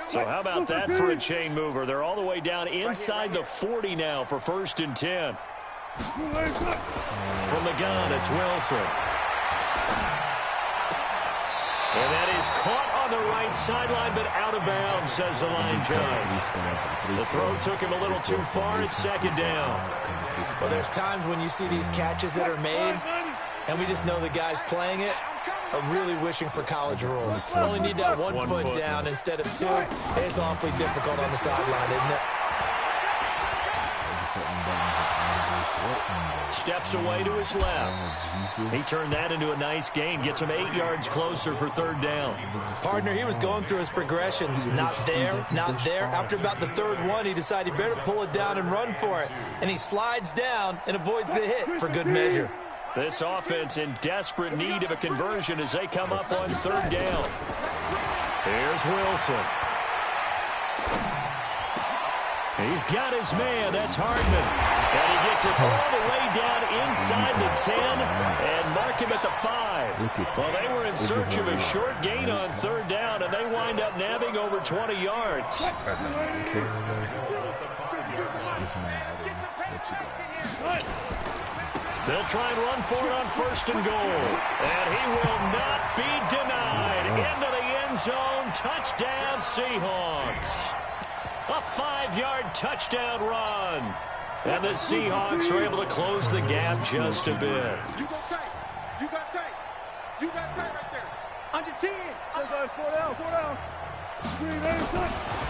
So how about that for a chain mover? They're all the way down inside the 40 now for first and 10. From the gun, it's Wilson. And that is caught on the right sideline, but out of bounds, says the line judge. The throw took him a little too far. It's second down. Well, there's times when you see these catches that are made, and we just know the guys playing it are really wishing for college rules. You only need that one foot down instead of two. It's awfully difficult on the sideline, isn't it? Steps away to his left. He turned that into a nice gain. Gets him 8 yards closer for third down. Partner, he was going through his progressions. Not there, not there. After about the third one, he decided he better pull it down and run for it. And he slides down and avoids the hit for good measure. This offense in desperate need of a conversion as they come up on third down. Here's Wilson. He's got his man. That's Hardman. And he gets it all the way down inside the 10 and mark him at the 5. Well, they were in search of a short gain on third down, and they wind up nabbing over 20 yards. They'll try and run for it on first and goal. And he will not be denied. Into the end zone. Touchdown, Seahawks. A 5-yard touchdown run. And the Seahawks are able to close the gap just a bit. You got tight. You got tight. You got tight right there. Under 10. Four down.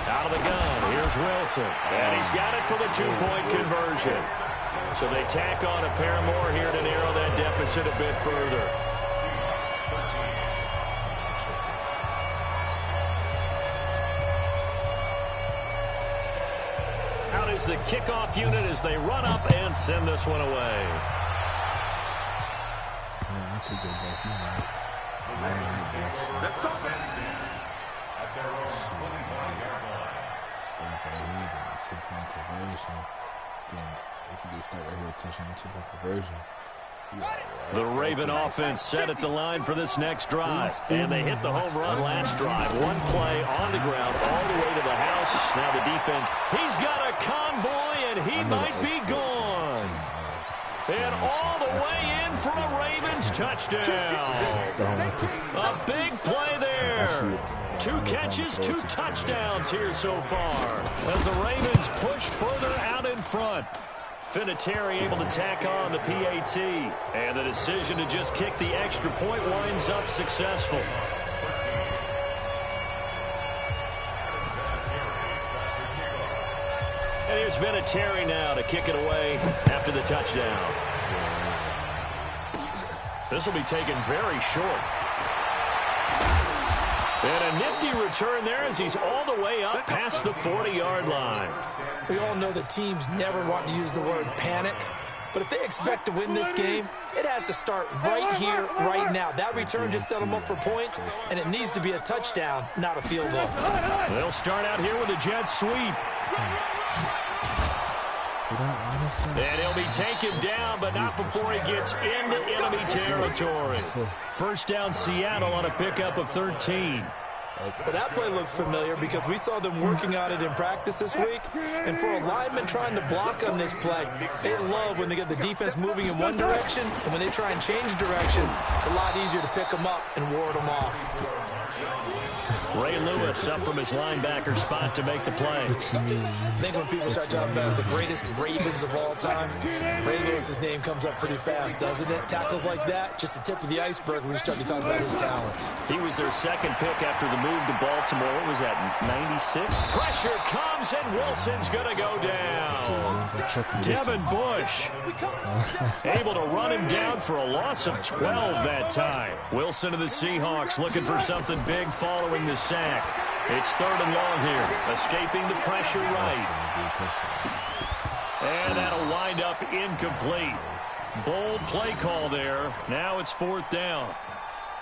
Out of the gun. Here's Wilson. And he's got it for the 2-point conversion. So they tack on a pair more here to narrow that deficit a bit further. Out is the kickoff unit as they run up and send this one away. That's a good look, Let's go. At their own 25-yard line. If you start right here, touching the two-point conversion. The Raven offense set at the line for this next drive. And they hit the home run last drive. One play on the ground all the way to the house. Now the defense. He's got a convoy, and he might be gone. And all the way in for a Ravens touchdown. A big play there. 2 catches, 2 touchdowns here so far. As the Ravens push further out in front. Vinatieri able to tack on the PAT. And the decision to just kick the extra point winds up successful. And here's Vinatieri now to kick it away after the touchdown. This will be taken very short. And a nifty return there as he's all the way up past the 40-yard line. We all know that teams never want to use the word panic, but if they expect to win this game, it has to start right here, right now. That return just set them up for points, and it needs to be a touchdown, not a field goal. They'll start out here with a jet sweep. And he'll be taken down, but not before he gets into enemy territory. First down, Seattle on a pickup of 13. Well, that play looks familiar because we saw them working on it in practice this week. And for a lineman trying to block on this play, they love when they get the defense moving in one direction, and when they try and change directions, it's a lot easier to pick them up and ward them off. Ray Lewis up from his linebacker spot to make the play. I think when people start talking about the greatest Ravens of all time, Ray Lewis's name comes up pretty fast, doesn't it? Tackles like that, just the tip of the iceberg when you start to talk about his talents. He was their second pick after the move to Baltimore. What was that, 96? Pressure comes, and Wilson's going to go down. Devin Bush able to run him down for a loss of 12 that time. Wilson of the Seahawks looking for something big following the sack. It's 3rd and long here. Escaping the pressure right. And that'll wind up incomplete. Bold play call there. Now it's 4th down.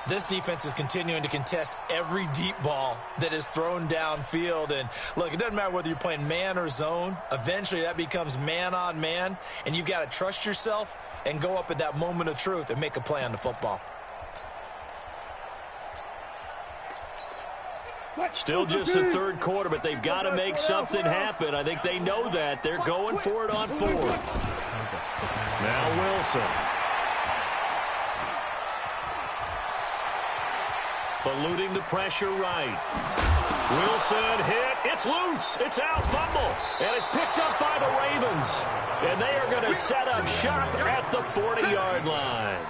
This defense is continuing to contest every deep ball that is thrown downfield. And look, it doesn't matter whether you're playing man or zone. Eventually that becomes man on man. And you've got to trust yourself and go up at that moment of truth and make a play on the football. Still just the 3rd quarter, but they've got to make something happen. I think they know that. They're going for it on 4th. Now Wilson. Eluding the pressure right. Wilson hit. It's loose. It's out. Fumble. And it's picked up by the Ravens. And they are going to set up shop at the 40-yard line.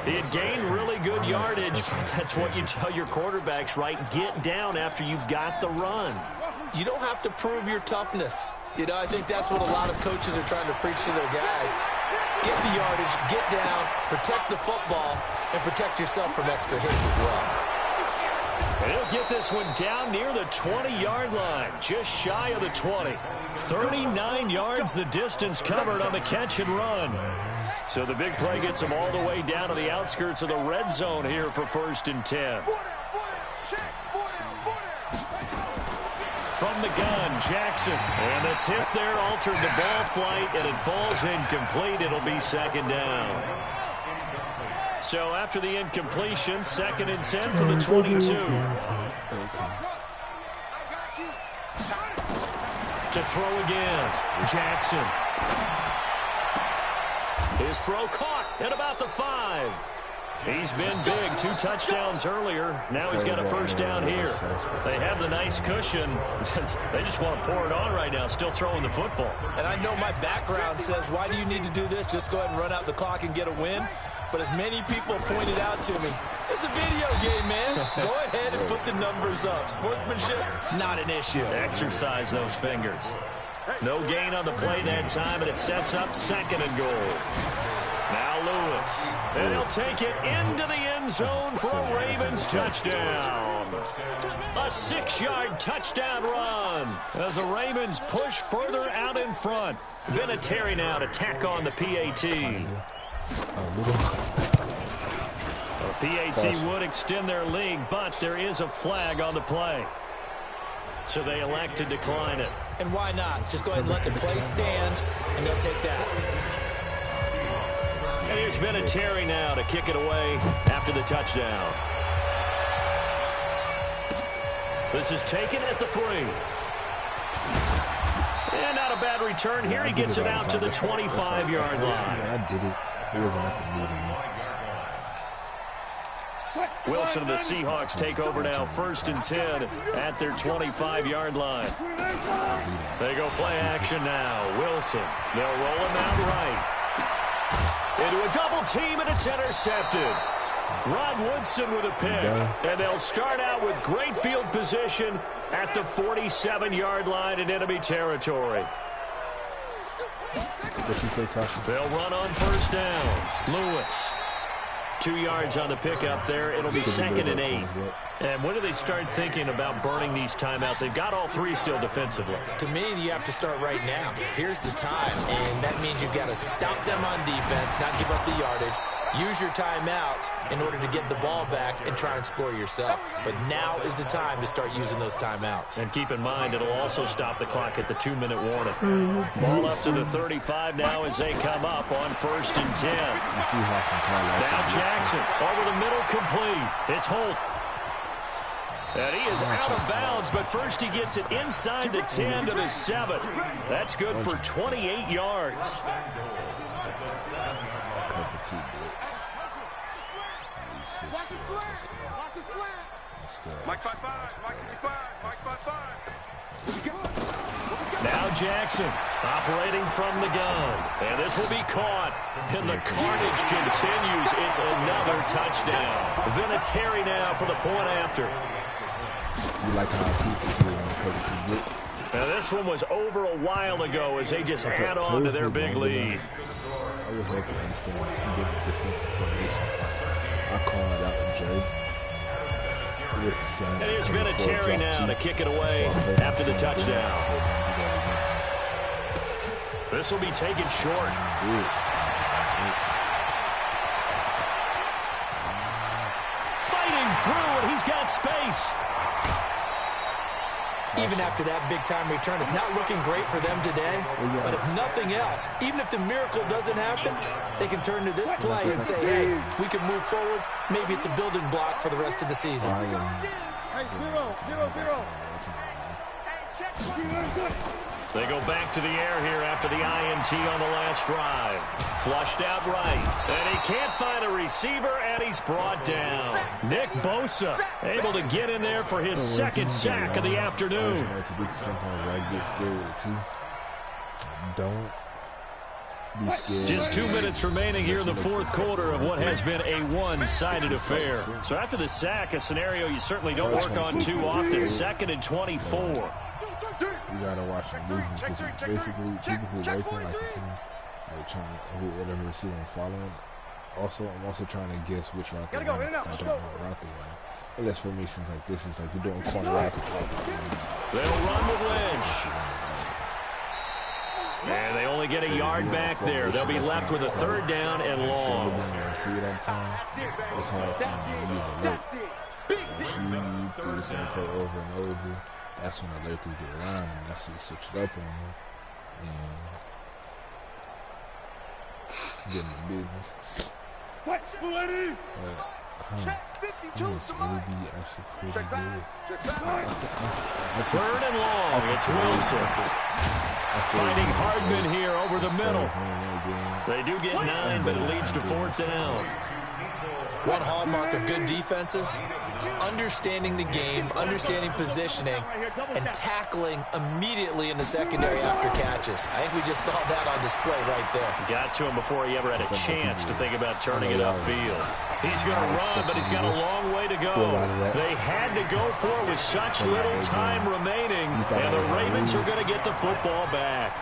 He had gained really good yardage. That's what you tell your quarterbacks, right? Get down after you got the run. You don't have to prove your toughness. You know, I think that's what a lot of coaches are trying to preach to their guys. Get the yardage, get down, protect the football, and protect yourself from extra hits as well. And he'll get this one down near the 20-yard line, just shy of the 20. 39 yards the distance covered on the catch and run. So the big play gets them all the way down to the outskirts of the red zone here for 1st and 10. From the gun, Jackson. And the tip there altered the ball flight, and it falls incomplete. It'll be 2nd down. So after the incompletion, 2nd and 10 from the 22. To throw again, Jackson. His throw caught at about the 5. He's been big. 2 touchdowns earlier. Now he's got a 1st down here. They have the nice cushion. They just want to pour it on right now, still throwing the football. And I know my background says, why do you need to do this? Just go ahead and run out the clock and get a win. But as many people pointed out to me, it's a video game, man. Go ahead and put the numbers up. Sportsmanship, not an issue. Exercise those fingers. No gain on the play that time, and it sets up 2nd and goal. Now Lewis. And he'll take it into the end zone for a Ravens touchdown. A 6-yard touchdown run as the Ravens push further out in front. Vinatieri now to tack on the PAT. The PAT would extend their lead, but there is a flag on the play. So they elect to decline it. And why not? Just go ahead and let the play stand, and they'll take that. And here's Vinatieri now to kick it away after the touchdown. This is taken at the 3. And not a bad return here. He gets it out to the 25-yard line. I did it. It wasn't at the meeting. Wilson and the Seahawks take over now, 1st and 10 at their 25-yard line. They go play action now. Wilson, they'll roll him out right. Into a double team, and it's intercepted. Rod Woodson with a pick. And they'll start out with great field position at the 47-yard line in enemy territory. What you say, Tasha? They'll run on 1st down. Lewis. 2 yards on the pickup there. It'll be 2nd and 8. And when do they start thinking about burning these timeouts? They've got all 3 still defensively. To me, you have to start right now. Here's the time, and that means you've got to stop them on defense, not give up the yardage. Use your timeouts in order to get the ball back and try and score yourself. But now is the time to start using those timeouts. And keep in mind, it'll also stop the clock at the 2-minute warning. Ball up to the 35 now as they come up on 1st and 10. Now Jackson over the middle, complete. It's Holt. And he is out of bounds, but first he gets it inside the 10 to the 7. That's good for 28 yards. Mike 5-5, Mike 55, Mike 5-5. Now Jackson operating from the gun. And this will be caught. And the carnage continues. It's another touchdown. Vinatieri now for the point after. You like how I keep it here on the cover 2 blitz? Now this one was over a while ago as they just add on to their big lead. I would hope you understand some different defensive formations. I call it out in Jerry. It is Vinatieri now to kick it away after the touchdown. This will be taken short. Fighting through, and he's got space. Even after that big-time return, it's not looking great for them today. But if nothing else, even if the miracle doesn't happen, they can turn to this play and say, hey, we can move forward. Maybe it's a building block for the rest of the season. They go back to the air here after the INT on the last drive. Flushed out right. And he can't find a receiver, and he's brought down. Nick Bosa able to get in there for his second sack of the afternoon. Don't be scared. Just 2 minutes remaining here in the fourth quarter of what has been a one-sided affair. So after the sack, a scenario you certainly don't work on too often. 2nd and 24. You gotta watch the movement because basically people who like him, like the team, like trying whatever receiver I'm following. Also, I'm also trying to guess which route they run. I don't know what route they run. Unless formations like this is like you're doing corner routes. They'll run with Lynch. And they only get a yard back there. They'll be left with a 3rd down and long. See it on time. It's hard for them to use alert. Once you do the same play over and over, that's when alert through the line, and that's when you switch it up on them. And getting the business. But, maybe actually pretty good. 3rd and long. It's Wilson. Finding Hardman here over the middle. They do get 9, but it leads to 4th down. One hallmark of good defenses is understanding the game, understanding positioning, and tackling immediately in the secondary after catches. I think we just saw that on display right there. Got to him before he ever had a chance to think about turning it upfield. He's going to run, but he's got a long way to go. They had to go for it with such little time remaining, and the Ravens are going to get the football back.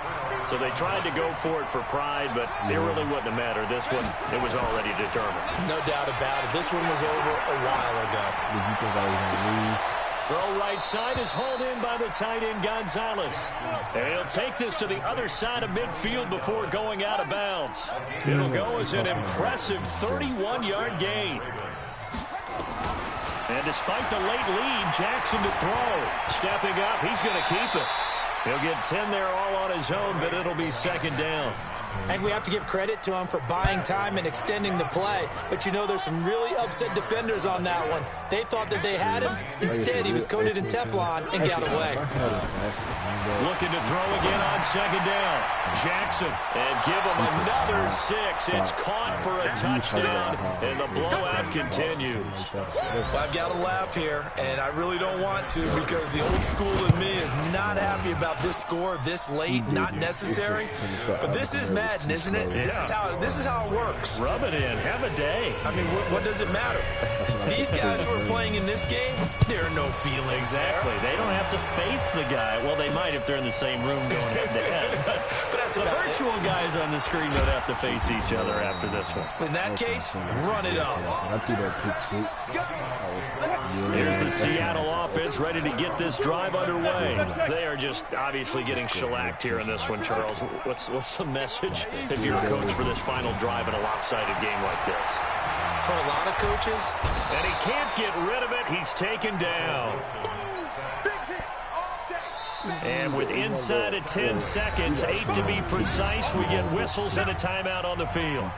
So they tried to go for it for pride, but it really wouldn't have mattered. This one, it was already determined. No doubt about it. This one was over a while ago. Did you think I was going to lose? Throw right side is hauled in by the tight end Gonzalez. And he'll take this to the other side of midfield before going out of bounds. It'll go as an impressive 31-yard gain. And despite the late lead, Jackson to throw. Stepping up, he's going to keep it. He'll get 10 there all on his own, but it'll be 2nd down. And we have to give credit to him for buying time and extending the play. But you know there's some really upset defenders on that one. They thought that they had him. Instead, he was coated in Teflon and got away. Looking to throw again on 2nd down. Jackson, and give him another 6. It's caught for a touchdown, and the blowout continues. Well, I've got to laugh here, and I really don't want to because the old school in me is not happy about this score this late, not necessary. But this is Madden, isn't it? Yeah. This is how it works. Rub it in. Have a day. I mean, what does it matter? These guys who are playing in this game, there are no feelings Exactly. there. They don't have to face the guy. Well, they might if they're in the same room going head-to-head. But that's the about virtual guys on the screen don't have to face each other after this one. In that case, run it up. I threw that pick 6. Here's the Seattle offense ready to get this drive underway. They are just obviously getting shellacked here in this one, Charles. What's the message if you're a coach for this final drive in a lopsided game like this? For a lot of coaches. And he can't get rid of it. He's taken down. And with inside of 10 seconds, 8 to be precise, we get whistles and a timeout on the field.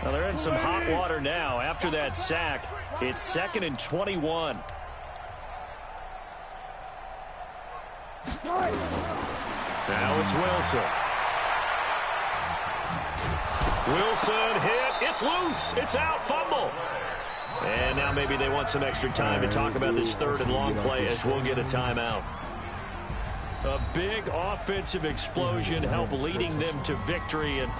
Well, they're in some hot water now. After that sack, it's 2nd and 21. Now it's Wilson. Wilson hit. It's loose. It's out. Fumble. And now maybe they want some extra time to talk about this 3rd and long play as we'll get a timeout. A big offensive explosion helped leading them to victory. And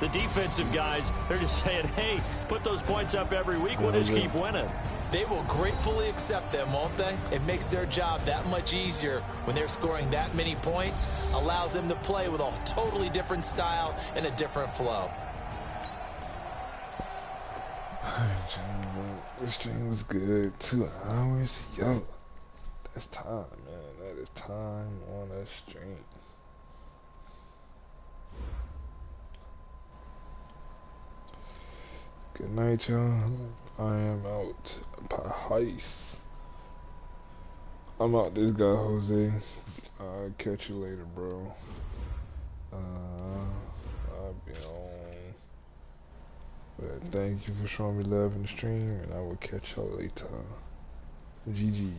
the defensive guys, they're just saying, hey, put those points up every week. We'll just keep winning. They will gratefully accept them, won't they? It makes their job that much easier when they're scoring that many points. Allows them to play with a totally different style and a different flow. This stream was good. 2 hours? Yo, that's time, man. That is time on a stream. Good night, y'all. I am out by Heist. I'm out this guy, Jose. I'll catch you later, bro. I'll be on. But thank you for showing me love in the stream, and I will catch y'all later. GG.